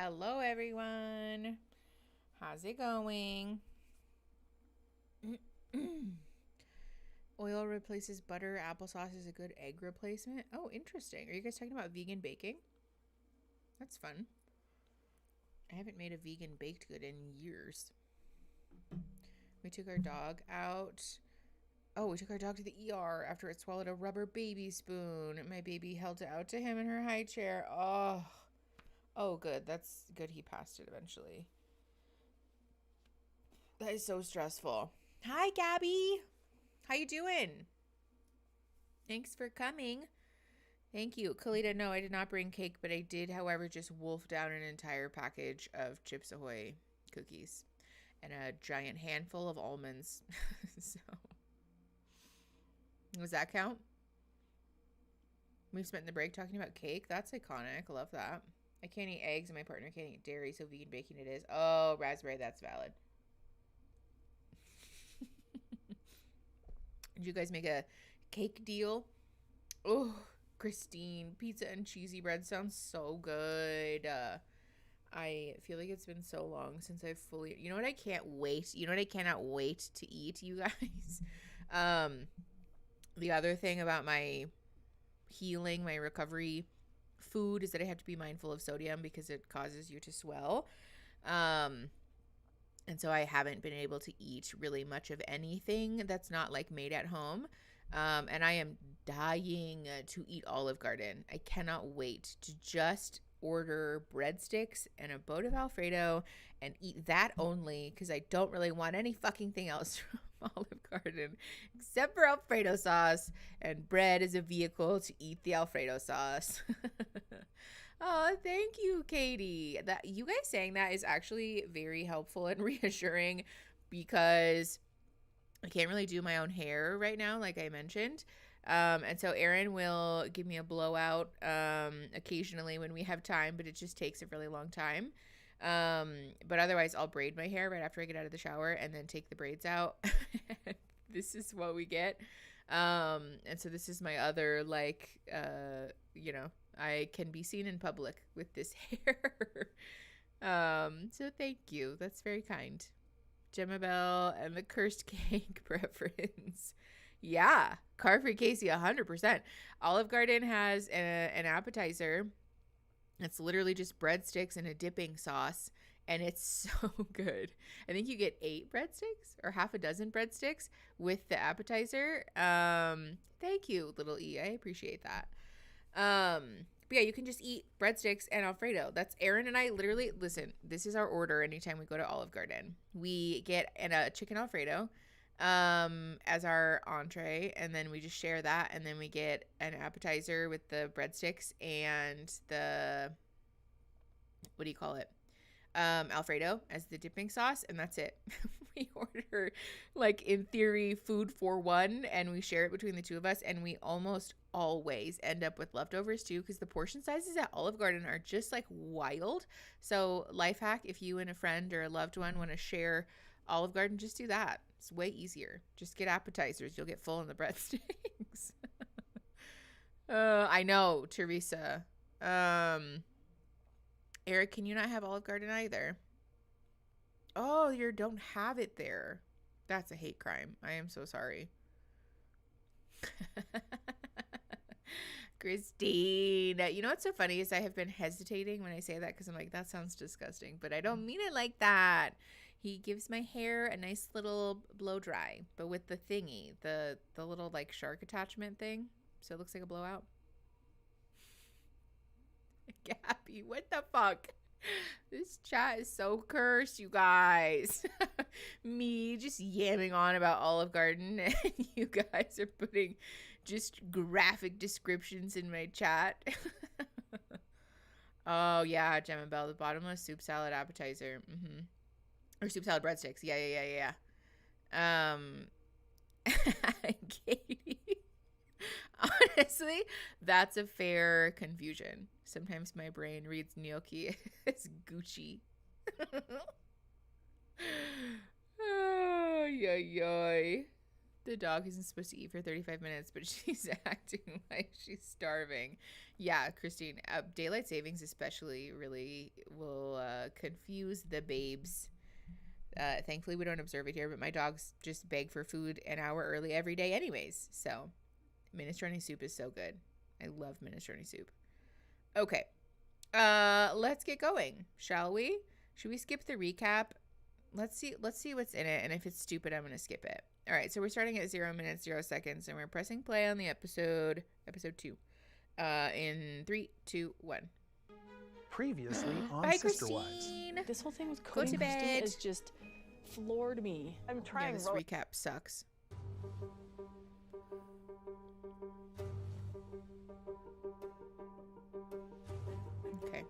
S1: Hello, everyone. How's it going? Oil replaces butter. Applesauce is a good egg replacement. Oh, interesting. Are you guys talking about vegan baking? That's fun. I haven't made a vegan baked good in years. We took our dog out. Oh, we took our dog to the ER after it swallowed a rubber baby spoon. My baby held it out to him in her high chair. Oh, good. That's good. He passed it eventually. That is so stressful. Hi, Gabby. How you doing? Thanks for coming. Thank you. Kalita, no, I did not bring cake, but I did, however, just wolf down an entire package of Chips Ahoy cookies and a giant handful of almonds. So, does that count? We spent the break talking about cake. That's iconic. I love that. I can't eat eggs and my partner can't eat dairy, so vegan baking it is. Oh, raspberry, that's valid. Did you guys make a cake deal? Oh, Christine, pizza and cheesy bread sounds so good. I feel like it's been so long since I've fully... You know what I can't wait? You know what I cannot wait to eat, you guys? The other thing about my healing, my recovery food is that I have to be mindful of sodium because it causes you to swell. And so I haven't been able to eat really much of anything that's not like made at home. And I am dying to eat Olive Garden. I cannot wait to just order breadsticks and a boat of Alfredo and eat that only because I don't really want any fucking thing else from Olive Garden except for Alfredo sauce, and bread is a vehicle to eat the Alfredo sauce. Oh, thank you, Katie. That you guys saying that is actually very helpful and reassuring because I can't really do my own hair right now, like I mentioned. And so Erin will give me a blowout occasionally when we have time, but it just takes a really long time. But otherwise, I'll braid my hair right after I get out of the shower and then take the braids out. This is what we get. And so this is my other, like, you know, I can be seen in public with this hair. So thank you. That's very kind. Gemma Bell and the cursed cake preference. Yeah. Car-free Casey, 100%. Olive Garden has an appetizer. It's literally just breadsticks and a dipping sauce. And it's so good. I think you get 8 breadsticks or half a dozen breadsticks with the appetizer. Thank you, little E. I appreciate that. But yeah, you can just eat breadsticks and Alfredo. That's Erin and I literally, listen, this is our order anytime we go to Olive Garden. We get a chicken Alfredo as our entree, and then we just share that, and then we get an appetizer with the breadsticks and the, what do you call it? Alfredo as the dipping sauce, and that's it. We order, like, in theory, food for one, and we share it between the two of us, and we almost always end up with leftovers too, because the portion sizes at Olive Garden are just like wild. So life hack, if you and a friend or a loved one want to share Olive Garden, just do that. It's way easier. Just get appetizers. You'll get full in the breadsticks. I know, Teresa. Eric, can you not have Olive Garden either? Oh, you don't have it there. That's a hate crime. I am so sorry. Christine. You know what's so funny is I have been hesitating when I say that because I'm like, that sounds disgusting, but I don't mean it like that. He gives my hair a nice little blow dry, but with the thingy, the little like shark attachment thing, so it looks like a blowout. Gabby, what the fuck? This chat is so cursed, you guys. Me just yamming on about Olive Garden, and you guys are putting just graphic descriptions in my chat. Oh, yeah, Gemma Bell, the bottomless soup salad appetizer. Or soup salad breadsticks. Yeah. Katie. Honestly, that's a fair confusion. Sometimes my brain reads gnocchi as Gucci. Oh, yoy. The dog isn't supposed to eat for 35 minutes, but she's acting like she's starving. Yeah, Christine, daylight savings especially really will confuse the babes. Thankfully, we don't observe it here, but my dogs just beg for food an hour early every day anyways. So minestrone soup is so good. I love minestrone soup. Okay. Let's get going, shall we? Should we skip the recap? Let's see what's in it, and if it's stupid, I'm going to skip it. All right, so we're starting at 0 minutes, 0 seconds, and we're pressing play on the episode 2. In 3, 2, 1.
S2: Previously on
S1: Bye,
S2: Sister Wives.
S1: Christine.
S14: This whole thing with
S1: Go
S14: Cody
S1: to
S14: and Christine
S1: bed.
S14: is just floored me.
S13: I'm trying.
S1: Yeah, this recap sucks. Okay.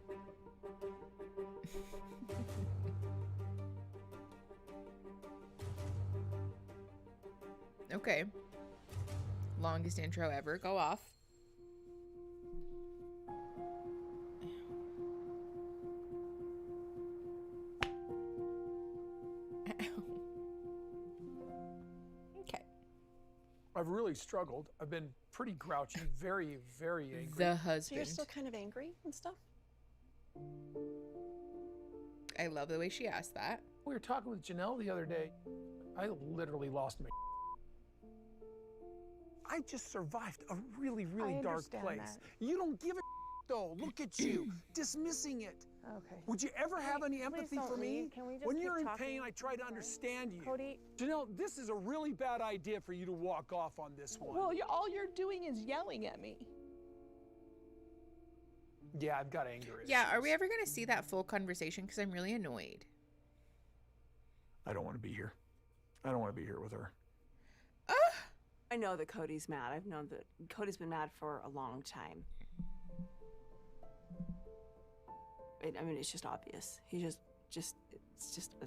S1: Okay. Longest intro ever. Go off. Okay.
S3: I've really struggled. I've been pretty grouchy, very, very angry.
S1: The
S11: So you're
S1: husband.
S11: still kind of angry and stuff?
S1: I love the way she asked that.
S3: We were talking with Janelle the other day. I literally lost my. I just survived a really, really
S10: I
S3: dark
S10: understand
S3: place.
S10: that.
S3: You don't give a though. Look at you, dismissing it.
S10: Okay.
S3: Would you ever have any
S10: please
S3: empathy
S10: don't
S3: for me?
S10: leave. Can we just
S3: When
S10: keep
S3: you're in
S10: talking?
S3: pain, I try to understand you.
S10: Cody.
S3: Janelle, this is a really bad idea for you to walk off on this one.
S10: Well, all you're doing is yelling at me.
S3: Yeah, I've got anger issues.
S1: Yeah, are we ever going to see that full conversation? Because I'm really annoyed.
S8: I don't want to be here. I don't want to be here with her.
S11: I know that Cody's mad. I've known that Cody's been mad for a long time. I mean, it's just obvious. He is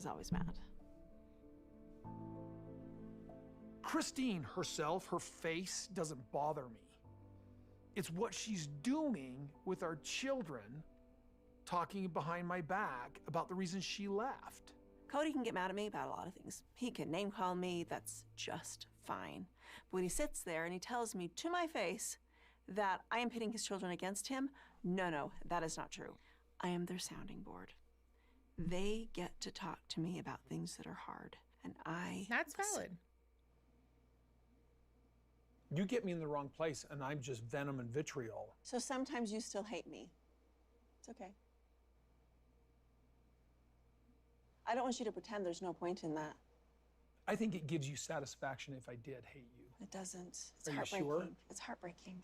S11: always mad.
S3: Christine herself, her face doesn't bother me. It's what she's doing with our children, talking behind my back about the reason she left.
S11: Cody can get mad at me about a lot of things. He can name call me, that's just fine. But when he sits there and he tells me to my face that I am pitting his children against him, no, that is not true. I am their sounding board. They get to talk to me about things that are hard, and
S1: That's valid.
S3: You get me in the wrong place, and I'm just venom and vitriol.
S11: So sometimes you still hate me. It's okay. I don't want you to pretend there's no point in that.
S3: I think it gives you satisfaction if I did hate you.
S11: It doesn't. It's
S3: Are you
S11: heartbreaking.
S3: sure?
S11: It's heartbreaking.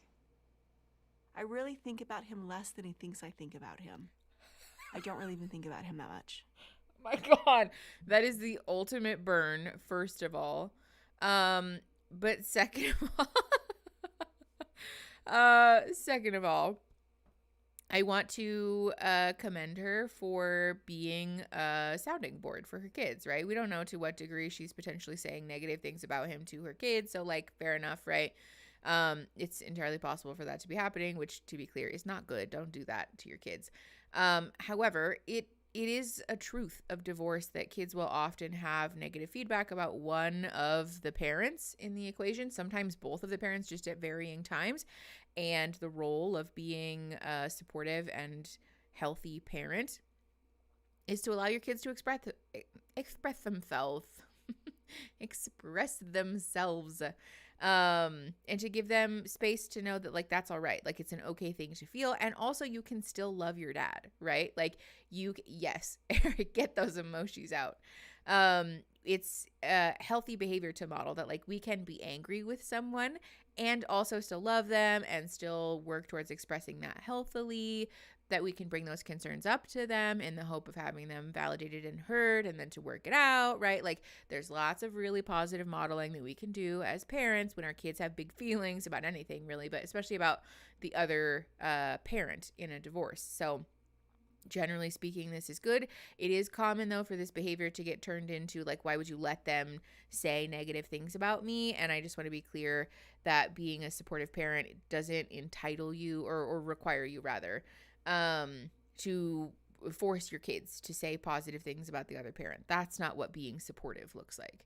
S11: I really think about him less than he thinks I think about him. I don't really even think about him that much.
S1: My God, that is the ultimate burn, first of all. But second of all, I want to commend her for being a sounding board for her kids, right? We don't know to what degree she's potentially saying negative things about him to her kids. So, like, fair enough, right? It's entirely possible for that to be happening, which, to be clear, is not good. Don't do that to your kids. However, it is a truth of divorce that kids will often have negative feedback about one of the parents in the equation, sometimes both of the parents, just at varying times. And the role of being a supportive and healthy parent is to allow your kids to express themselves. Express themselves. And to give them space to know that, like, that's all right. Like, it's an okay thing to feel. And also, you can still love your dad, right? Like, yes, get those emojis out. It's healthy behavior to model that, like, we can be angry with someone and also still love them and still work towards expressing that healthily, that we can bring those concerns up to them in the hope of having them validated and heard, and then to work it out, right? Like, there's lots of really positive modeling that we can do as parents when our kids have big feelings about anything, really, but especially about the other parent in a divorce. So generally speaking, this is good. It is common, though, for this behavior to get turned into, like, why would you let them say negative things about me? And I just want to be clear that being a supportive parent doesn't entitle you or require you, rather, to force your kids to say positive things about the other parent. That's not what being supportive looks like.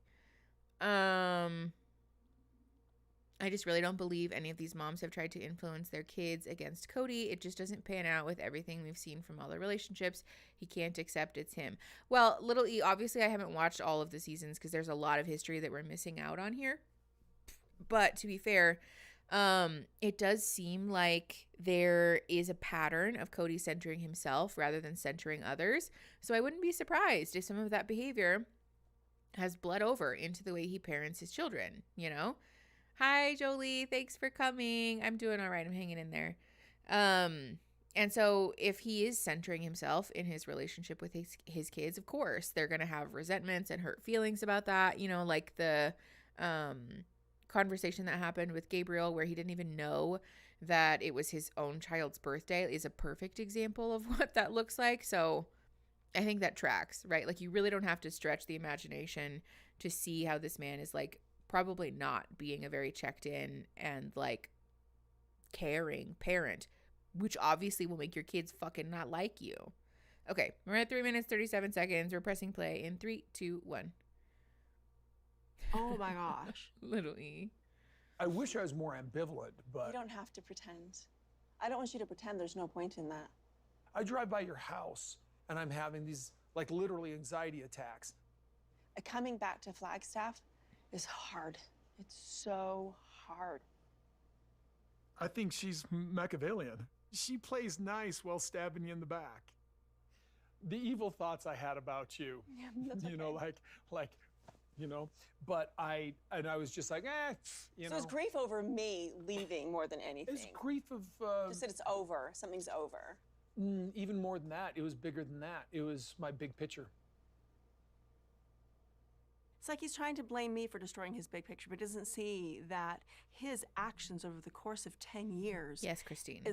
S1: I just really don't believe any of these moms have tried to influence their kids against Cody. It just doesn't pan out with everything we've seen from all the relationships. He can't accept it's him. Well, little E, obviously I haven't watched all of the seasons because there's a lot of history that we're missing out on here. But to be fair, it does seem like there is a pattern of Cody centering himself rather than centering others. So I wouldn't be surprised if some of that behavior has bled over into the way he parents his children, you know? Hi, Jolie. Thanks for coming. I'm doing all right. I'm hanging in there. And so if he is centering himself in his relationship with his kids, of course, they're going to have resentments and hurt feelings about that. You know, like the conversation that happened with Gabriel where he didn't even know that it was his own child's birthday is a perfect example of what that looks like. So I think that tracks, right? Like you really don't have to stretch the imagination to see how this man is like probably not being a very checked in and like caring parent, which obviously will make your kids fucking not like you. Okay, we're at 3 minutes, 37 seconds. We're pressing play in 3, 2, 1.
S11: Oh my gosh.
S1: Little E.
S3: I wish I was more ambivalent, but
S11: You don't have to pretend. I don't want you to pretend. There's no point in that.
S3: I drive by your house and I'm having these like literally anxiety attacks.
S11: Coming back to Flagstaff is hard. It's so hard.
S8: I think she's Machiavellian. She plays nice while stabbing you in the back.
S3: The evil thoughts I had about you, you know, like, you know, but I was just like, you know.
S11: So it's grief over me leaving more than anything.
S3: It's grief of...
S11: Just that it's over, something's over.
S3: Even more than that, it was bigger than that. It was my big picture.
S11: It's like he's trying to blame me for destroying his big picture, but doesn't see that his actions over the course of 10 years
S1: Yes, Christine.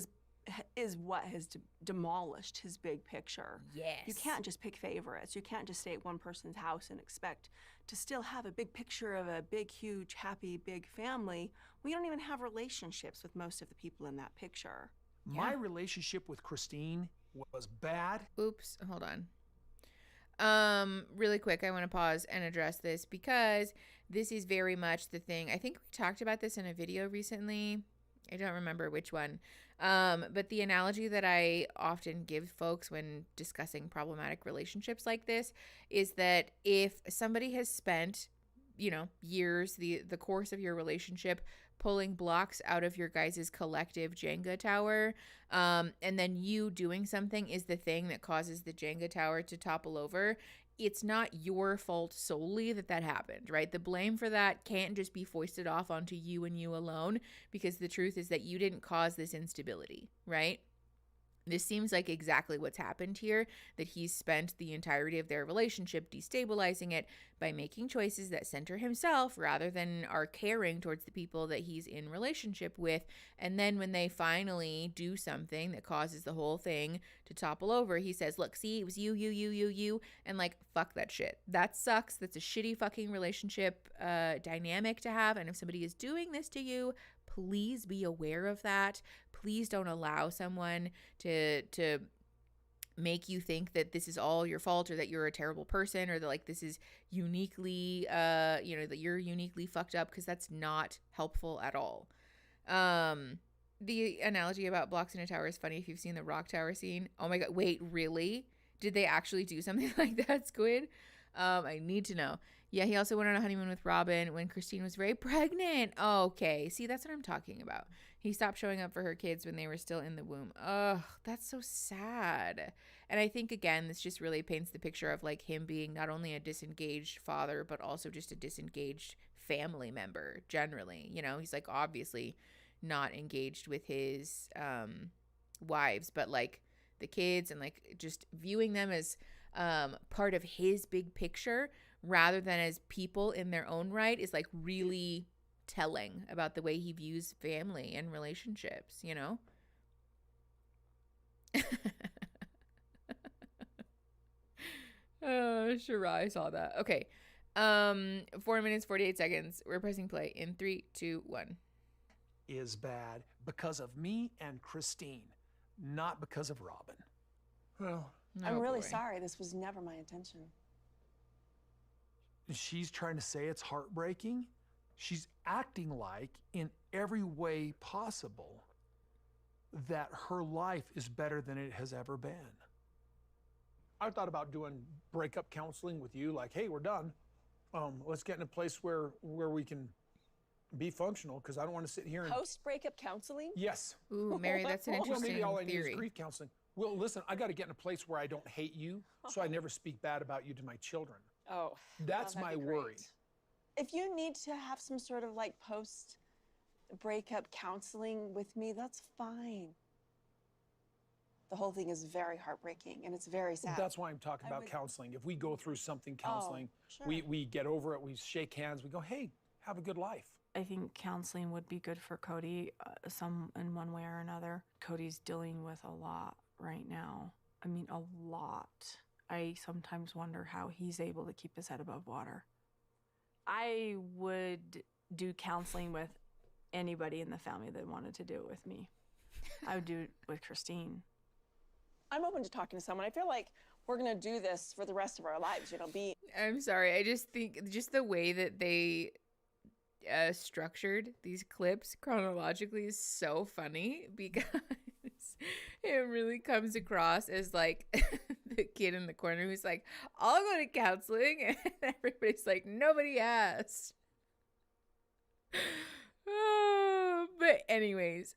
S11: is what has demolished his big picture.
S1: Yes.
S11: You can't just pick favorites. You can't just stay at one person's house and expect to still have a big picture of a big, huge, happy, big family. We don't even have relationships with most of the people in that picture.
S3: My relationship with Christine was bad.
S1: Oops, hold on. Really quick, I want to pause and address this because this is very much the thing. I think we talked about this in a video recently. I don't remember which one. But the analogy that I often give folks when discussing problematic relationships like this is that if somebody has spent, you know, years, the course of your relationship pulling blocks out of your guys' collective Jenga tower, and then you doing something is the thing that causes the Jenga tower to topple over, it's not your fault solely that happened, right? The blame for that can't just be foisted off onto you and you alone, because the truth is that you didn't cause this instability, right? This seems like exactly what's happened here, that he's spent the entirety of their relationship destabilizing it by making choices that center himself rather than are caring towards the people that he's in relationship with. And then when they finally do something that causes the whole thing to topple over, he says, look, see, it was you, and like, fuck that shit. That sucks. That's a shitty fucking relationship dynamic to have. And if somebody is doing this to you, please be aware of that. Please don't allow someone to make you think that this is all your fault or that you're a terrible person or that like this is uniquely, you know, that you're uniquely fucked up, because that's not helpful at all. The analogy about blocks in a tower is funny if you've seen the Rock Tower scene. Oh my God, wait, really? Did they actually do something like that, Squid? I need to know. Yeah, he also went on a honeymoon with Robin when Christine was very pregnant. Oh, okay. See, that's what I'm talking about. He stopped showing up for her kids when they were still in the womb. Ugh, that's so sad. And I think, again, this just really paints the picture of like him being not only a disengaged father, but also just a disengaged family member generally. You know, he's like obviously not engaged with his wives, but like the kids and like just viewing them as part of his big picture rather than as people in their own right is like really telling about the way he views family and relationships, you know? Sure, I saw that. Okay. 4 minutes, 48 seconds. We're pressing play in 3, 2, 1.
S3: Is bad because of me and Christine, not because of Robin.
S8: Well,
S11: I'm really sorry. This was never my intention.
S3: She's trying to say it's heartbreaking. She's acting like, in every way possible, that her life is better than it has ever been.
S2: I thought about doing breakup counseling with you, like, hey, we're done. Let's get in a place where we can be functional, because I don't want to sit here and...
S11: Post-breakup counseling?
S2: Yes.
S1: Ooh, Mary, that's an interesting
S2: Well, maybe all I need
S1: theory.
S2: is grief counseling. Well, listen, I got to get in a place where I don't hate you, so I never speak bad about you to my children.
S11: Oh.
S2: That's my worry.
S11: If you need to have some sort of like post-breakup counseling with me, that's fine. The whole thing is very heartbreaking and it's very sad.
S2: That's why I'm talking about counseling. If we go through something counseling,
S11: sure.
S2: we get over it, we shake hands, we go, hey, have a good life.
S7: I think counseling would be good for Cody, some in one way or another. Cody's dealing with a lot right now. I mean, a lot. I sometimes wonder how he's able to keep his head above water. I would do counseling with anybody in the family that wanted to do it with me. I would do it with Christine.
S11: I'm open to talking to someone. I feel like we're going to do this for the rest of our lives,
S1: I'm sorry. I just think just the way that they structured these clips chronologically is so funny, because it really comes across as like the kid in the corner who's like, I'll go to counseling, and everybody's like, nobody asked. But anyways,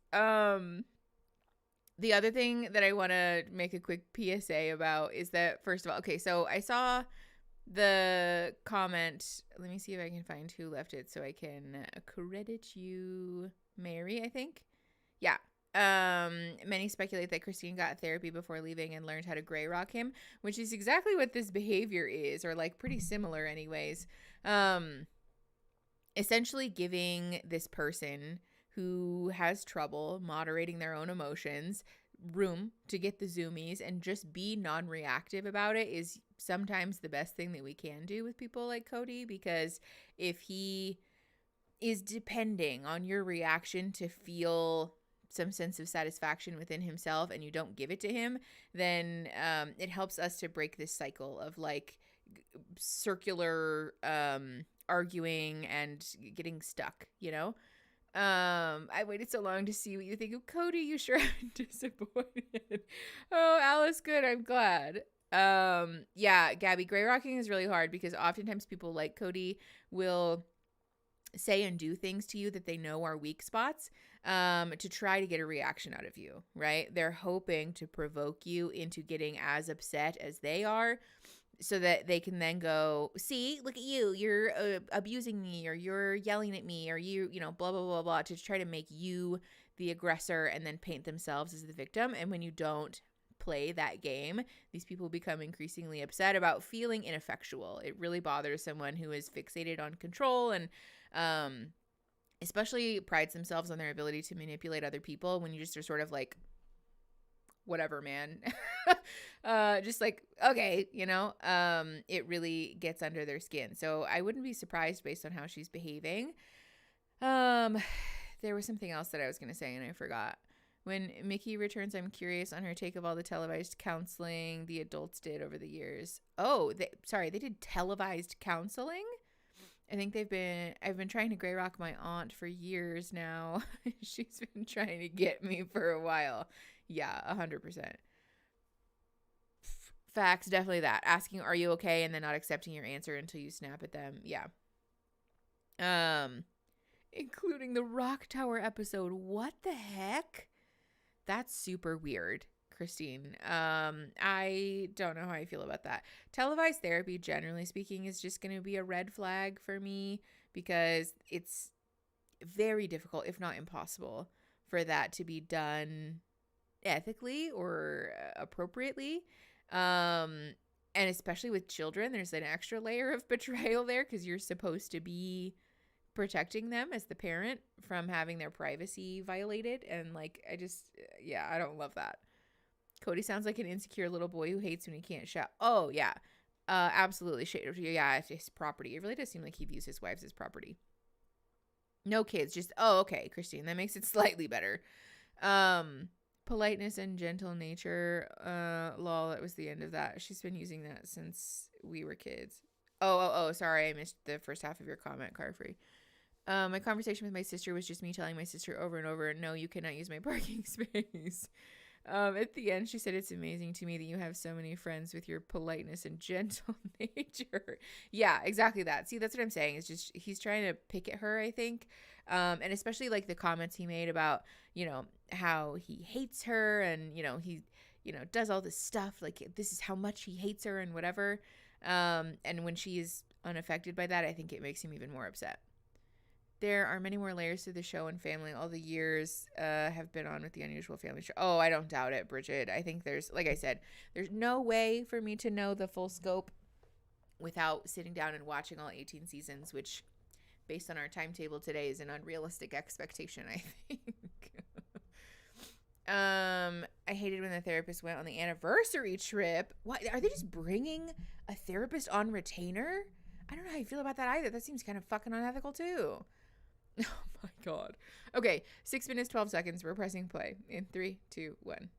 S1: the other thing that I want to make a quick PSA about is that, first of all, okay, so I saw the comment. Let me see if I can find who left it so I can credit you, Mary, I think. Yeah. Many speculate that Christine got therapy before leaving and learned how to gray rock him, which is exactly what this behavior is, or like pretty similar anyways. Essentially giving this person who has trouble moderating their own emotions room to get the zoomies and just be non-reactive about it is sometimes the best thing that we can do with people like Cody, because if he is depending on your reaction to feel some sense of satisfaction within himself and you don't give it to him, then it helps us to break this cycle of like circular arguing and getting stuck, I waited so long to see what you think of Cody. You sure haven't disappointed. Oh, Alice, good. I'm glad. Yeah, Gabby, gray rocking is really hard because oftentimes people like Cody will say and do things to you that they know are weak spots to try to get a reaction out of you, right? They're hoping to provoke you into getting as upset as they are, so that they can then go, see, look at you, you're abusing me, or you're yelling at me, or blah, blah, blah, blah, to try to make you the aggressor and then paint themselves as the victim. And when you don't play that game, these people become increasingly upset about feeling ineffectual. It really bothers someone who is fixated on control and especially prides themselves on their ability to manipulate other people, when you just are sort of like, whatever, man. Just like, okay, it really gets under their skin. So I wouldn't be surprised based on how she's behaving. There was something else that I was going to say and I forgot. When Mickey returns, I'm curious on her take of all the televised counseling the adults did over the years. Oh, they did televised counseling? I think I've been trying to gray rock my aunt for years now. She's been trying to get me for a while. Yeah, 100%. Facts, definitely that. Asking, are you okay? And then not accepting your answer until you snap at them. Yeah. Including the Rock Tower episode. What the heck? That's super weird, Christine. I don't know how I feel about that. Televised therapy, generally speaking, is just going to be a red flag for me, because it's very difficult, if not impossible, for that to be done ethically or appropriately. And especially with children, there's an extra layer of betrayal there, because you're supposed to be protecting them as the parent from having their privacy violated. And I don't love that. Cody sounds like an insecure little boy who hates when he can't shout. Oh yeah, absolutely. Yeah, it's his property. It really does seem like he views his wives as property. No kids, just, oh, okay, Christine, that makes it slightly better. Politeness and gentle nature. Lol, that was the end of that. She's been using that since we were kids. Oh, sorry, I missed the first half of your comment, Carfrey. My conversation with my sister was just me telling my sister over and over, no, you cannot use my parking space. At the end, she said, it's amazing to me that you have so many friends with your politeness and gentle nature. Yeah, exactly that. See, that's what I'm saying. It's just, he's trying to pick at her, I think. And especially like the comments he made about, you know, how he hates her and, you know, he, you know, does all this stuff. Like, this is how much he hates her and whatever. And when she is unaffected by that, I think it makes him even more upset. There are many more layers to the show and family. All the years have been on with the Unusual Family show. Oh, I don't doubt it, Bridget. I think there's, like I said, there's no way for me to know the full scope without sitting down and watching all 18 seasons, which, based on our timetable today, is an unrealistic expectation, I think. I hated when the therapist went on the anniversary trip. What, are they just bringing a therapist on retainer? I don't know how you feel about that either. That seems kind of fucking unethical too. Oh my God. Okay, 6 minutes, 12 seconds. We're pressing play in 3, 2, 1.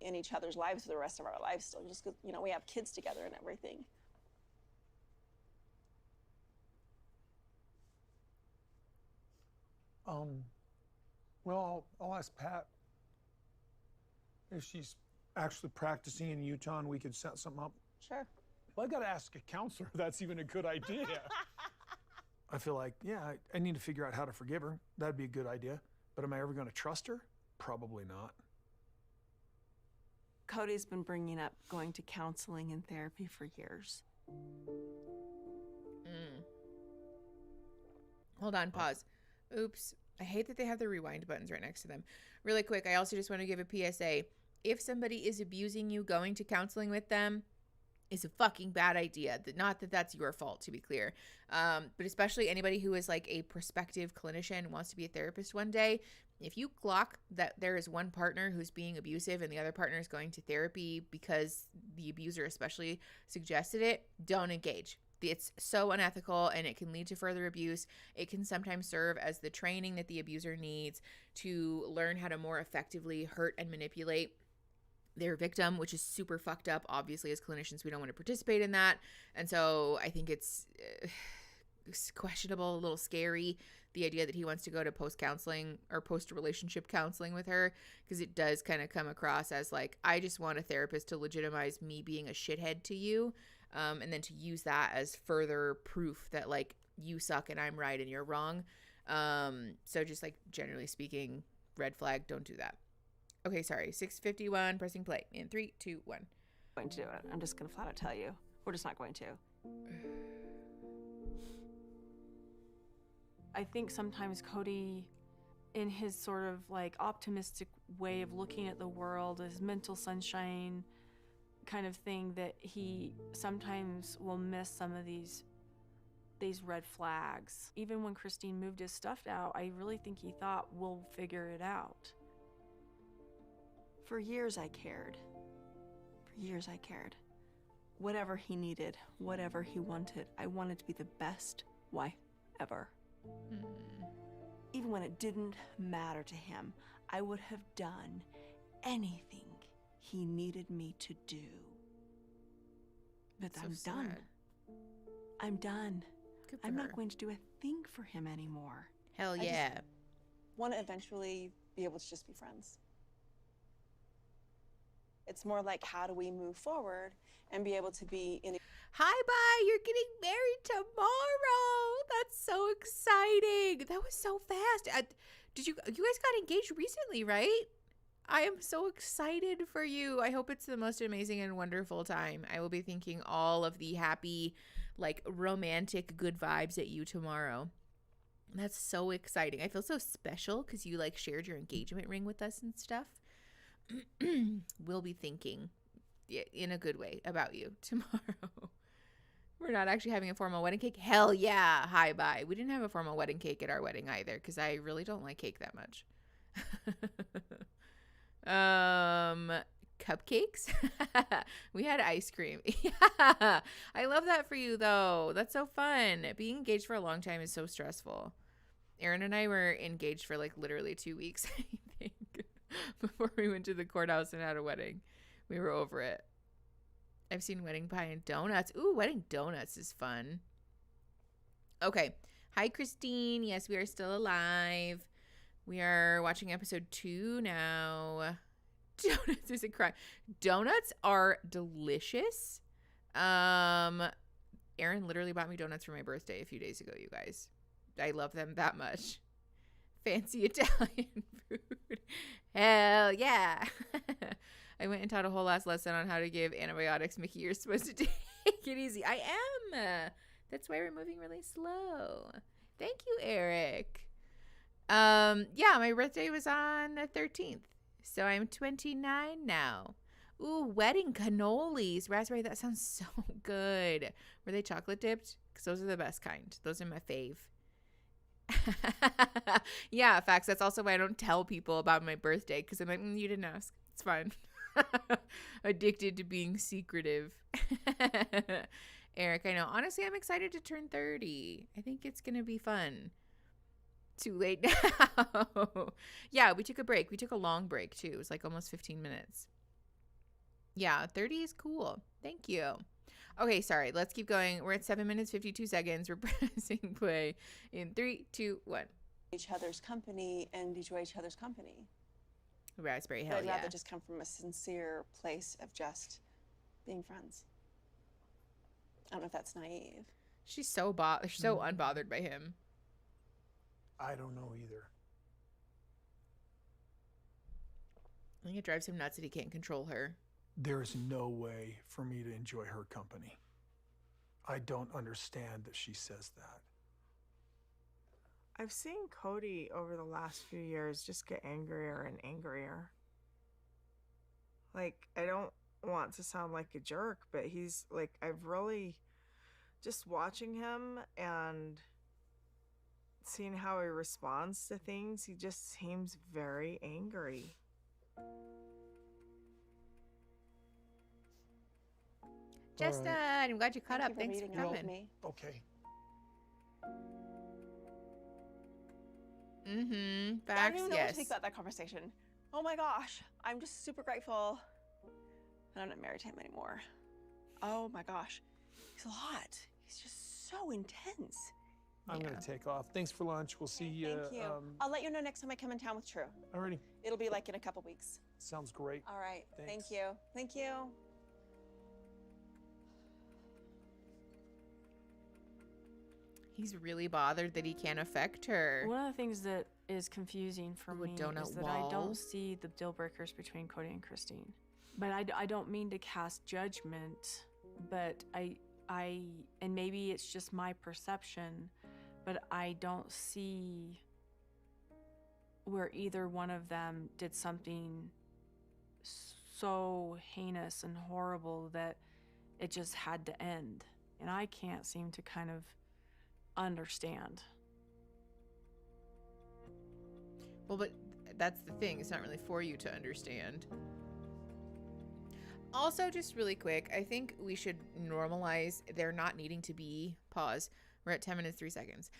S11: In each other's lives for the rest of our lives still, just 'cause, you know, we have kids together and everything.
S3: Well, I'll ask Pat if she's actually practicing in Utah and we could set something up.
S11: Sure.
S3: Well, I got to ask a counselor if that's even a good idea.
S8: I feel like, yeah, I need to figure out how to forgive her. That'd be a good idea. But am I ever going to trust her? Probably not.
S11: Cody's been bringing up going to counseling and therapy for years.
S1: Hold on, pause. Oops. I hate that they have the rewind buttons right next to them. Really quick, I also just want to give a PSA. If somebody is abusing you, going to counseling with them is a fucking bad idea. Not that that's your fault, to be clear. But especially anybody who is like a prospective clinician and wants to be a therapist one day, if you clock that there is one partner who's being abusive and the other partner is going to therapy because the abuser especially suggested it, don't engage. It's so unethical and it can lead to further abuse. It can sometimes serve as the training that the abuser needs to learn how to more effectively hurt and manipulate their victim, which is super fucked up. Obviously, as clinicians, we don't want to participate in that. And so I think it's questionable, a little scary, the idea that he wants to go to post-counseling or post-relationship counseling with her, because it does kind of come across as like, I just want a therapist to legitimize me being a shithead to you. And then to use that as further proof that like you suck and I'm right and you're wrong. So just like generally speaking, red flag, don't do that. Okay, sorry. 6:51, pressing play in 3, 2, 1.
S11: Going to do it. I'm just going to flat out tell you. We're just not going to.
S7: I think sometimes Cody, in his sort of like optimistic way of looking at the world, his mental sunshine kind of thing, that he sometimes will miss some of these red flags. Even when Christine moved his stuff out, I really think he thought, we'll figure it out.
S11: For years I cared. For years I cared. Whatever he needed, whatever he wanted, I wanted to be the best wife ever. Even when it didn't matter to him, I would have done anything he needed me to do. But I'm done. I'm done. I'm not going to do a thing for him anymore.
S1: Hell yeah.
S11: I want to eventually be able to just be friends. It's more like, how do we move forward and be able to be in a...
S1: Hi, bye. You're getting married tomorrow. That's so exciting. That was so fast. You guys got engaged recently, right? I am so excited for you. I hope it's the most amazing and wonderful time. I will be thinking all of the happy, like romantic good vibes at you tomorrow. That's so exciting. I feel so special because you like shared your engagement ring with us and stuff. We'll be thinking in a good way about you tomorrow. We're not actually having a formal wedding cake. Hell yeah. Hi, bye. We didn't have a formal wedding cake at our wedding either because I really don't like cake that much. Cupcakes. We had ice cream. Yeah, I love that for you though. That's so fun. Being engaged for a long time is so stressful. Aaron and I were engaged for like literally 2 weeks, I think, before we went to the courthouse and had a wedding. We were over it. I've seen wedding pie and donuts. Ooh, wedding donuts is fun. Okay, Hi, Christine. Yes, we are still alive. We are watching episode 2 now. Donuts is a crime. Donuts are delicious. Aaron literally bought me donuts for my birthday a few days ago, you guys. I love them that much. Fancy Italian food. Hell yeah. I went and taught a whole last lesson on how to give antibiotics. Mickey, you're supposed to take it easy. I am. That's why we're moving really slow. Thank you, Eric. Yeah, my birthday was on the 13th. So I'm 29 now. Ooh, wedding cannolis. Raspberry, that sounds so good. Were they chocolate dipped? Because those are the best kind. Those are my fave. Yeah, facts. That's also why I don't tell people about my birthday. Because I'm like, you didn't ask. It's fine. Addicted to being secretive. Eric, I know. Honestly, I'm excited to turn 30. I think it's going to be fun. Too late now. Yeah, we took a break. We took a long break, too. It was like almost 15 minutes. Yeah, 30 is cool. Thank you. Okay, sorry. Let's keep going. We're at 7 minutes, 52 seconds. We're pressing play in 3, 2, 1.
S11: Each other's company and enjoy each other's company.
S1: Raspberry, hell
S11: But I'd
S1: yeah.
S11: rather just come from a sincere place of just being friends. I don't know if that's naive.
S1: She's so unbothered by him.
S8: I don't know either.
S1: I think it drives him nuts that he can't control her.
S8: There is no way for me to enjoy her company. I don't understand that she says that.
S13: I've seen Cody over the last few years just get angrier and angrier. Like, I don't want to sound like a jerk, but he's like, I've really just watching him and seeing how he responds to things, he just seems very angry.
S1: Justin, right. I'm glad you caught up. Thanks for coming.
S11: Me.
S8: Okay.
S1: Mm-hmm. Facts,
S11: I don't even know what
S1: yes.
S11: to think about that conversation. Oh my gosh, I'm just super grateful that I'm not married to him anymore. Oh my gosh, he's a lot. He's just so intense.
S2: I'm going to take off. Thanks for lunch. We'll see you.
S11: Thank you. I'll let you know next time I come in town with True.
S2: Alrighty.
S11: It'll be like in a couple weeks.
S2: Sounds great.
S11: All right.
S2: Thanks.
S11: Thank you. Thank you.
S1: He's really bothered that he can't affect her.
S7: One of the things that is confusing for me
S1: donut
S7: is that
S1: wall.
S7: I don't see the deal breakers between Cody and Christine. But I don't mean to cast judgment, but I and maybe it's just my perception, but I don't see where either one of them did something so heinous and horrible that it just had to end. And I can't seem to kind of understand.
S1: Well, but that's the thing. It's not really for you to understand. Also, just really quick, I think we should normalize there not needing to be, pause, we're at 10 minutes, 3 seconds.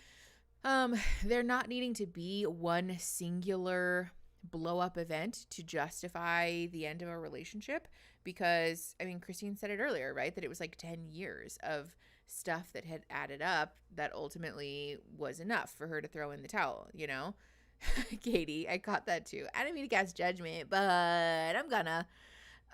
S1: There not needing to be one singular blow up event to justify the end of a relationship, because, I mean, Christine said it earlier, right? That it was like 10 years of stuff that had added up that ultimately was enough for her to throw in the towel, you know? Katie, I caught that too. I didn't mean to cast judgment, but I'm gonna.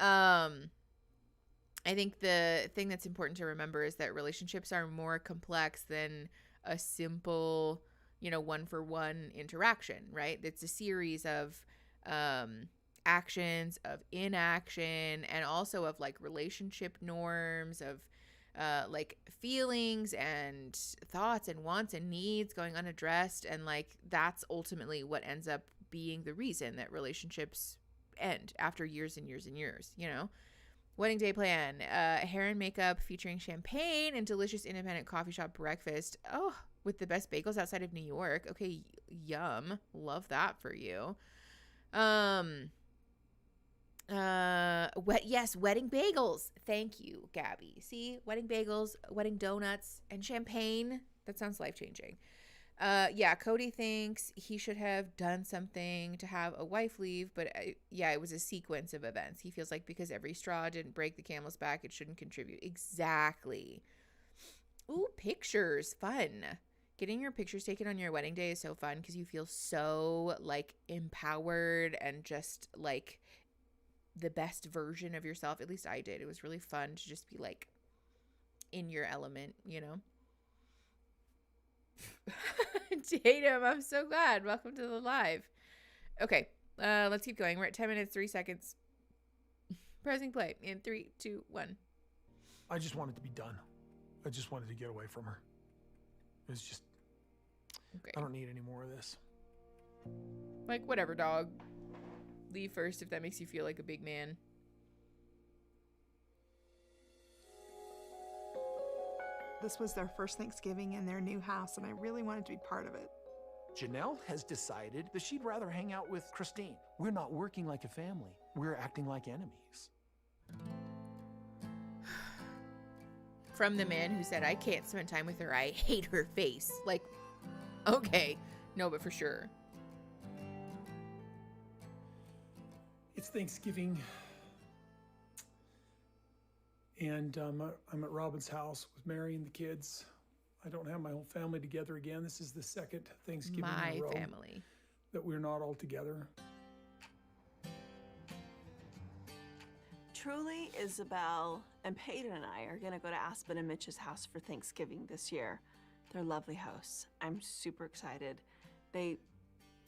S1: I think the thing that's important to remember is that relationships are more complex than a simple, you know, one-for-one interaction, right? It's a series of actions, of inaction, and also of like relationship norms, of like feelings and thoughts and wants and needs going unaddressed. And like that's ultimately what ends up being the reason that relationships end after years and years and years, you know? Wedding day plan, hair and makeup featuring champagne and delicious independent coffee shop breakfast. Oh, with the best bagels outside of New York. Okay, yum. Love that for you. Yes, wedding bagels. Thank you, Gabby. See, wedding bagels, wedding donuts, and champagne. That sounds life-changing. Yeah, Cody thinks he should have done something to have a wife leave, but yeah, it was a sequence of events. He feels like because every straw didn't break the camel's back, it shouldn't contribute. Exactly. Ooh, pictures. Fun. Getting your pictures taken on your wedding day is so fun because you feel so like empowered and just like the best version of yourself. At least I did. It was really fun to just be like in your element, you know? Tatum, I'm so glad. Welcome to the live. Okay, let's keep going. We're at 10 minutes, 3 seconds. Pressing play in 3, 2, 1.
S8: I just wanted to be done. I just wanted to get away from her. It was just,
S1: okay.
S8: I don't need any more of this.
S1: Like, whatever, dog. Leave first if that makes you feel like a big man.
S10: This was their first Thanksgiving in their new house, and I really wanted to be part of it.
S8: Janelle has decided that she'd rather hang out with Christine. We're not working like a family. We're acting like enemies.
S1: From the man who said, I can't spend time with her. I hate her face. Like, okay. No, but for sure.
S3: It's Thanksgiving, and I'm at Robin's house with Mary and the kids. I don't have my whole family together again. This is the second Thanksgiving in a row
S1: family
S3: that we're not all together.
S11: Truly, Isabel, and Peyton and I are going to go to Aspen and Mitch's house for Thanksgiving this year. They're lovely hosts. I'm super excited. They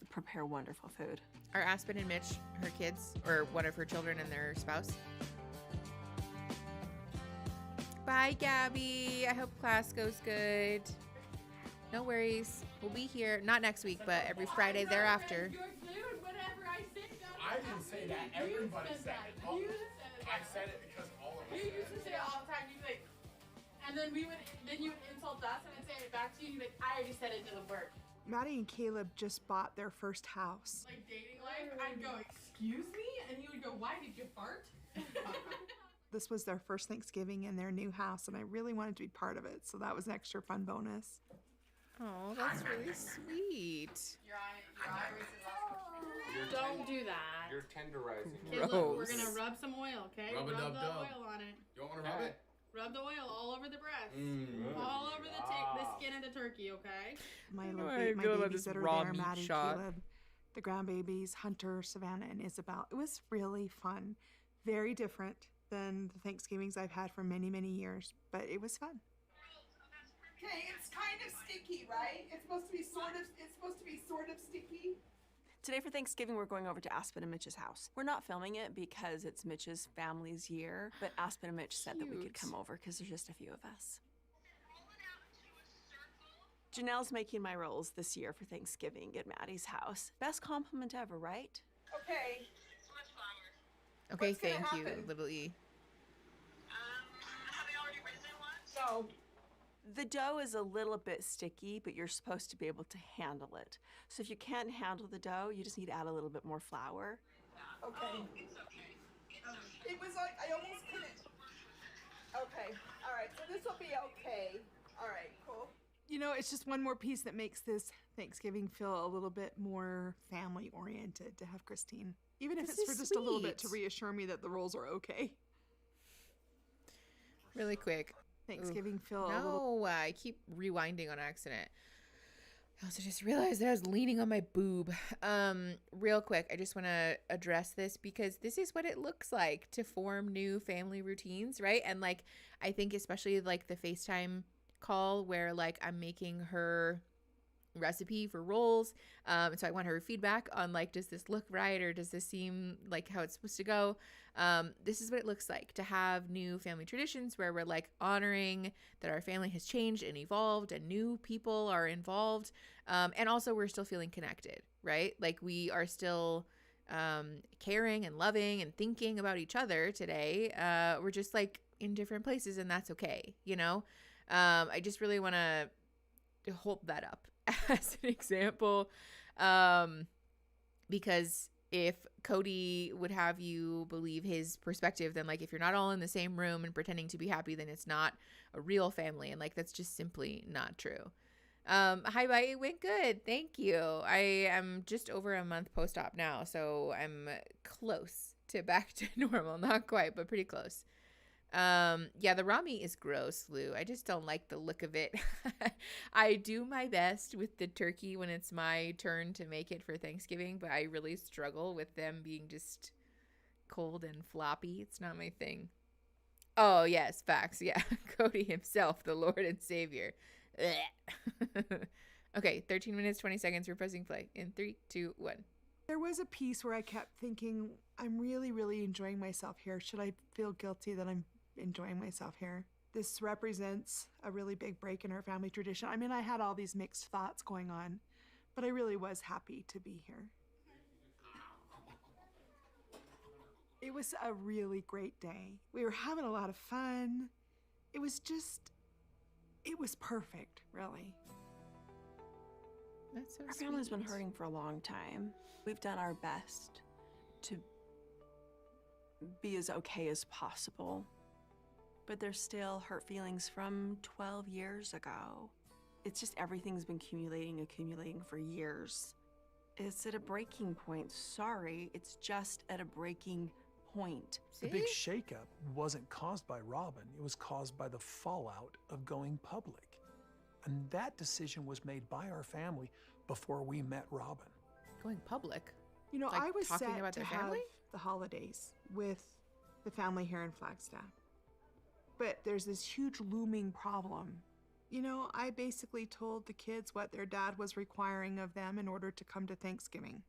S11: prepare wonderful food.
S1: Are Aspen and Mitch her kids, or one of her children and their spouse? Bye, Gabby. I hope class goes good. No worries. We'll be here, not next week, but every Friday thereafter.
S15: I didn't say that. Everybody said it. I said it because all of us
S12: You used to say it all the time. You'd be like, and then you would insult us and I'd say it back to you and you'd be like, I already said it didn't work.
S10: Maddie and Caleb just bought their first house.
S12: Like dating life, I'd go, excuse me? And you would go, why did you fart?
S10: This was their first Thanksgiving in their new house, and I really wanted to be part of it, so that was an extra fun bonus.
S1: Oh, that's really sweet.
S12: Don't do that.
S15: You're tenderizing.
S12: Okay, look, we're gonna rub some oil, okay?
S15: Rub
S12: the
S15: dub.
S12: oil on it.
S15: You want to rub it?
S12: Rub the oil all over the breast.
S15: Mm.
S12: All over the skin of the turkey, okay?
S10: My
S1: I
S10: my
S1: feel about
S10: babies
S1: this
S10: that are
S1: raw
S10: there,
S1: meat
S10: Maddie,
S1: shot.
S10: Caleb, the grandbabies, Hunter, Savannah, and Isabel. It was really fun. Very different than the Thanksgivings I've had for many, many years, but it was fun.
S17: Okay, it's kind of sticky, right? It's supposed to be sort of sticky.
S11: Today for Thanksgiving, we're going over to Aspen and Mitch's house. We're not filming it because it's Mitch's family's year, but Aspen and Mitch said that we could come over because there's just a few of us. Janelle's making my rolls this year for Thanksgiving at Maddie's house. Best compliment ever, right?
S17: Okay.
S1: Okay,
S17: What's gonna
S1: thank you,
S17: happen?
S1: little E.
S17: No.
S11: The dough is a little bit sticky, but you're supposed to be able to handle it. So if you can't handle the dough, you just need to add a little bit more flour.
S17: Okay. It was like I almost couldn't. Okay. All right. So this will be okay. All right. Cool.
S10: You know, it's just one more piece that makes this Thanksgiving feel a little bit more family-oriented to have Christine. Even if
S1: This
S10: it's for
S1: is
S10: just a little bit to
S1: sweet.
S10: reassure me that the rolls are okay.
S1: Really quick.
S10: Thanksgiving
S1: Ooh.
S10: feel a little...
S1: No, I keep rewinding on accident. I also just realized that I was leaning on my boob. Real quick, I just want to address this because this is what it looks like to form new family routines, right? And like, I think especially like the FaceTime call where like I'm making her recipe for rolls. So I want her feedback on like, does this look right? Or does this seem like how it's supposed to go? This is what it looks like to have new family traditions where we're like honoring that our family has changed and evolved and new people are involved. And also we're still feeling connected, right? Like we are still caring and loving and thinking about each other today. We're just like in different places and that's okay. You know, I just really want to hold that up as an example, because if Cody would have you believe his perspective, then like if you're not all in the same room and pretending to be happy, then it's not a real family, and like that's just simply not true. Hi, bye. It went good. Thank you. I am just over a month post-op now, so I'm close to back to normal. Not quite, but pretty close. Yeah, the raw meat is gross, Lou. I just don't like the look of it. I do my best with the turkey when it's my turn to make it for Thanksgiving, but I really struggle with them being just cold and floppy. It's not my thing. Oh, yes, facts. Yeah, Cody himself, the Lord and Savior. Okay, 13 minutes, 20 seconds. We're pressing play in 3, 2, 1.
S10: There was a piece where I kept thinking, I'm really, really enjoying myself here. Should I feel guilty that I'm enjoying myself here? This represents a really big break in our family tradition. I mean, I had all these mixed thoughts going on, but I really was happy to be here. It was a really great day. We were having a lot of fun. It was perfect, really.
S1: That's so
S11: Our
S1: sweet.
S11: family's been hurting for a long time. We've done our best to be as okay as possible. But there's still hurt feelings from 12 years ago. It's just everything's been accumulating for years. It's at a breaking point. Sorry, it's just at a breaking point.
S3: The big shakeup wasn't caused by Robin. It was caused by the fallout of going public. And that decision was made by our family before we met Robin.
S1: Going public?
S10: You know,
S1: Like
S10: I was
S1: talking
S10: set
S1: about
S10: to
S1: their
S10: have
S1: family?
S10: the holidays with the family here in Flagstaff. But there's this huge looming problem. You know, I basically told the kids what their dad was requiring of them in order to come to Thanksgiving.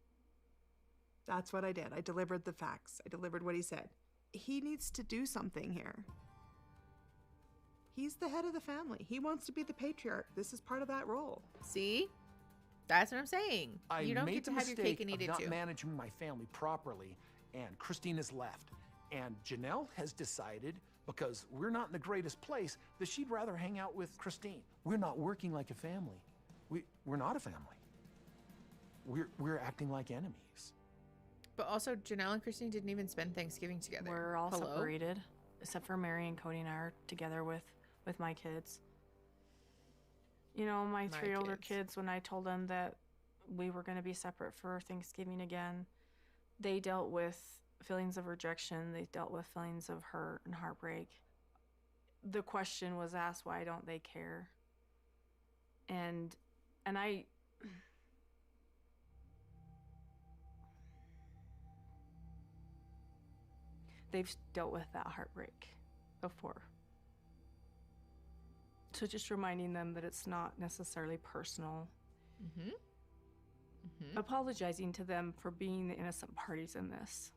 S10: That's what I did. I delivered the facts. I delivered what he said. He needs to do something here. He's the head of the family. He wants to be the patriarch. This is part of that role.
S1: See? That's what I'm saying. You don't get to have your cake and eat it
S8: not
S1: too.
S8: managing my family properly, and Christine has left. And Janelle has decided, because we're not in the greatest place, that she'd rather hang out with Christine. We're not working like a family. We're not a family. We're acting like enemies.
S1: But also, Janelle and Christine didn't even spend Thanksgiving together.
S7: We're all
S1: Hello?
S7: separated, except for Mary and Cody and I are together with my kids. You know, my 3 older kids, when I told them that we were going to be separate for Thanksgiving again, they dealt with feelings of rejection. They dealt with feelings of hurt and heartbreak. The question was asked, why don't they care? And I... They've dealt with that heartbreak before. So just reminding them that it's not necessarily personal.
S1: Mm-hmm. Mm-hmm.
S7: Apologizing to them for being the innocent parties in this.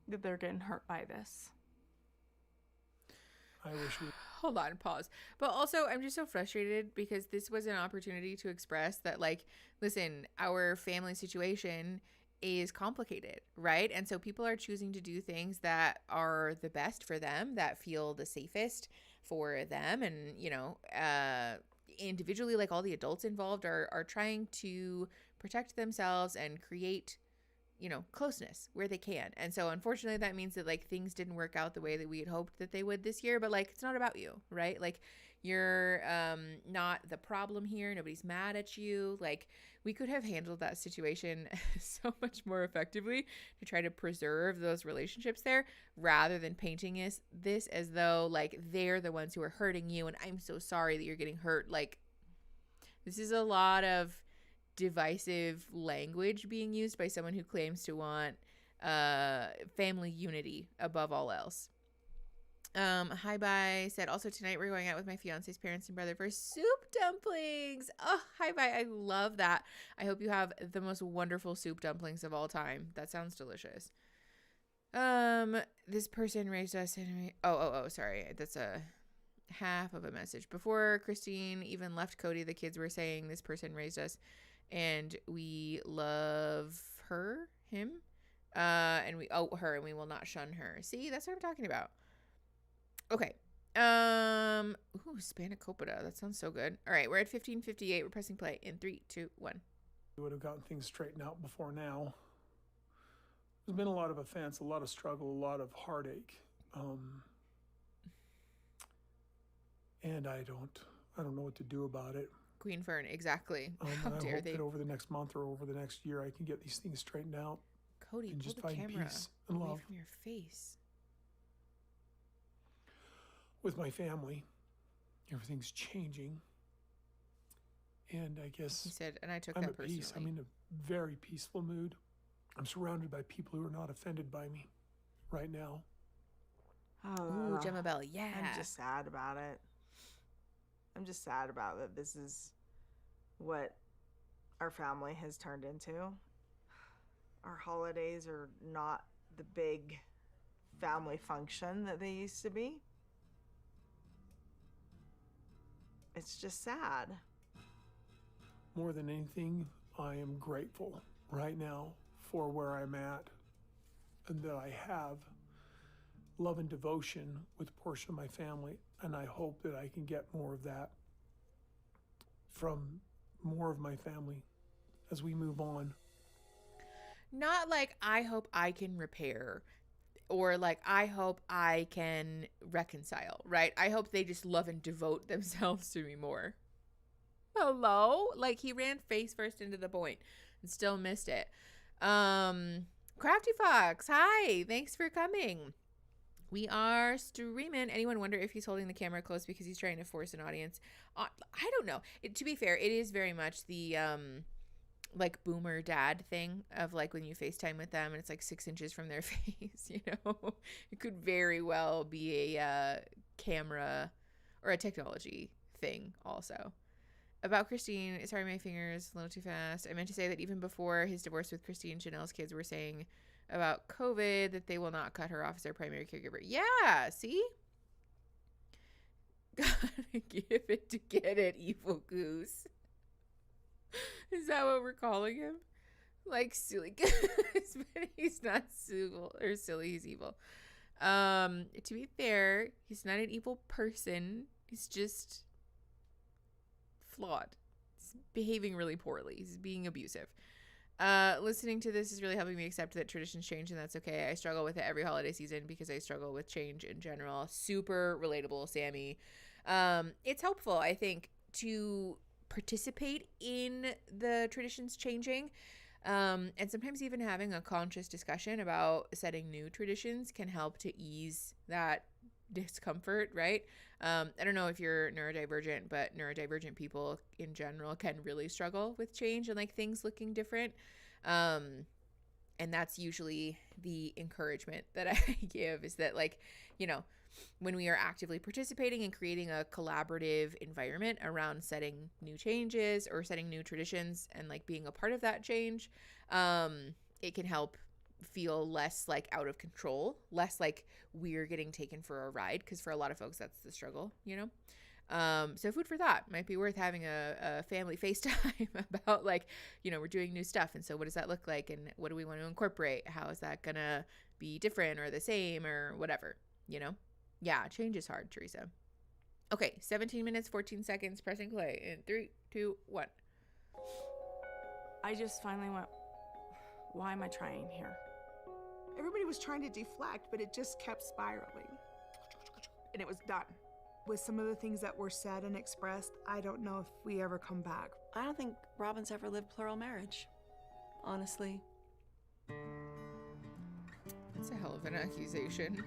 S7: That they're getting hurt by this.
S3: I wish we...
S1: Hold on, pause. But also, I'm just so frustrated because this was an opportunity to express that, like, listen, our family situation is complicated, right? And so people are choosing to do things that are the best for them, that feel the safest for them. And, you know, individually, like all the adults involved are trying to protect themselves and create, you know, closeness where they can. And so unfortunately that means that like things didn't work out the way that we had hoped that they would this year, but like it's not about you, right? Like you're not the problem here. Nobody's mad at you. Like we could have handled that situation so much more effectively to try to preserve those relationships there rather than painting this as though like they're the ones who are hurting you and I'm so sorry that you're getting hurt. Like this is a lot of divisive language being used by someone who claims to want family unity above all else. Hi bye said also tonight we're going out with my fiance's parents and brother for soup dumplings. Oh, hi bye. I love that. I hope you have the most wonderful soup dumplings of all time. That sounds delicious. This person raised us and sorry. That's a half of a message. Before Christine even left Cody, the kids were saying this person raised us and we love her, him, and we her and we will not shun her. See, that's what I'm talking about. Okay. Ooh, spanakopita. That sounds so good. All right, we're at 15:58. We're pressing play in 3, 2, 1.
S3: We would have gotten things straightened out before now. There's been a lot of offense, a lot of struggle, a lot of heartache. And I don't know what to do about it.
S1: Queen Fern, exactly. How
S3: I
S1: dare
S3: hope
S1: they?
S3: that over the next month or over the next year, I can get these things straightened out.
S1: Cody,
S3: and
S1: pull
S3: just
S1: the
S3: find
S1: camera
S3: peace and
S1: away
S3: love.
S1: from your face.
S5: with my family. Everything's changing. And I guess
S1: He said, and I took
S5: I'm
S1: that
S5: at peace. I'm
S1: personally.
S5: in a very peaceful mood. I'm surrounded by people who are not offended by me right now.
S1: Ooh, Gemma Bell, yeah.
S13: I'm just sad about it. I'm just sad about that this is what our family has turned into. Our holidays are not the big family function that they used to be. It's just sad.
S5: More than anything, I am grateful right now for where I'm at and that I have love and devotion with a portion of my family, and I hope that I can get more of that from more of my family as we move on.
S1: Not like, I hope I can repair, or like, I hope I can reconcile, right? I hope they just love and devote themselves to me more. Hello? Like, he ran face first into the point and still missed it. Crafty Fox, hi. Thanks for coming. We are streaming. Anyone wonder if he's holding the camera close because he's trying to force an audience? I don't know. To be fair, it is very much the like boomer dad thing of like when you FaceTime with them and it's like 6 inches from their face, you know? It could very well be a camera or a technology thing also. About Christine, sorry, my fingers a little too fast. I meant to say that even before his divorce with Christine, Janelle's kids were saying about COVID that they will not cut her off as their primary caregiver. Yeah, see? Gotta give it to get it, evil goose. Is that what we're calling him? Like silly goose, but he's not silly, he's evil. To be fair, he's not an evil person. He's just flawed. He's behaving really poorly. He's being abusive. Listening to this is really helping me accept that traditions change, and that's okay. I struggle with it every holiday season because I struggle with change in general. Super relatable, Sammy. It's helpful, I think, to participate in the traditions changing, and sometimes even having a conscious discussion about setting new traditions can help to ease that discomfort, right? I don't know if you're neurodivergent, but neurodivergent people in general can really struggle with change and like things looking different. And that's usually the encouragement that I give, is that, like, you know, when we are actively participating and creating a collaborative environment around setting new changes or setting new traditions and like being a part of that change, it can help feel less like out of control, less like we're getting taken for a ride, because for a lot of folks that's the struggle, you know. So food for thought, might be worth having a family FaceTime about, like, you know, we're doing new stuff, and so what does that look like, and what do we want to incorporate? How is that gonna be different or the same or whatever, you know? Yeah, change is hard, Teresa. Okay, 17 minutes 14 seconds, pressing play in 3, 2, 1.
S7: I just finally went, why am I trying here?
S10: Everybody was trying to deflect, but it just kept spiraling. And it was done. With some of the things that were said and expressed, I don't know if we ever come back.
S11: I don't think Robin's ever lived plural marriage, honestly.
S1: That's a hell of an accusation.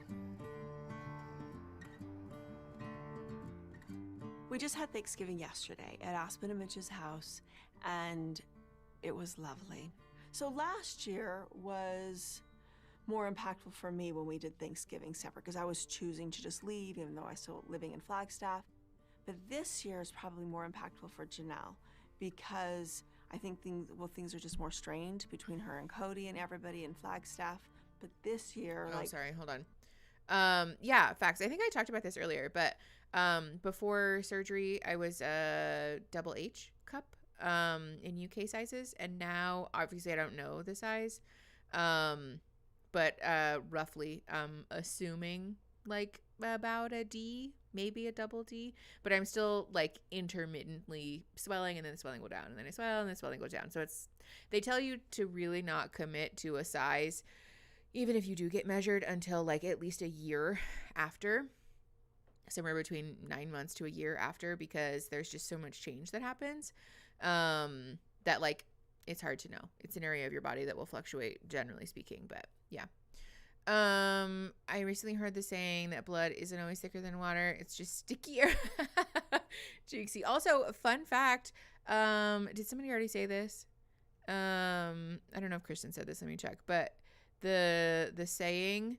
S11: We just had Thanksgiving yesterday at Aspen and Mitch's house, and it was lovely. So last year was more impactful for me when we did Thanksgiving separate, because I was choosing to just leave even though I was still living in Flagstaff. But this year is probably more impactful for Janelle, because I think things are just more strained between her and Cody and everybody in Flagstaff. But this year,
S1: sorry, hold on. Yeah, facts. I think I talked about this earlier, but before surgery, I was a double H cup in UK sizes, and now obviously I don't know the size, but roughly assuming like about a D, maybe a double D, but I'm still like intermittently swelling, and then the swelling go down, and then I swell and the swelling goes down. So they tell you to really not commit to a size, even if you do get measured, until like at least a year after, somewhere between 9 months to a year after, because there's just so much change that happens that like it's hard to know. It's an area of your body that will fluctuate, generally speaking, but yeah. I recently heard the saying that blood isn't always thicker than water. It's just stickier. Jinxie. Also, fun fact. Did somebody already say this? I don't know if Kristen said this. Let me check. But the saying,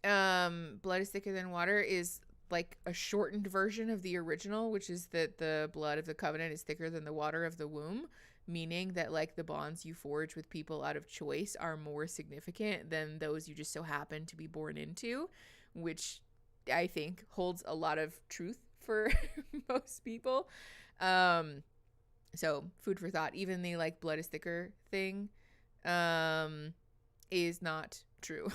S1: blood is thicker than water is like a shortened version of the original, which is that the blood of the covenant is thicker than the water of the womb, meaning that like the bonds you forge with people out of choice are more significant than those you just so happen to be born into, which I think holds a lot of truth for most people. So food for thought. Even the like blood is thicker thing is not true.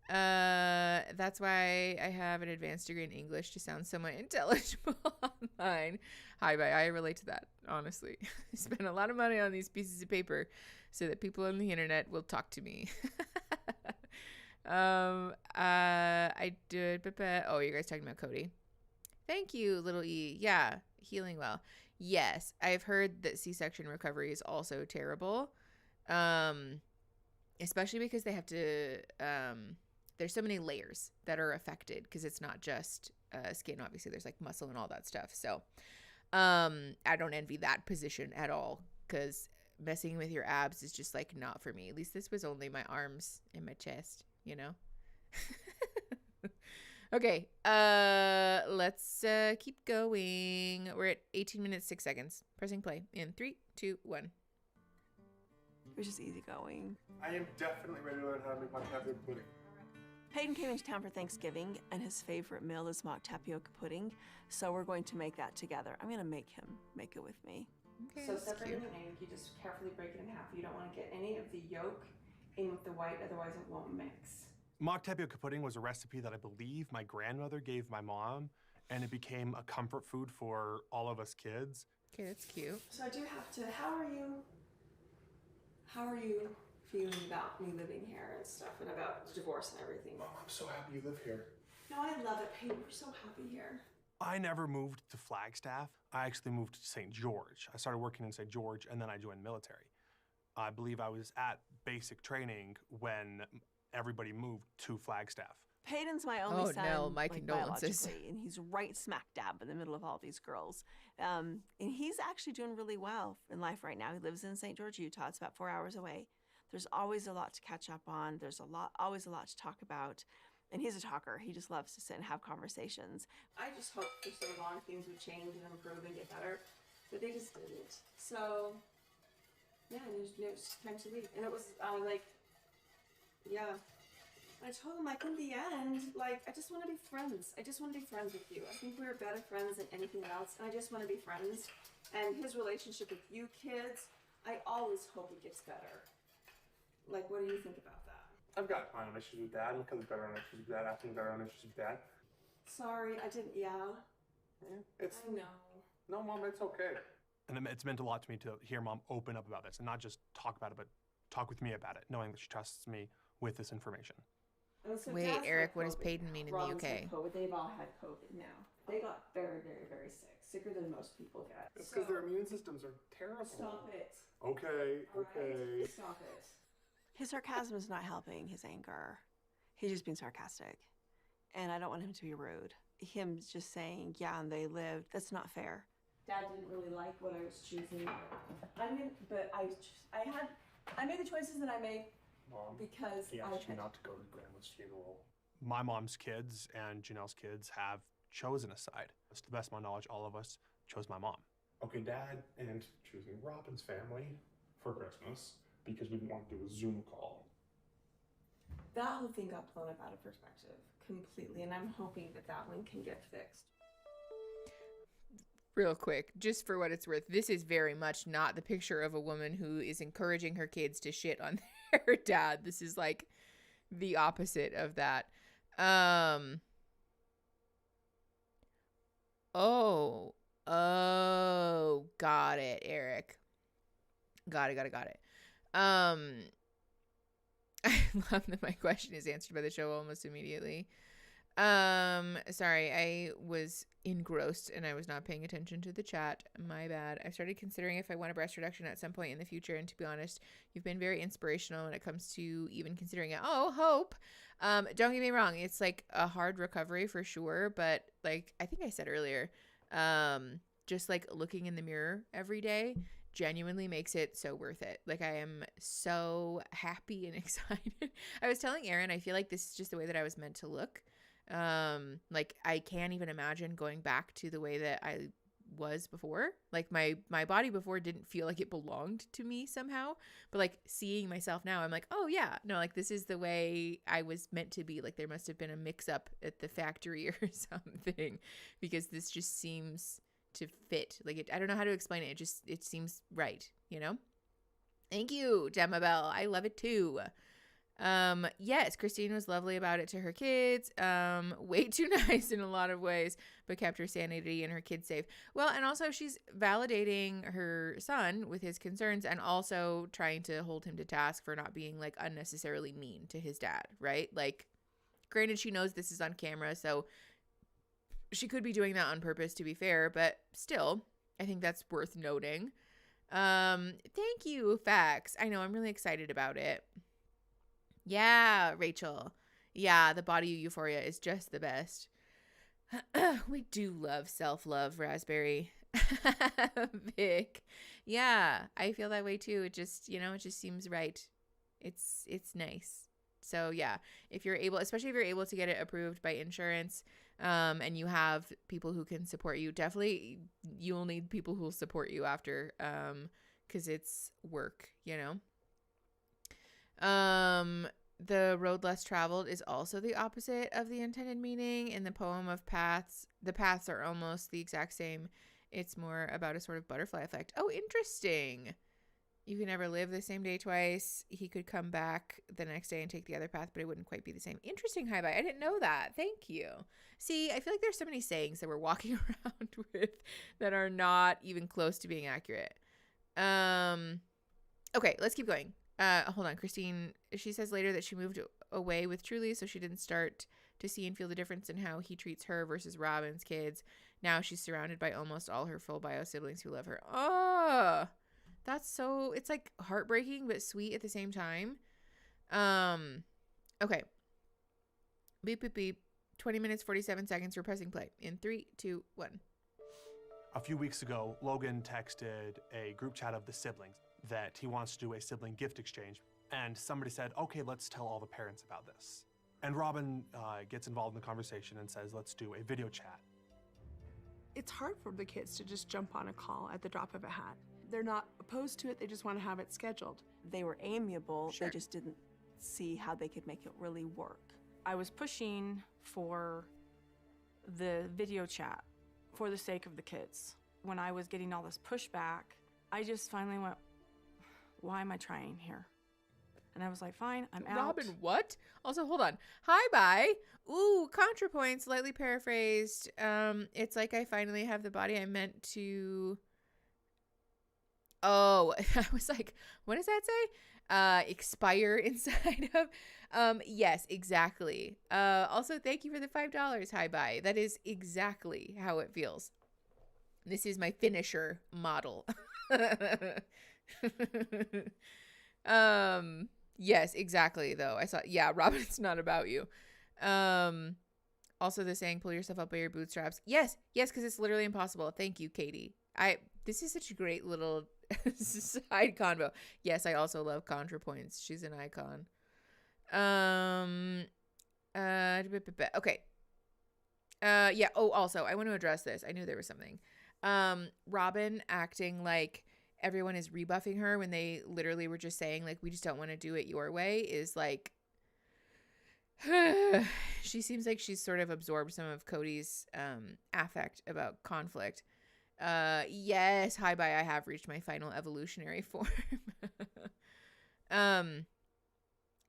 S1: That's why I have an advanced degree in English to sound somewhat intelligible online. Hi, bye. I relate to that, honestly. I spend a lot of money on these pieces of paper so that people on the internet will talk to me. I did. Oh, you guys talking about Cody? Thank you, little E. Yeah, healing well. Yes, I've heard that C-section recovery is also terrible, especially because they have to. There's so many layers that are affected because it's not just skin. Obviously, there's like muscle and all that stuff. So, I don't envy that position at all because messing with your abs is just like not for me. At least this was only my arms and my chest, you know. Okay, let's keep going. We're at 18 minutes 6 seconds. Pressing play in 3, 2, 1.
S11: It was just easy going.
S18: I am definitely ready to learn how to make my tapioca pudding.
S11: Peyton came into town for Thanksgiving, and his favorite meal is mock tapioca pudding, so we're going to make that together. I'm going to make him make it with me.
S1: Okay,
S16: so separating the egg, you just carefully break it in half. You don't want to get any of the yolk in with the white, otherwise it won't mix.
S18: Mock tapioca pudding was a recipe that I believe my grandmother gave my mom, and it became a comfort food for all of us kids.
S1: Okay, that's cute.
S16: So I do have to, how are you feeling about me living here and stuff, and about divorce and everything?
S18: Mom, I'm so happy you live here.
S16: No, I love it, Peyton. We're so happy here.
S18: I never moved to Flagstaff. I actually moved to St. George. I started working in St. George, and then I joined the military. I believe I was at basic training when everybody moved to Flagstaff.
S11: Peyton's my only son,
S1: no, my condolences.
S11: biologically, and he's right smack dab in the middle of all these girls. And he's actually doing really well in life right now. He lives in St. George, Utah. It's about 4 hours away. There's always a lot to catch up on. There's always a lot to talk about. And he's a talker. He just loves to sit and have conversations.
S16: I just hope for so long things would change and improve and get better, but they just didn't. So, yeah, it was time to leave. And it was yeah. I told him, like, in the end, like, I just want to be friends. I just want to be friends with you. I think we're better friends than anything else, and I just want to be friends. And his relationship with you kids, I always hope it gets better. Like, what do you think about that?
S18: I've got my own issues with Dad. Look at the better on issues with Dad. I think better on issues with Dad.
S16: Sorry, I didn't, yeah.
S18: I
S16: know.
S18: No, Mom, it's okay. And it's meant a lot to me to hear Mom open up about this and not just talk about it, but talk with me about it, knowing that she trusts me with this information.
S16: So
S1: Wait,
S16: Dad's
S1: Eric,
S16: got
S1: what does
S16: COVID
S1: Peyton
S16: now.
S1: mean in the
S16: Robin's
S1: UK?
S16: got COVID. They've all had COVID now. They got very, very, very sick. Sicker than most people get.
S18: It's because their immune systems are terrible.
S16: Stop it.
S18: Okay,
S16: All
S18: okay.
S16: right? Stop it.
S11: His sarcasm is not helping his anger. He's just being sarcastic. And I don't want him to be rude. Him just saying, yeah, and they lived, that's not fair.
S16: Dad didn't really like what I was choosing. I made the choices that I made.
S18: Mom,
S16: because
S18: he asked you not to go to Grandma's funeral. My mom's kids and Janelle's kids have chosen a side. To the best of my knowledge, all of us chose my mom. Okay, Dad and choosing Robin's family for Christmas because we didn't want to do a Zoom call.
S16: That whole thing got blown up out of perspective completely, and I'm hoping that one can get fixed.
S1: Real quick, just for what it's worth, this is very much not the picture of a woman who is encouraging her kids to shit on their dad. This is like the opposite of that. Oh, got it, Eric. Got it. I love that my question is answered by the show almost immediately. Sorry, I was engrossed and I was not paying attention to the chat. My bad. I've started considering if I want a breast reduction at some point in the future, and to be honest, you've been very inspirational when it comes to even considering it. Oh, hope. Don't get me wrong, it's like a hard recovery for sure, but like I think I said earlier, just like looking in the mirror every day genuinely makes it so worth it. Like I am so happy and excited. I was telling Aaron, I feel like this is just the way that I was meant to look. Like I can't even imagine going back to the way that I was before. Like my body before didn't feel like it belonged to me somehow, but like seeing myself now, I'm like, oh yeah, no, like this is the way I was meant to be. Like there must have been a mix up at the factory or something, because this just seems to fit. Like it, I don't know how to explain it. It seems right, you know? Thank you, Gemma Bell. I love it too. Yes, Christine was lovely about it to her kids. Way too nice in a lot of ways, but kept her sanity and her kids safe. Well, and also she's validating her son with his concerns and also trying to hold him to task for not being like unnecessarily mean to his dad, right? Like, granted, she knows this is on camera, so she could be doing that on purpose, to be fair, but still, I think that's worth noting. Thank you, Fax. I know, I'm really excited about it. Yeah, Rachel. Yeah, the body euphoria is just the best. We do love self-love, Raspberry. Vic. Yeah, I feel that way too. It just, you know, it just seems right. It's nice. So yeah, if you're able, especially if you're able to get it approved by insurance, and you have people who can support you, definitely you'll need people who will support you after, because it's work, you know. The road less traveled is also the opposite of the intended meaning. In the poem of paths, the paths are almost the exact same. It's more about a sort of butterfly effect. Oh, interesting. You can never live the same day twice. He could come back the next day and take the other path, but it wouldn't quite be the same. Interesting, hi bye. I didn't know that. Thank you. See, I feel like there's so many sayings that we're walking around with that are not even close to being accurate. Okay, let's keep going. Hold on. Christine, she says later that she moved away with Truly, so she didn't start to see and feel the difference in how he treats her versus Robin's kids. Now she's surrounded by almost all her full bio siblings who love her. Oh, that's so, it's like heartbreaking but sweet at the same time. Okay. Beep, beep, beep. 20 minutes, 47 seconds. We're pressing play in 3, 2, 1.
S18: A few weeks ago, Logan texted a group chat of the siblings that he wants to do a sibling gift exchange. And somebody said, okay, let's tell all the parents about this. And Robin gets involved in the conversation and says, let's do a video chat.
S10: It's hard for the kids to just jump on a call at the drop of a hat. They're not opposed to it, they just want to have it scheduled.
S11: They were amiable,
S10: Sure.
S11: They just didn't see how they could make it really work.
S7: I was pushing for the video chat for the sake of the kids. When I was getting all this pushback, I just finally went, why am I trying here? And I was like, fine, I'm out.
S1: Robin, what? Also, hold on. Hi, bye. Ooh, ContraPoint, slightly paraphrased. It's like I finally have the body I meant to. Oh, I was like, what does that say? Expire inside of. Yes, exactly. Also, thank you for the $5. Hi, bye. That is exactly how it feels. This is my finisher model. Yes, exactly though. I saw, yeah, Robin, it's not about you. Also the saying, pull yourself up by your bootstraps. Yes, because it's literally impossible. Thank you, Katie. This is such a great little side convo. Yes, I also love ContraPoints. She's an icon. Okay. Yeah. Oh, also, I want to address this. I knew there was something. Robin acting like everyone is rebuffing her when they literally were just saying, like, we just don't want to do it your way, is like, she seems like she's sort of absorbed some of Cody's affect about conflict. Yes, hi bye, I have reached my final evolutionary form.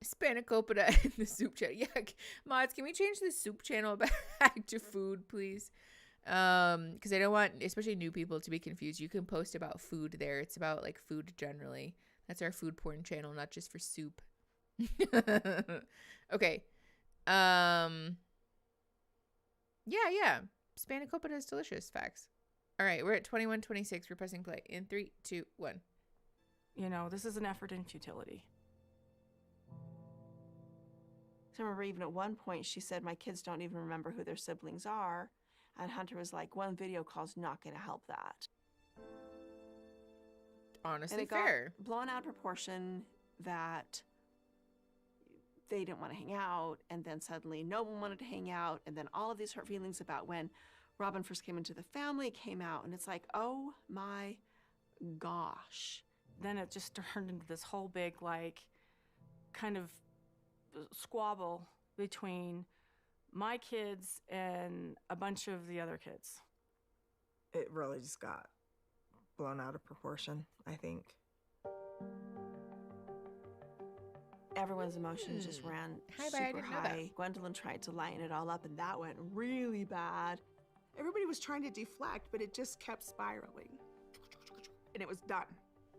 S1: Spanakopita in the soup channel. Yeah, mods, can we change the soup channel back to food, please? Because I don't want, especially new people, to be confused. You can post about food there. It's about like food generally. That's our food porn channel, not just for soup. Okay. Yeah. Spanakopita is delicious. Facts. All right, we're at 21:26. We're pressing play in 3, 2, 1.
S7: You know, this is an effort in futility.
S11: So I remember even at one point she said, my kids don't even remember who their siblings are. And Hunter was like, one video call's not going to help that.
S1: Honestly,
S11: and it
S1: fair.
S11: got blown out of proportion that they didn't want to hang out, and then suddenly no one wanted to hang out, and then all of these hurt feelings about when Robin first came into the family came out, and it's like, oh my gosh.
S7: Then it just turned into this whole big, like, kind of squabble between my kids and a bunch of the other kids.
S19: It really just got blown out of proportion, I think.
S11: Everyone's emotions just ran super high. Gwendolyn tried to lighten it all up, and that went really bad.
S10: Everybody was trying to deflect, but it just kept spiraling. And it was done.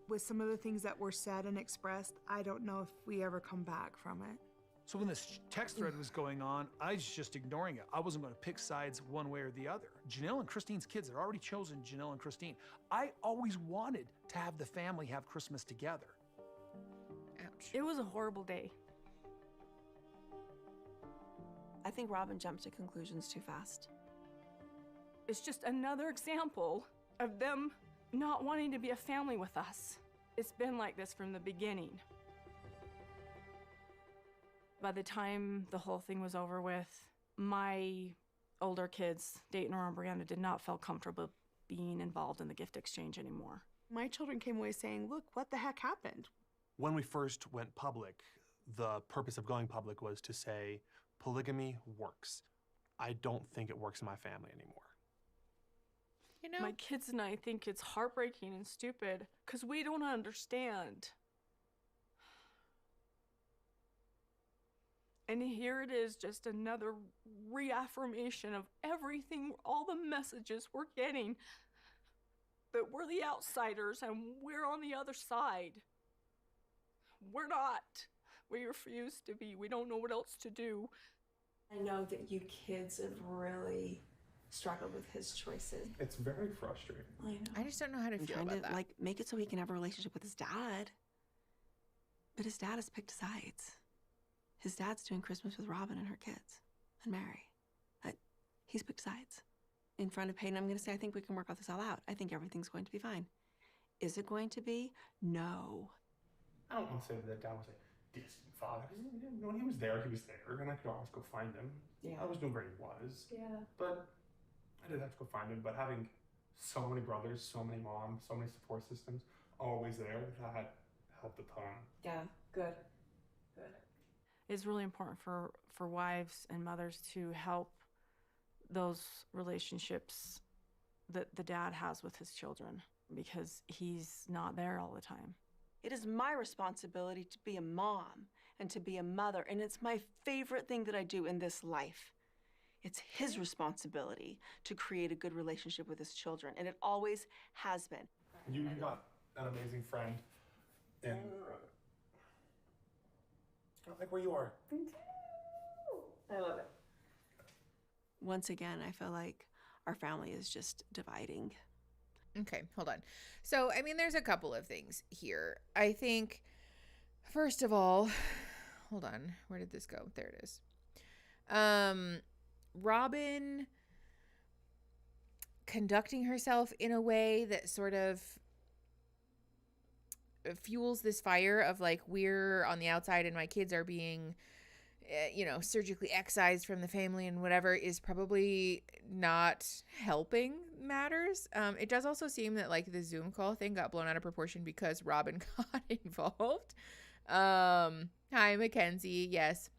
S10: With some of the things that were said and expressed, I don't know if we ever come back from it.
S3: So when this text thread was going on, I was just ignoring it. I wasn't going to pick sides one way or the other. Janelle and Christine's kids had already chosen Janelle and Christine. I always wanted to have the family have Christmas together.
S1: Ouch.
S7: It was a horrible day.
S11: I think Robin jumped to conclusions too fast.
S7: It's just another example of them not wanting to be a family with us. It's been like this from the beginning. By the time the whole thing was over with, my older kids, Dayton, Aurora, and Brianna, did not feel comfortable being involved in the gift exchange anymore.
S10: My children came away saying, look, what the heck happened?
S18: When we first went public, the purpose of going public was to say polygamy works. I don't think it works in my family anymore.
S7: You know, my kids and I think it's heartbreaking and stupid because we don't understand. And here it is, just another reaffirmation of everything, all the messages we're getting, that we're the outsiders and we're on the other side. We're not. We refuse to be. We don't know what else to do.
S16: I know that you kids have really struggled with his choices.
S18: It's very frustrating.
S11: I know.
S1: I just don't know how to feel about that.
S11: Like, make it so he can have a relationship with his dad. But his dad has picked sides. His dad's doing Christmas with Robin and her kids and Mary. He's picked sides. In front of Peyton, I'm going to say, I think we can work all this all out. I think everything's going to be fine. Is it going to be? No.
S18: I don't want to say that dad was a distant father. When he was there, and I could always go find him.
S16: Yeah.
S18: I always knew where he was.
S16: Yeah.
S18: But I didn't have to go find him. But having so many brothers, so many moms, so many support systems always there, that helped a ton.
S16: Yeah, good. Good.
S7: It's really important for wives and mothers to help those relationships that the dad has with his children, because he's not there all the time.
S11: It is my responsibility to be a mom and to be a mother, and it's my favorite thing that I do in this life. It's his responsibility to create a good relationship with his children, and it always has been.
S18: You got an amazing friend, and I like where you are.
S16: I love it.
S11: Once again, I feel like our family is just dividing.
S1: Okay, hold on. So, I mean, there's a couple of things here. I think, first of all, hold on. Where did this go? There it is. Robin conducting herself in a way that sort of fuels this fire of like, we're on the outside and my kids are being, surgically excised from the family and whatever, is probably not helping matters. It does also seem that like the Zoom call thing got blown out of proportion because Robin got involved. Hi, Mackenzie. Yes,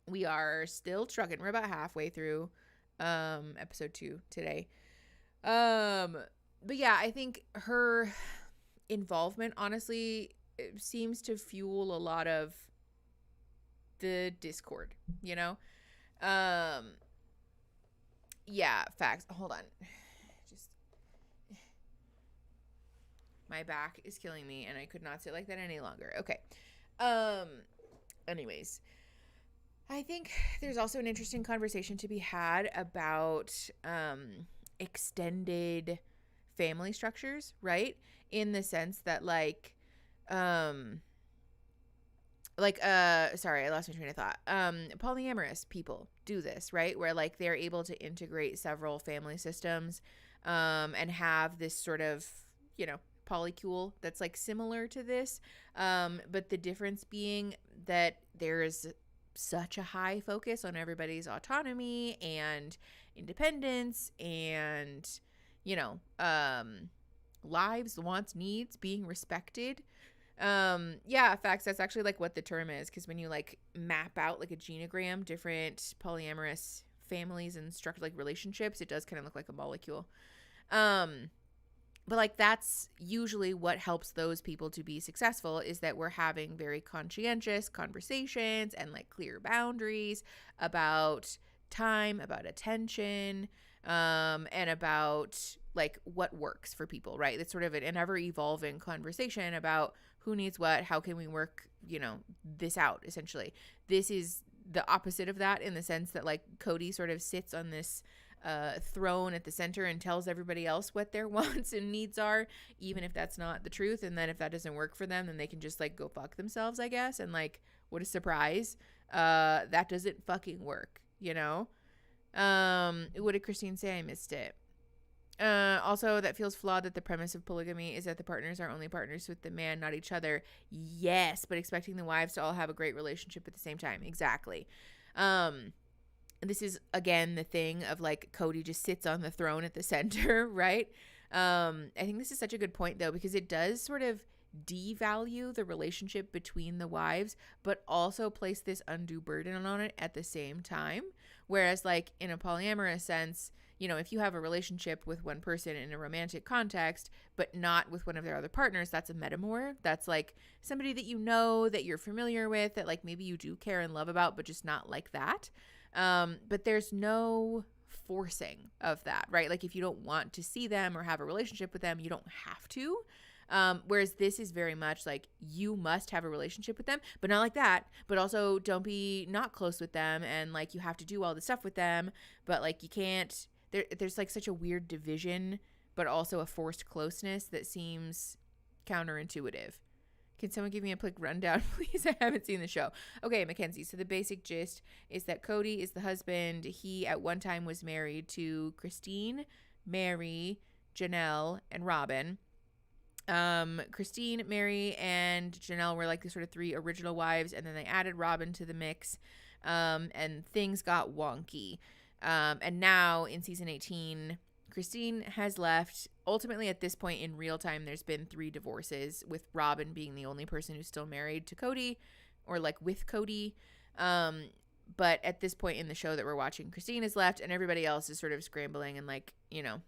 S1: we are still trucking. We're about halfway through episode 2 today. But yeah, I think her involvement honestly seems to fuel a lot of the discord, yeah, facts. Hold on, just my back is killing me and I could not sit like that any longer. Okay. Anyways, I think there's also an interesting conversation to be had about extended family structures, right? In the sense that sorry, I lost my train of thought. Polyamorous people do this, right? Where like they're able to integrate several family systems and have this sort of, you know, polycule that's like similar to this. But the difference being that there's such a high focus on everybody's autonomy and independence and, you know, lives, wants, needs being respected. Yeah, facts. That's actually like what the term is, because when you like map out like a genogram, different polyamorous families and structured like relationships, it does kind of look like a molecule. But like that's usually what helps those people to be successful, is that we're having very conscientious conversations and like clear boundaries about time, about attention, and about like what works for people, right? It's sort of an ever evolving conversation about who needs what, how can we work, you know, this out essentially. This is the opposite of that in the sense that like Cody sort of sits on this throne at the center and tells everybody else what their wants and needs are, even if that's not the truth. And then if that doesn't work for them, then they can just like go fuck themselves, I guess. And like, what a surprise. That doesn't fucking work, you know? What did Christine say? I missed it. Also, that feels flawed that the premise of polygamy is that the partners are only partners with the man, not each other. Yes, but expecting the wives to all have a great relationship at the same time. Exactly. This is, again, the thing of, like, Cody just sits on the throne at the center, right? I think this is such a good point, though, because it does sort of devalue the relationship between the wives, but also place this undue burden on it at the same time. Whereas, like, in a polyamorous sense, you know, if you have a relationship with one person in a romantic context, but not with one of their other partners, that's a metamor. That's like somebody that you know, that you're familiar with, that like maybe you do care and love about, but just not like that. But there's no forcing of that, right? Like if you don't want to see them or have a relationship with them, you don't have to. Whereas this is very much like you must have a relationship with them, but not like that. But also don't be not close with them, and like you have to do all the stuff with them, but like you can't. There's like such a weird division, but also a forced closeness that seems counterintuitive. Can someone give me a quick rundown, please? I haven't seen the show. Okay, Mackenzie. So the basic gist is that Cody is the husband. He at one time was married to Christine, Mary, Janelle, and Robin. Christine, Mary, and Janelle were like the sort of three original wives, and then they added Robin to the mix, and things got wonky. And now in season 18, Christine has left. Ultimately, at this point in real time, there's been 3 divorces, with Robin being the only person who's still married to Cody, or like with Cody. But at this point in the show that we're watching, Christine has left, and everybody else is sort of scrambling and like, you know,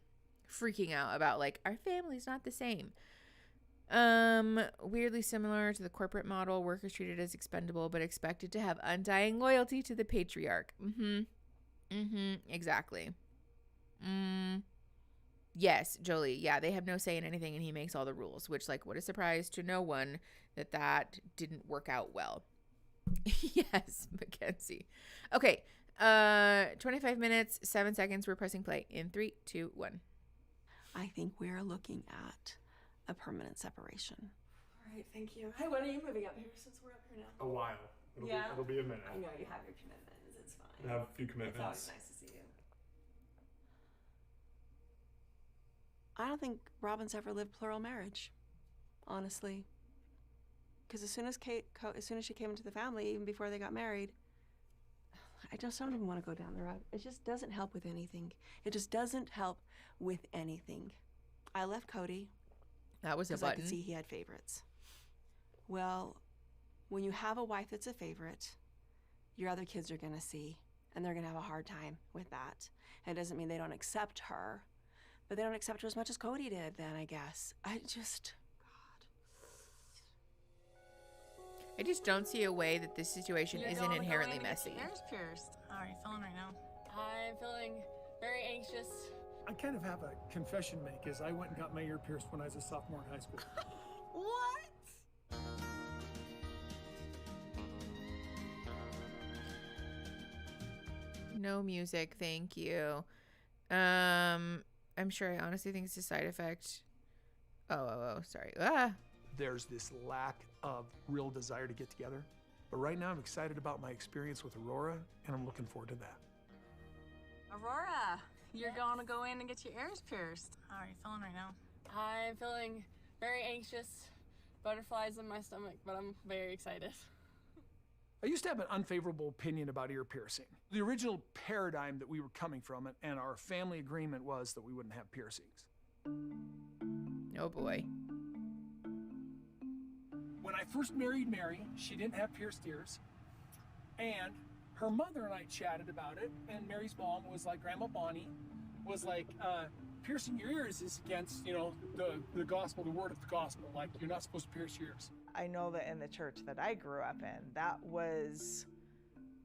S1: freaking out about like, our family's not the same. Weirdly similar to the corporate model, workers treated as expendable but expected to have undying loyalty to the patriarch. Exactly. Yes, Jolie. Yeah, they have no say in anything, and he makes all the rules, which, like, what a surprise to no one that didn't work out well. Yes, Mackenzie. Okay, 25 minutes, 7 seconds. We're pressing play in 3, 2, 1.
S11: I think we're looking at a permanent separation.
S16: All right, thank you. Hey, when are you moving up here since we're up here now?
S18: A while. It'll be a minute.
S16: I know you have your commitments. It's fine.
S18: I have a few commitments.
S16: It's always nice to see you.
S11: I don't think Robin's ever lived plural marriage, honestly. Because as soon as she came into the family, even before they got married, I just don't even want to go down the road. It just doesn't help with anything. It just doesn't help with anything. I left Cody.
S1: That was a button.
S11: I could see he had favorites. Well, when you have a wife that's a favorite, your other kids are going to see, and they're going to have a hard time with that. And it doesn't mean they don't accept her, but they don't accept her as much as Cody did then, I guess. I just
S1: don't see a way that this situation isn't inherently messy.
S16: Ears pierced. How are you feeling right now? I'm feeling very anxious.
S3: I kind of have a confession to make, as I went and got my ear pierced when I was a sophomore in high school.
S16: What?
S1: No music, thank you. I'm sure I honestly think it's a side effect. Oh, sorry.
S3: There's this lack of real desire to get together. But right now I'm excited about my experience with Aurora, and I'm looking forward to that.
S20: Aurora, you're going to go in and get your ears pierced. How are you feeling right now?
S21: I'm feeling very anxious, butterflies in my stomach, but I'm very excited.
S3: I used to have an unfavorable opinion about ear piercing. The original paradigm that we were coming from and our family agreement was that we wouldn't have piercings.
S1: Oh boy.
S3: When I first married Mary, she didn't have pierced ears. And her mother and I chatted about it, and Mary's mom was like, Grandma Bonnie was like, piercing your ears is against, the gospel, the word of the gospel. Like, you're not supposed to pierce your ears.
S13: I know that in the church that I grew up in, that was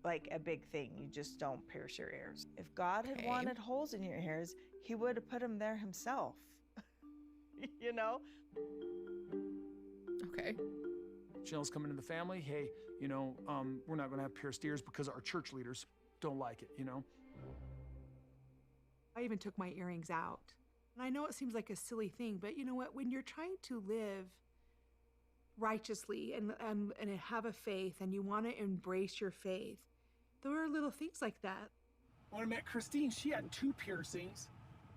S13: like a big thing. You just don't pierce your ears. If God had wanted holes in your ears, he would have put them there himself. You know?
S1: Okay.
S3: Janelle's coming to the family. Hey, we're not going to have pierced ears because our church leaders don't like it,
S10: I even took my earrings out. And I know it seems like a silly thing, but you know what? When you're trying to live righteously and have a faith and you want to embrace your faith, there are little things like that.
S3: When I met Christine, she had 2 piercings,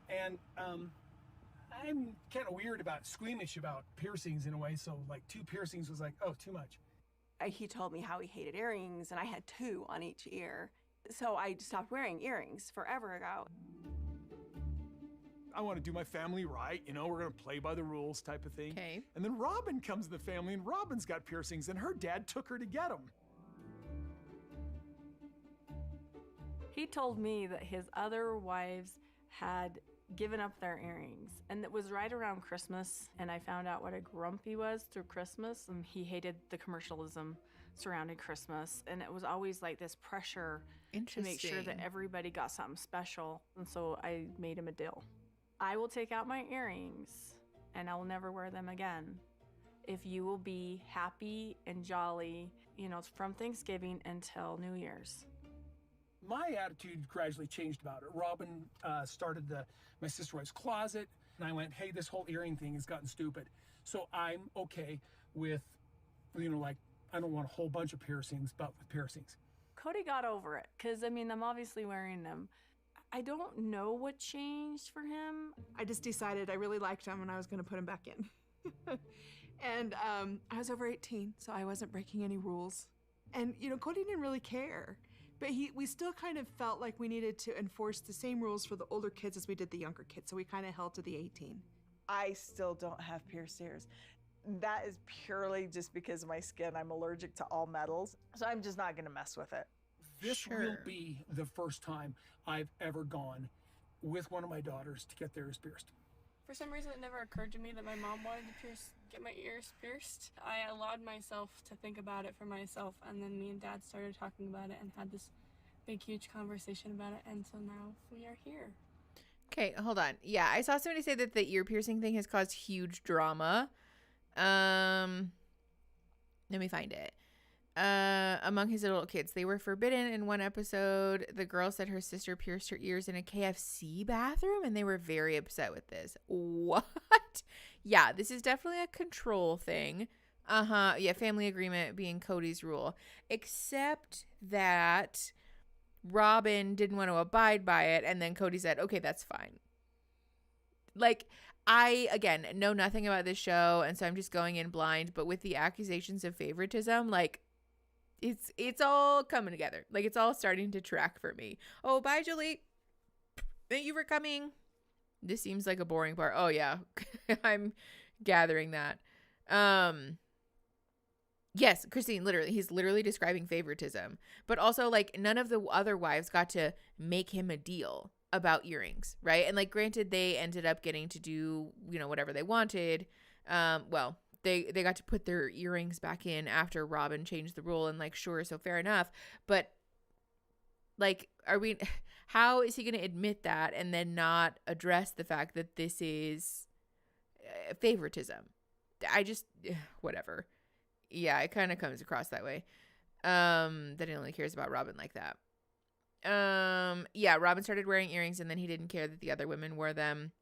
S3: and I'm kind of squeamish about piercings in a way, so like 2 piercings was like, oh, too much.
S11: He told me how he hated earrings, and I had 2 on each ear. So I stopped wearing earrings forever ago.
S3: I want to do my family right, we're going to play by the rules type of thing.
S1: Okay.
S3: And then Robin comes to the family, and Robin's got piercings, and her dad took her to get them.
S7: He told me that his other wives had given up their earrings, and it was right around Christmas, and I found out what a grump he was through Christmas, and he hated the commercialism surrounding Christmas, and it was always like this pressure to make sure that everybody got something special, and so I made him a deal. I will take out my earrings, and I will never wear them again if you will be happy and jolly, from Thanksgiving until New Year's.
S3: My attitude gradually changed about it. Robin started my sister-wife's closet, and I went, hey, this whole earring thing has gotten stupid. So I'm okay with, I don't want a whole bunch of piercings, but with piercings.
S7: Cody got over it, because, I'm obviously wearing them. I don't know what changed for him.
S10: I just decided I really liked him and I was going to put him back in. And I was over 18, so I wasn't breaking any rules. And, Cody didn't really care. But we still kind of felt like we needed to enforce the same rules for the older kids as we did the younger kids. So we kind of held to the 18.
S13: I still don't have pierced ears. That is purely just because of my skin. I'm allergic to all metals. So I'm just not going to mess with it.
S3: This will be the first time I've ever gone with one of my daughters to get their ears pierced.
S21: For some reason, it never occurred to me that my mom wanted to get my ears pierced. I allowed myself to think about it for myself, and then me and Dad started talking about it and had this big, huge conversation about it, and so now we are here.
S1: Okay, hold on. Yeah, I saw somebody say that the ear piercing thing has caused huge drama. Let me find it. Among his little kids, they were forbidden in one episode. The girl said her sister pierced her ears in a KFC bathroom, and they were very upset with this. What? Yeah, this is definitely a control thing. Yeah, family agreement being Cody's rule, except that Robin didn't want to abide by it, and then Cody said, okay, that's fine. Like, I, again, know nothing about this show, and so I'm just going in blind, but with the accusations of favoritism, like, it's all coming together. Like, it's all starting to track for me. Oh, bye, Julie. Thank you for coming. This seems like a boring part. Oh, yeah. I'm gathering that. Yes, Christine, he's literally describing favoritism. But also, like, none of the other wives got to make him a deal about earrings, right? And, like, granted, they ended up getting to do, whatever they wanted. Well, they got to put their earrings back in after Robin changed the rule, and, like, sure, so fair enough. But, like, how is he going to admit that and then not address the fact that this is favoritism? Whatever. Yeah, it kind of comes across that way. That he only cares about Robin like that. Yeah, Robin started wearing earrings and then he didn't care that the other women wore them.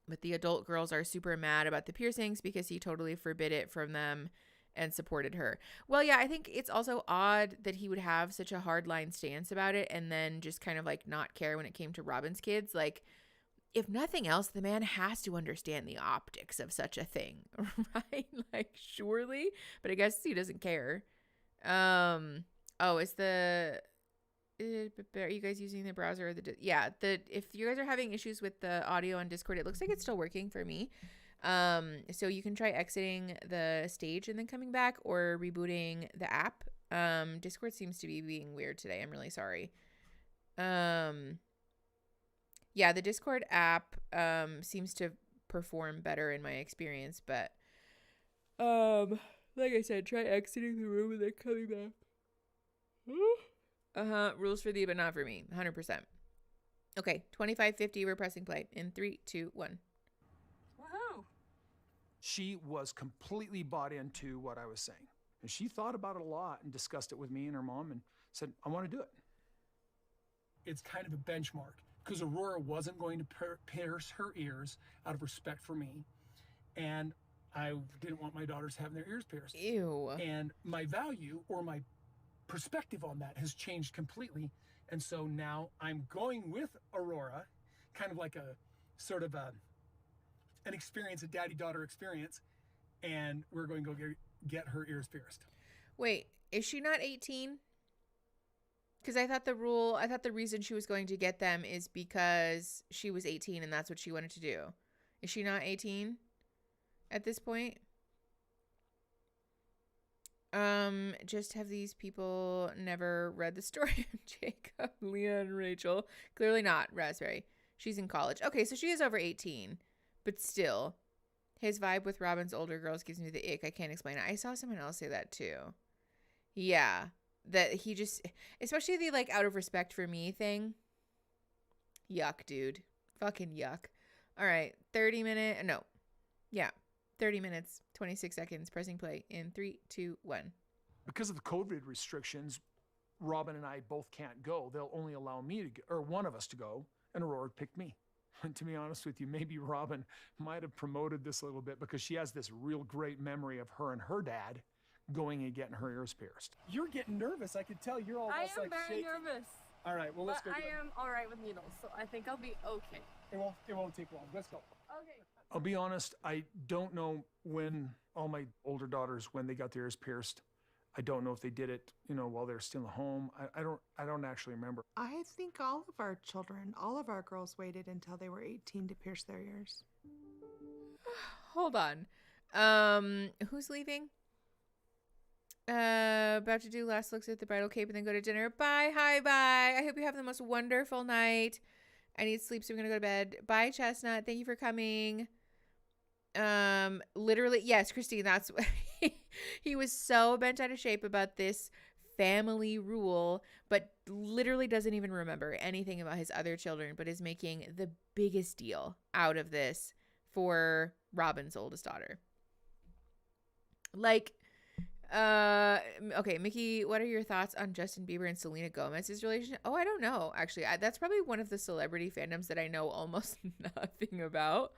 S1: But the adult girls are super mad about the piercings because he totally forbid it from them and supported her. Well, yeah, I think it's also odd that he would have such a hardline stance about it and then just kind of like not care when it came to Robin's kids. Like, if nothing else, the man has to understand the optics of such a thing, right? Like, surely, but I guess he doesn't care. Oh, is the... Are you guys using the browser or the if you guys are having issues with the audio on Discord, it looks like it's still working for me. So you can try exiting the stage and then coming back or rebooting the app. Discord seems to be being weird today. I'm really sorry. Yeah, the Discord app seems to perform better in my experience, but like I said, try exiting the room and then coming back. Rules for thee, but not for me. 100%. Okay, 25:50. We're pressing play in 3, 2, 1.
S20: Woohoo!
S8: She was completely bought into what I was saying. And she thought about it a lot and discussed it with me and her mom and said, I want to do it.
S3: It's kind of a benchmark because Aurora wasn't going to pierce her ears out of respect for me. And I didn't want my daughters having their ears pierced.
S1: Ew.
S3: And my value or my perspective on that has changed completely. And so now I'm going with Aurora, kind of like a sort of an experience, a daddy-daughter experience, and we're going to go get her ears pierced.
S1: Wait, is she not 18? Because I thought the reason she was going to get them is because she was 18 and that's what she wanted to do. Is she not 18 at this point? Just have these people never read the story of Jacob, Leah, and Rachel? Clearly not, Raspberry. She's in college. Okay, so she is over 18, but still, his vibe with Robin's older girls gives me the ick. I can't explain it. I saw someone else say that too. Yeah, that he just, especially the like out of respect for me thing. Yuck, dude. Fucking yuck. All right, 30 minutes, 26 seconds, pressing play in 3, 2, 1.
S8: Because of the COVID restrictions, Robin and I both can't go. They'll only allow me to go, or one of us to go, and Aurora picked me. And to be honest with you, maybe Robin might have promoted this a little bit because she has this real great memory of her and her dad going and getting her ears pierced.
S3: You're getting nervous. I could tell you're almost like shaking.
S20: I am very nervous.
S3: All right, well, let's go.
S20: I am all right with needles, so I think I'll be okay.
S3: It won't take long. Let's go.
S20: Okay.
S8: I'll be honest, I don't know when all my older daughters, when they got their ears pierced. I don't know if they did it, while they were still at home. I don't actually remember.
S10: I think all of our children, all of our girls waited until they were 18 to pierce their ears.
S1: Hold on. Who's leaving? About to do last looks at the bridal cape and then go to dinner. Bye. Hi, bye. I hope you have the most wonderful night. I need sleep, so we're gonna go to bed. Bye, Chestnut. Thank you for coming. Literally, yes, Christine, that's he was so bent out of shape about this family rule, but literally doesn't even remember anything about his other children, but is making the biggest deal out of this for Robin's oldest daughter. Like, okay, Mickey, what are your thoughts on Justin Bieber and Selena Gomez's relationship? Oh, I don't know, actually. That's probably one of the celebrity fandoms that I know almost nothing about.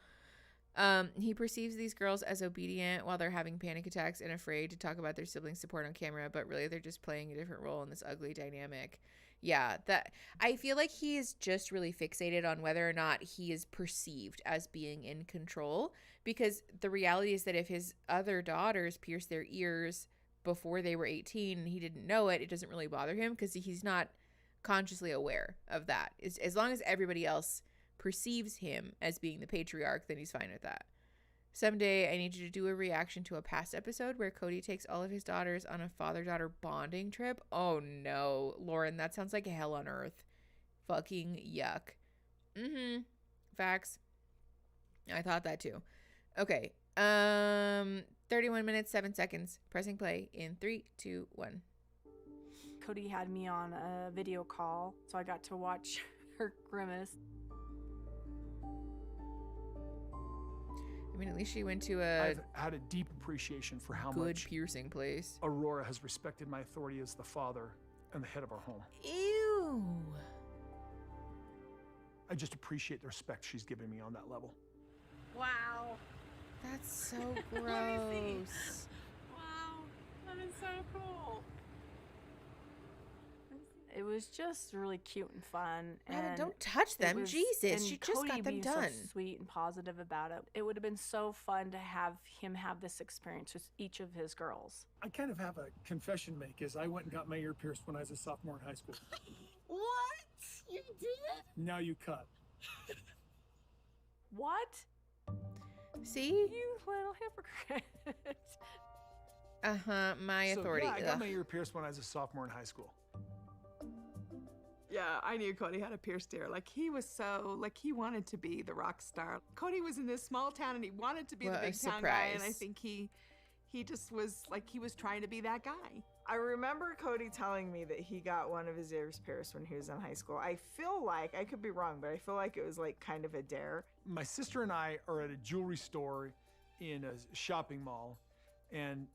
S1: He perceives these girls as obedient while they're having panic attacks and afraid to talk about their siblings' support on camera, but really they're just playing a different role in this ugly dynamic. Yeah, that I feel like he is just really fixated on whether or not he is perceived as being in control, because the reality is that if his other daughters pierced their ears before they were 18 and he didn't know it, it doesn't really bother him because he's not consciously aware of that. As long as everybody else perceives him as being the patriarch, then he's fine with that. Someday I need you to do a reaction to a past episode where Cody takes all of his daughters on a father-daughter bonding trip. Oh no, Lauren, that sounds like hell on earth. Fucking yuck. Facts. I thought that too. Okay. 31 minutes, 7 seconds. Pressing play in 3, 2, 1.
S7: Cody had me on a video call, so I got to watch her grimace.
S1: I mean, at least she went to
S8: I've had a deep appreciation for how
S1: good
S8: much
S1: piercing place.
S8: Aurora has respected my authority as the father and the head of our home.
S1: Ew.
S8: just appreciate the respect she's given me on that level.
S12: Wow.
S1: That's so
S12: Let me see.
S1: gross.
S12: Wow. That is so cool.
S7: It was just really cute and fun.
S1: Robin,
S7: And
S1: don't touch
S7: it
S1: them.
S7: was-
S1: Jesus,
S7: and
S1: she just
S7: Cody
S1: got them
S7: being
S1: done.
S7: So sweet and positive about it. It would have been so fun to have him have this experience with each of his girls.
S3: I kind of have a confession to make, is I went and got my ear pierced when I was a sophomore in high school.
S12: What? You did?
S3: Now you cut.
S7: What?
S1: See?
S7: You little hypocrite.
S1: My authority.
S8: So, yeah, I got
S1: Ugh.
S8: my ear pierced when I was a sophomore in high school.
S10: Yeah, I knew Cody had a pierced ear. Like, he was so, like, he wanted to be the rock star. Cody was in this small town and he wanted to be
S1: What
S10: the
S1: a
S10: big town guy. And I
S1: surprise.
S10: think he just was, like, he was trying to be that guy.
S13: I remember Cody telling me that he got one of his ears pierced when he was in high school. I feel like, I could be wrong, but I feel like it was like kind of a dare.
S3: My sister and I are at a jewelry store in a shopping mall, and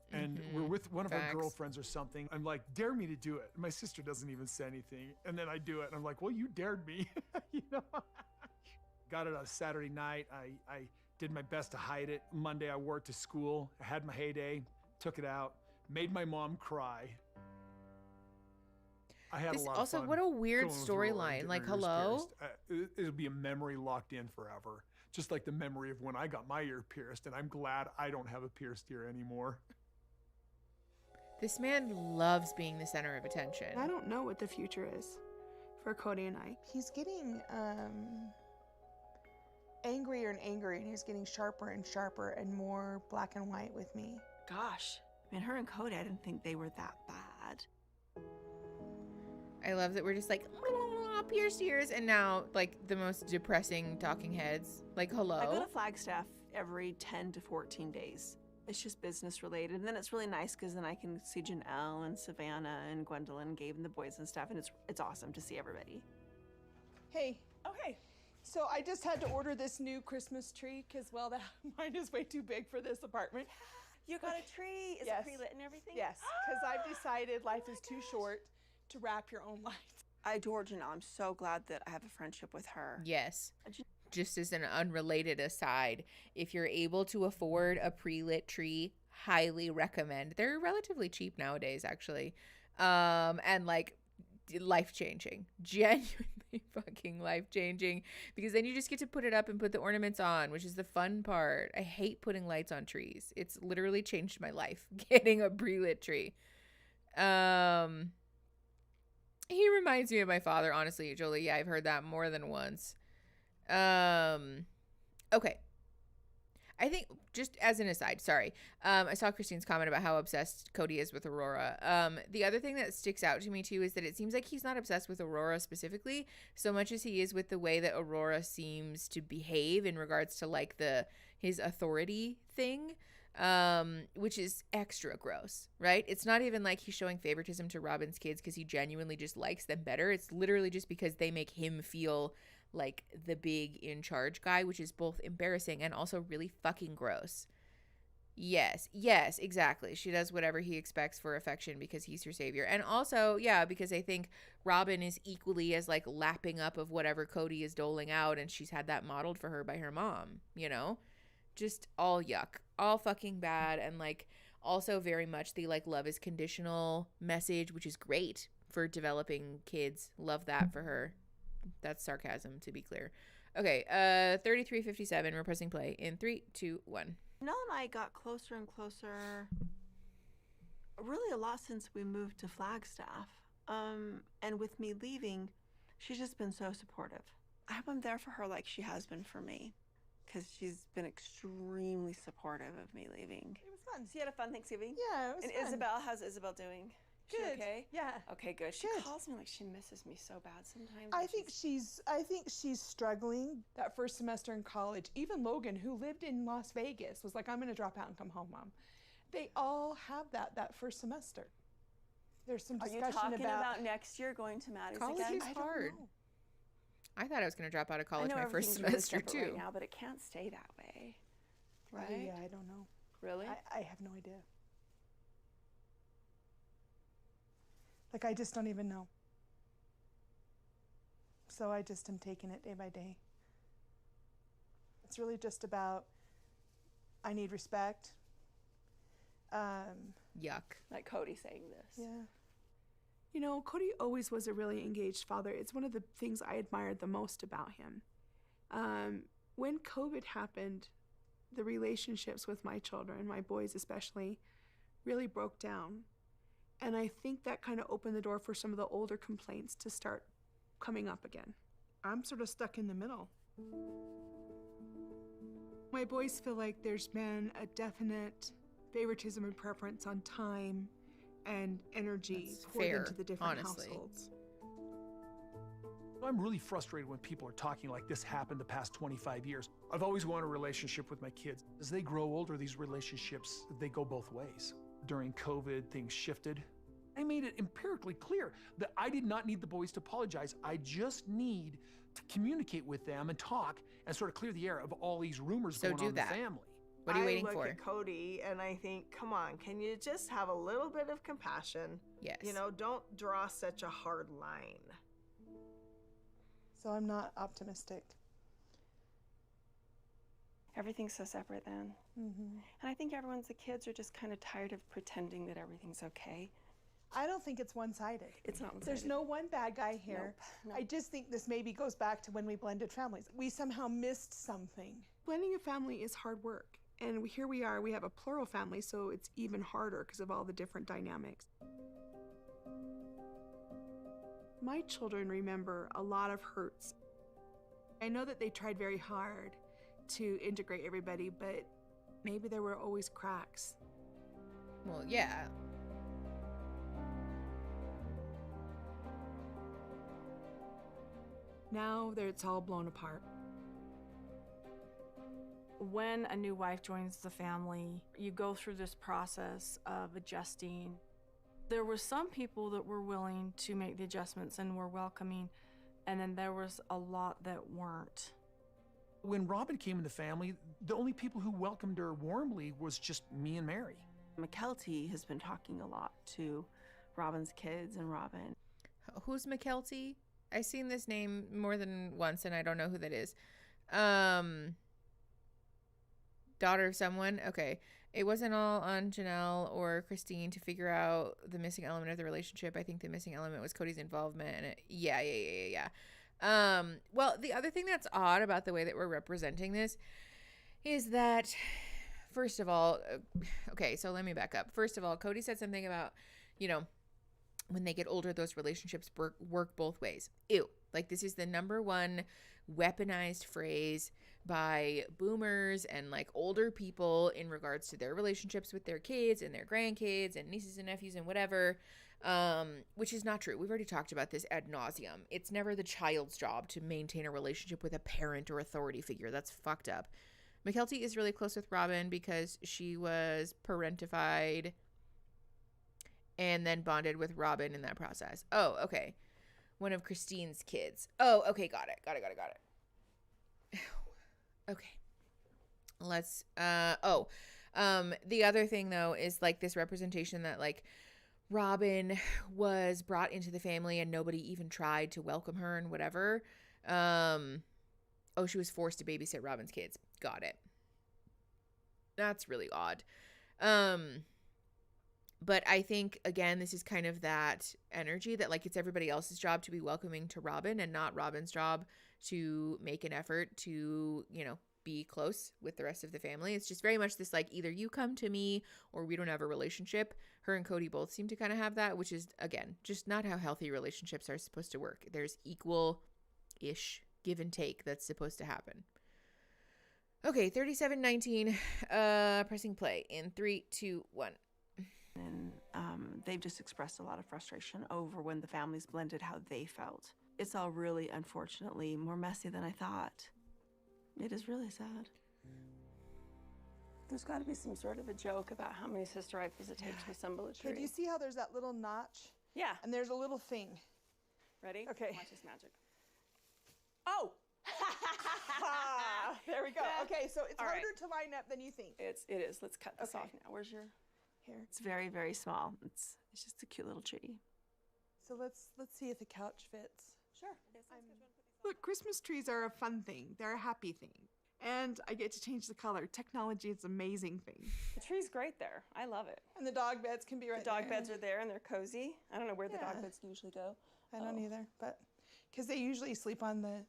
S3: we're with one of our
S1: Facts.
S3: girlfriends or something. I'm like, dare me to do it. My sister doesn't even say anything, and then I do it, and I'm like, well, you dared me, you know? Got it on a Saturday night. I did my best to hide it. Monday I wore it to school. I had my heyday, took it out, made my mom cry. I had
S1: This
S3: a lot
S1: also,
S3: of fun.
S1: what a weird
S3: going through it and
S1: storyline.
S3: getting
S1: Like,
S3: my ears
S1: hello?
S3: pierced. It'll be a memory locked in forever. Just like the memory of when I got my ear pierced, and I'm glad I don't have a pierced ear anymore.
S1: This man loves being the center of attention.
S10: I don't know what the future is for Cody and I.
S9: He's getting angrier and angrier, and he's getting sharper and sharper and more black and white with me.
S11: Gosh, I mean, her and Cody, I didn't think they were that bad.
S1: I love that we're just like, pierced ears, and now, like, the most depressing talking heads. Like, hello?
S11: I go to Flagstaff every 10 to 14 days. It's just business related. And then it's really nice because then I can see Janelle and Savannah and Gwendolyn and Gabe and the boys and stuff. And it's awesome to see everybody.
S9: Hey. Oh, hey. So I just had to order this new Christmas tree because, well, that mine is way too big for this apartment.
S11: You got a tree? Is
S9: Yes.
S11: it pre-lit and everything?
S9: Yes, because I've decided life is too short to wrap your own lights.
S11: I adore Janelle. I'm so glad that I have a friendship with her.
S1: Yes. Just as an unrelated aside, if you're able to afford a pre-lit tree, highly recommend. They're relatively cheap nowadays, actually. And like life-changing. Genuinely fucking life-changing. Because then you just get to put it up and put the ornaments on, which is the fun part. I hate putting lights on trees. It's literally changed my life, getting a pre-lit tree. He reminds me of my father, honestly, Jolie. Yeah, I've heard that more than once. Okay. I think, just as an aside, sorry. I saw Christine's comment about how obsessed Cody is with Aurora. The other thing that sticks out to me too is that it seems like he's not obsessed with Aurora specifically so much as he is with the way that Aurora seems to behave in regards to like his authority thing. Which is extra gross, right? It's not even like he's showing favoritism to Robin's kids because he genuinely just likes them better. It's literally just because they make him feel like the big in charge guy, which is both embarrassing and also really fucking gross. Yes, exactly. She does whatever he expects for affection because he's her savior. And also, yeah, because I think Robin is equally as like lapping up of whatever Cody is doling out, and she's had that modeled for her by her mom, you know? Just all yuck, all fucking bad. And like also very much the like love is conditional message, which is great for developing kids. Love that for her. That's sarcasm, to be clear. Okay, 33:57. We're pressing play in 3, 2, 1.
S11: Janelle and I got closer and closer really a lot since we moved to Flagstaff. And with me leaving, she's just been so supportive. I hope I'm there for her like she has been for me, because she's been extremely supportive of me leaving.
S9: It was fun.
S11: So you had a fun Thanksgiving?
S9: Yeah, it was
S11: and
S9: fun.
S11: Isabel, how's Isabel doing? She
S9: Good.
S11: okay?
S9: Yeah.
S11: Okay, good. She
S9: Good.
S11: calls me like she misses me so bad sometimes.
S9: I think she's struggling that first semester in college. Even Logan, who lived in Las Vegas, was like, I'm gonna drop out and come home, Mom. They all have that first semester. There's some
S11: Are you
S9: discussion
S11: talking about next year going to Maddie's
S1: College
S11: again?
S1: is hard. I thought I was going to drop out of college
S11: I know
S1: my first
S11: everything's
S1: semester
S11: really separate
S1: too.
S11: right now, but it can't stay that way, right?
S9: Yeah, I don't know.
S11: Really?
S9: I have no idea. Like, I just don't even know. So I just am taking it day by day. It's really just about, I need respect.
S1: Yuck.
S11: Like Cody saying this.
S9: Yeah. You know, Cody always was a really engaged father. It's one of the things I admired the most about him. When COVID happened, the relationships with my children, my boys especially, really broke down. And I think that kind of opened the door for some of the older complaints to start coming up again. I'm sort of stuck in the middle. My boys feel like there's been a definite favoritism and preference on time and energy poured into the different households.
S3: I'm really frustrated when people are talking like this happened the past 25 years. I've always wanted a relationship with my kids. As they grow older, these relationships, they go both ways. During COVID, things shifted. I made it empirically clear that I did not need the boys to apologize. I just need to communicate with them and talk and sort of clear the air of all these rumors going on in the family.
S1: What are you waiting
S13: I
S1: for?
S13: look at Cody and I think, come on, can you just have a little bit of compassion?
S1: Yes.
S13: You know, don't draw such a hard line.
S9: So I'm not optimistic.
S11: Everything's so separate then.
S9: Mm-hmm.
S11: And I think the kids are just kind of tired of pretending that everything's okay.
S9: I don't think it's one-sided.
S11: It's not one-sided.
S9: There's no one bad guy here.
S11: Nope.
S9: I just think this maybe goes back to when we blended families. We somehow missed something. Blending a family is hard work. And here we are, we have a plural family, so it's even harder because of all the different dynamics. My children remember a lot of hurts. I know that they tried very hard to integrate everybody, but maybe there were always cracks.
S1: Well, yeah.
S9: Now it's all blown apart.
S7: When a new wife joins the family, you go through this process of adjusting. There were some people that were willing to make the adjustments and were welcoming, and then there was a lot that weren't.
S3: When Robin came in the family, the only people who welcomed her warmly was just me and Mary.
S11: McKelty has been talking a lot to Robin's kids and Robin.
S1: Who's McKelty? I've seen this name more than once, and I don't know who that is. Daughter of someone? Okay. It wasn't all on Janelle or Christine to figure out the missing element of the relationship. I think the missing element was Cody's involvement. And yeah. Well, the other thing that's odd about the way that we're representing this is that, first of all, okay, so let me back up. First of all, Cody said something about, when they get older, those relationships work both ways. Ew. Like, this is the number one weaponized phrase by boomers and like older people in regards to their relationships with their kids and their grandkids and nieces and nephews and whatever, which is not true. We've already talked about this ad nauseum. It's never the child's job to maintain a relationship with a parent or authority figure. That's fucked up. McKelty is really close with Robin because she was parentified and then bonded with Robin in that process. Oh, okay. One of Christine's kids. Oh, okay. Got it. Okay. Let's, the other thing though is like this representation that like Robin was brought into the family and nobody even tried to welcome her and whatever. She was forced to babysit Robin's kids. Got it. That's really odd. But I think, again, this is kind of that energy that, like, it's everybody else's job to be welcoming to Robin and not Robin's job to make an effort to, be close with the rest of the family. It's just very much this, like, either you come to me or we don't have a relationship. Her and Cody both seem to kind of have that, which is, again, just not how healthy relationships are supposed to work. There's equal-ish give and take that's supposed to happen. Okay, 37:19, pressing play in 3, 2, 1.
S11: And they've just expressed a lot of frustration over when the families blended how they felt. It's all really, unfortunately, more messy than I thought. It is really sad. There's got to be some sort of a joke about how many sister rifles it takes to assemble a tree.
S9: Okay, do you see how there's that little notch?
S11: Yeah.
S9: And there's a little thing.
S11: Ready?
S9: Okay.
S11: Watch this magic.
S9: Oh! There we go. Okay, so it's
S11: All
S9: harder
S11: right.
S9: to line up than you think.
S11: It is. Let's cut this off now. Where's your...
S9: Here.
S11: It's very, very small. It's just a cute little tree.
S9: So let's see if the couch fits.
S4: Sure.
S10: Look, Christmas trees are a fun thing. They're a happy thing. And I get to change the color. Technology is an amazing thing.
S11: The tree's great there. I love it.
S9: And the dog beds can be right there.
S11: The dog beds are there and they're cozy. I don't know where the dog beds usually go.
S9: I don't either, but because they usually sleep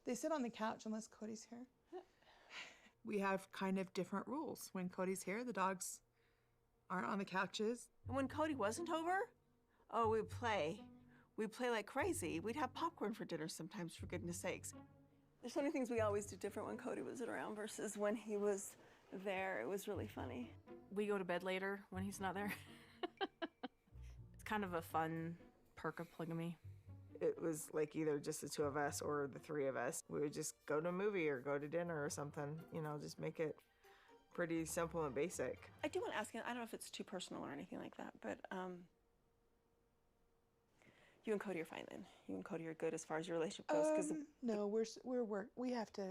S9: they sit on the couch unless Cody's here.
S10: We have kind of different rules. When Cody's here, the dogs aren't on the couches.
S11: And when Cody wasn't over, oh, we'd play. We'd play like crazy. We'd have popcorn for dinner sometimes, for goodness sakes. There's so many things we always do different when Cody was around versus when he was there. It was really funny.
S7: We go to bed later when he's not there. It's kind of a fun perk of polygamy.
S19: It was like either just the two of us or the three of us. We would just go to a movie or go to dinner or something, you know, just make it pretty simple and basic.
S11: I do want to ask you, I don't know if it's too personal or anything like that, but you and Cody are fine then. You and Cody are good as far as your relationship goes.
S9: No, we have to.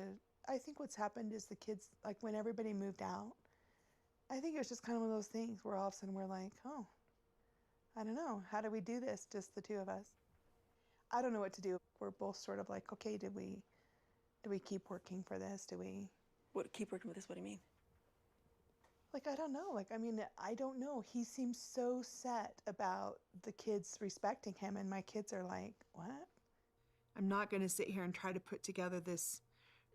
S9: I think what's happened is the kids, like when everybody moved out, I think it was just kind of one of those things where all of a sudden we're like, oh, I don't know, how do we do this? Just the two of us. I don't know what to do. We're both sort of like, okay, do we keep working for this?
S11: What, keep working with this? What do you mean?
S9: Like, I don't know. Like, I mean, I don't know. He seems so set about the kids respecting him, and my kids are like, what?
S10: I'm not going to sit here and try to put together this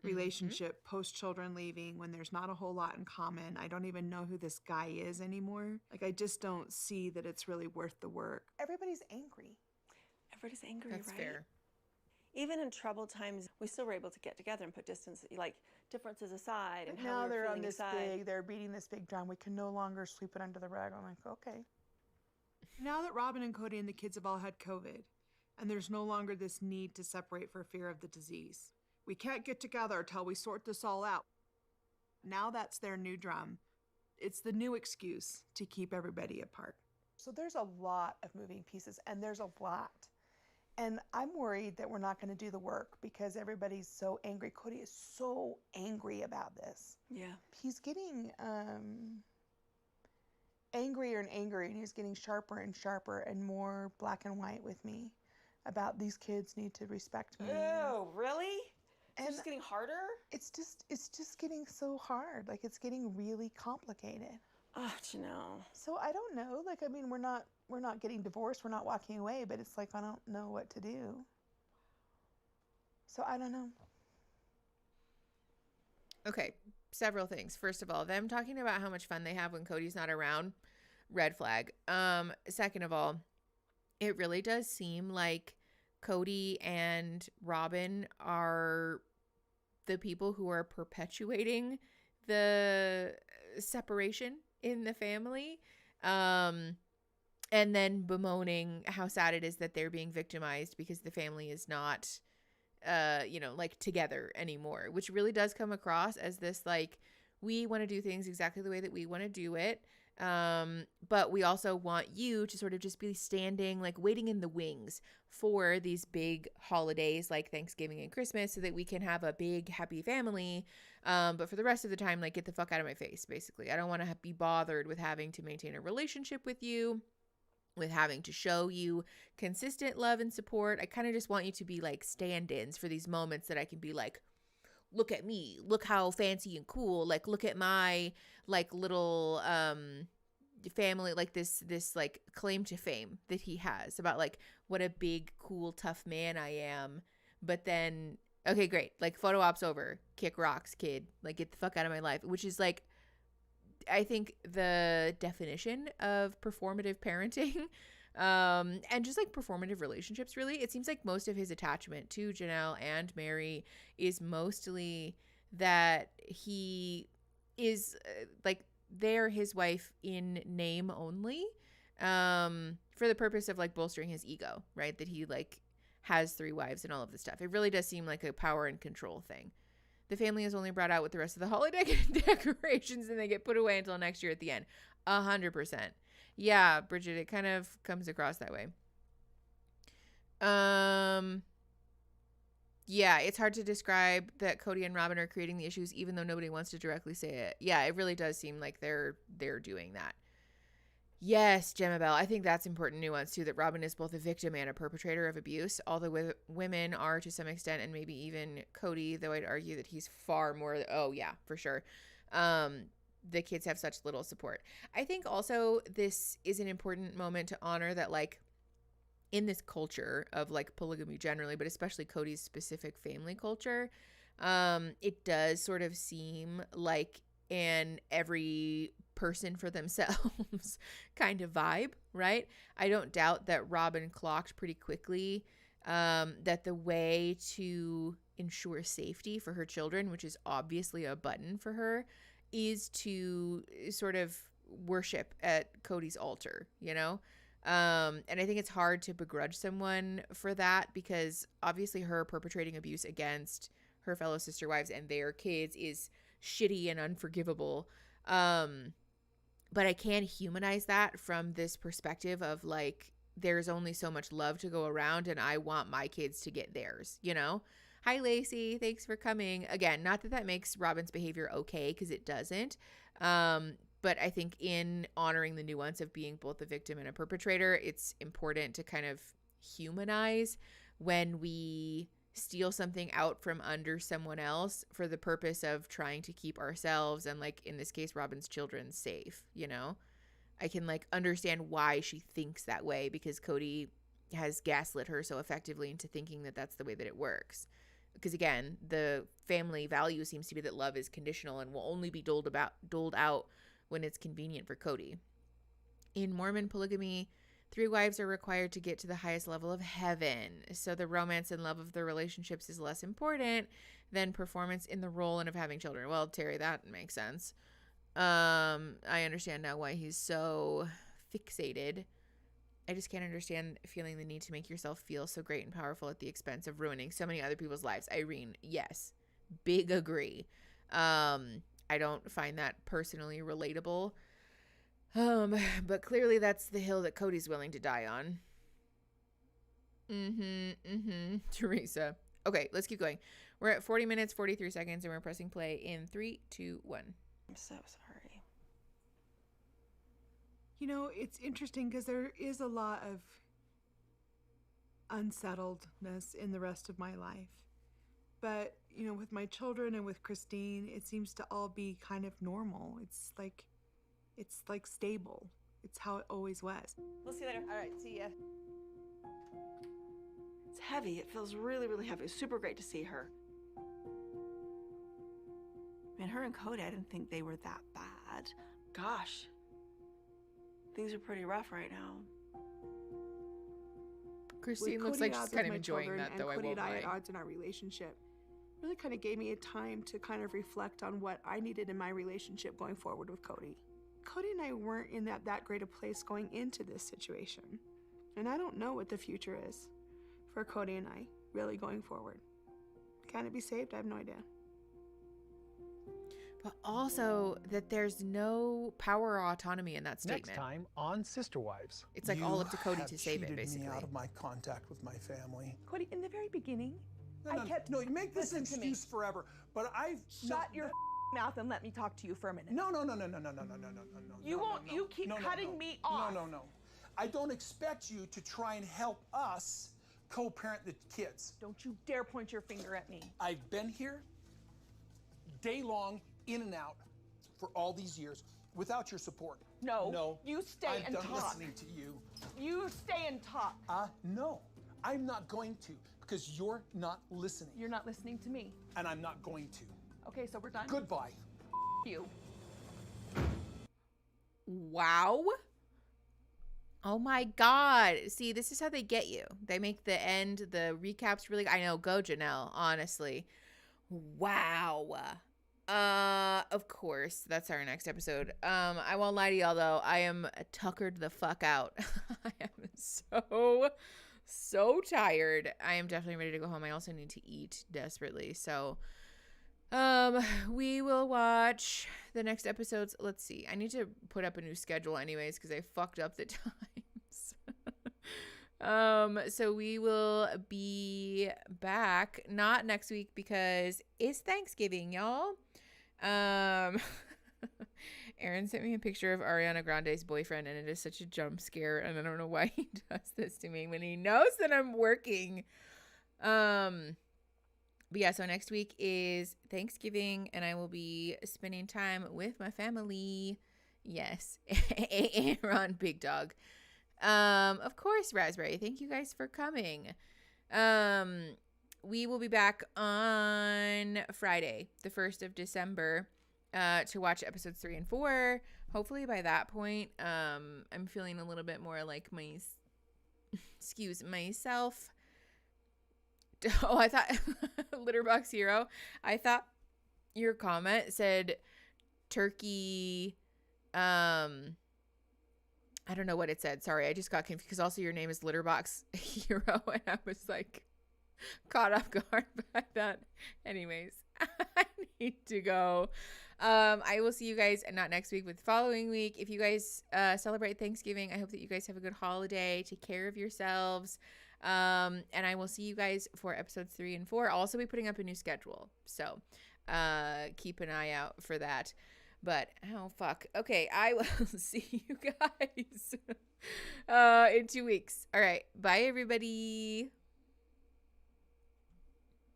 S10: relationship post-children leaving when there's not a whole lot in common. I don't even know who this guy is anymore. Like, I just don't see that it's really worth the work.
S9: Everybody's angry.
S11: Everybody's angry,
S1: That's
S11: right?
S1: fair.
S11: Even in troubled times, we still were able to get together and put distance, like differences aside.
S9: But
S11: And
S9: now
S11: how we were
S9: they're on
S11: feeling
S9: this
S11: aside.
S9: they're beating this big drum. We can no longer sweep it under the rug. I'm like, okay.
S10: Now that Robin and Cody and the kids have all had COVID, and there's no longer this need to separate for fear of the disease, we can't get together till we sort this all out. Now that's their new drum. It's the new excuse to keep everybody apart.
S9: So there's a lot of moving pieces, and there's a lot. And I'm worried that we're not going to do the work because everybody's so angry. Cody is so angry about this.
S11: Yeah.
S9: He's getting angrier and angrier, and he's getting sharper and sharper and more black and white with me about these kids need to respect me.
S11: Oh, really?
S9: And
S11: It's just getting harder?
S9: It's just getting so hard. Like, it's getting really complicated.
S11: Oh, Janelle.
S9: So I don't know. Like, I mean, we're not getting divorced. We're not walking away, but it's like, I don't know what to do. So I don't know.
S1: Okay, several things. First of all, them talking about how much fun they have when Cody's not around, red flag. Second of all, it really does seem like Cody and Robin are the people who are perpetuating the separation in the family. And then bemoaning how sad it is that they're being victimized because the family is not, like together anymore, which really does come across as this, like, we want to do things exactly the way that we want to do it. But we also want you to sort of just be standing, like waiting in the wings for these big holidays like Thanksgiving and Christmas so that we can have a big happy family. But for the rest of the time, like, get the fuck out of my face, basically. I don't want to be bothered with having to maintain a relationship with you, with having to show you consistent love and support. I kind of just want you to be like stand-ins for these moments that I can be like, look at me, look how fancy and cool, like, look at my like little family, like this like claim to fame that he has about like what a big cool tough man I am. But then, okay, great, like photo op's over, kick rocks, kid, like get the fuck out of my life, which is like, I think the definition of performative parenting and just like performative relationships, really. It seems like most of his attachment to Janelle and Mary is mostly that he is like they're his wife in name only, for the purpose of like bolstering his ego, right? That he like has 3 wives and all of this stuff. It really does seem like a power and control thing. The family is only brought out with the rest of the holiday decorations and they get put away until next year at the end. 100%. Yeah, Bridget, it kind of comes across that way. Yeah, it's hard to describe that Cody and Robin are creating the issues even though nobody wants to directly say it. Yeah, it really does seem like they're doing that. Yes, Gemma Bell. I think that's important nuance too, that Robin is both a victim and a perpetrator of abuse. All the women are to some extent, and maybe even Cody, though I'd argue that he's far more. Oh yeah, for sure. The kids have such little support. I think also this is an important moment to honor that, like, in this culture of like polygamy generally, but especially Cody's specific family culture, it does sort of seem like an every person for themselves kind of vibe, right? I don't doubt that Robin clocked pretty quickly that the way to ensure safety for her children, which is obviously a button for her, is to sort of worship at Cody's altar, you know? And I think it's hard to begrudge someone for that, because obviously her perpetrating abuse against her fellow sister wives and their kids is shitty and unforgivable. But I can humanize that from this perspective of like, there's only so much love to go around and I want my kids to get theirs, you know? Hi, Lacey. Thanks for coming. Again, not that that makes Robin's behavior okay, because it doesn't. But I think in honoring the nuance of being both a victim and a perpetrator, it's important to kind of humanize when we steal something out from under someone else for the purpose of trying to keep ourselves and, like, in this case, Robin's children safe, you know? I can, like, understand why she thinks that way, because Cody has gaslit her so effectively into thinking that that's the way that it works. Because, again, the family value seems to be that love is conditional and will only be doled out when it's convenient for Cody. In Mormon polygamy, 3 wives are required to get to the highest level of heaven. So the romance and love of the relationships is less important than performance in the role and of having children. Well, Terry, that makes sense. I understand now why he's so fixated. I just can't understand feeling the need to make yourself feel so great and powerful at the expense of ruining so many other people's lives. Irene, yes. Big agree. I don't find that personally relatable. But clearly that's the hill that Cody's willing to die on. Teresa. Okay, let's keep going. We're at 40 minutes, 43 seconds, and we're pressing play in 3, 2, 1.
S11: I'm so sorry.
S10: You know, it's interesting because there is a lot of unsettledness in the rest of my life. But, you know, with my children and with Christine, it seems to all be kind of normal. It's like stable. It's how it always was.
S4: We'll see you later. All right, see ya.
S11: It's heavy. It feels really, really heavy. It's super great to see her. Man, her and Cody, I didn't think they were that bad. Gosh. Things are pretty rough right now.
S1: Christine looks like she's kind of enjoying that, though.
S10: Cody
S1: I won't
S10: and I
S1: lie.
S10: at odds in our relationship really kind of gave me a time to kind of reflect on what I needed in my relationship going forward with Cody. Cody and I weren't in that great a place going into this situation. And I don't know what the future is for Cody and I really going forward. Can it be saved? I have no idea.
S1: But also that there's no power or autonomy in that statement.
S2: Next time on Sister Wives.
S1: It's like all up to Cody to save it, basically.
S8: Me out of my contact with my family.
S10: Cody, in the very beginning,
S8: No, you make this an excuse forever. But I've
S9: Shut your mouth and let me talk to you for a minute.
S8: No.
S9: You won't. You keep cutting me off.
S8: No. I don't expect you to try and help us co-parent the kids.
S9: Don't you dare point your finger at me.
S8: I've been here day long, in and out, for all these years without your support.
S9: No. You stay and talk.
S8: I'm done listening to you.
S9: You stay and talk.
S8: No. I'm not going to, because you're not listening.
S9: You're not listening to me.
S8: And I'm not going to.
S9: Okay, so we're done.
S8: Goodbye.
S9: You.
S1: Wow. Oh my God. See, this is how they get you. They make the end, the recaps really. I know. Go, Janelle. Honestly. Wow. Of course. That's our next episode. I won't lie to y'all though. I am tuckered the fuck out. I am so tired. I am definitely ready to go home. I also need to eat desperately. So, we will watch the next episodes. Let's see. I need to put up a new schedule anyways, because I fucked up the times. So we will be back, not next week because it's Thanksgiving, y'all. Aaron sent me a picture of Ariana Grande's boyfriend, and it is such a jump scare, and I don't know why he does this to me when he knows that I'm working. But yeah, so next week is Thanksgiving, and I will be spending time with my family. Yes. Aaron, big dog. Of course, Raspberry. Thank you guys for coming. We will be back on Friday, the 1st of December, to watch episodes 3 and 4. Hopefully by that point, I'm feeling a little bit more like excuse myself. Oh, I thought Litterbox Hero. I thought your comment said turkey. I don't know what it said. Sorry, I just got confused because also your name is Litterbox Hero, and I was like caught off guard by that. Anyways, I need to go. I will see you guys not next week, but the following week. If you guys celebrate Thanksgiving, I hope that you guys have a good holiday. Take care of yourselves. And I will see you guys for episodes 3 and 4. I'll also be putting up a new schedule, so keep an eye out for that. But oh fuck, okay, I will see you guys in 2 weeks. All right, bye everybody.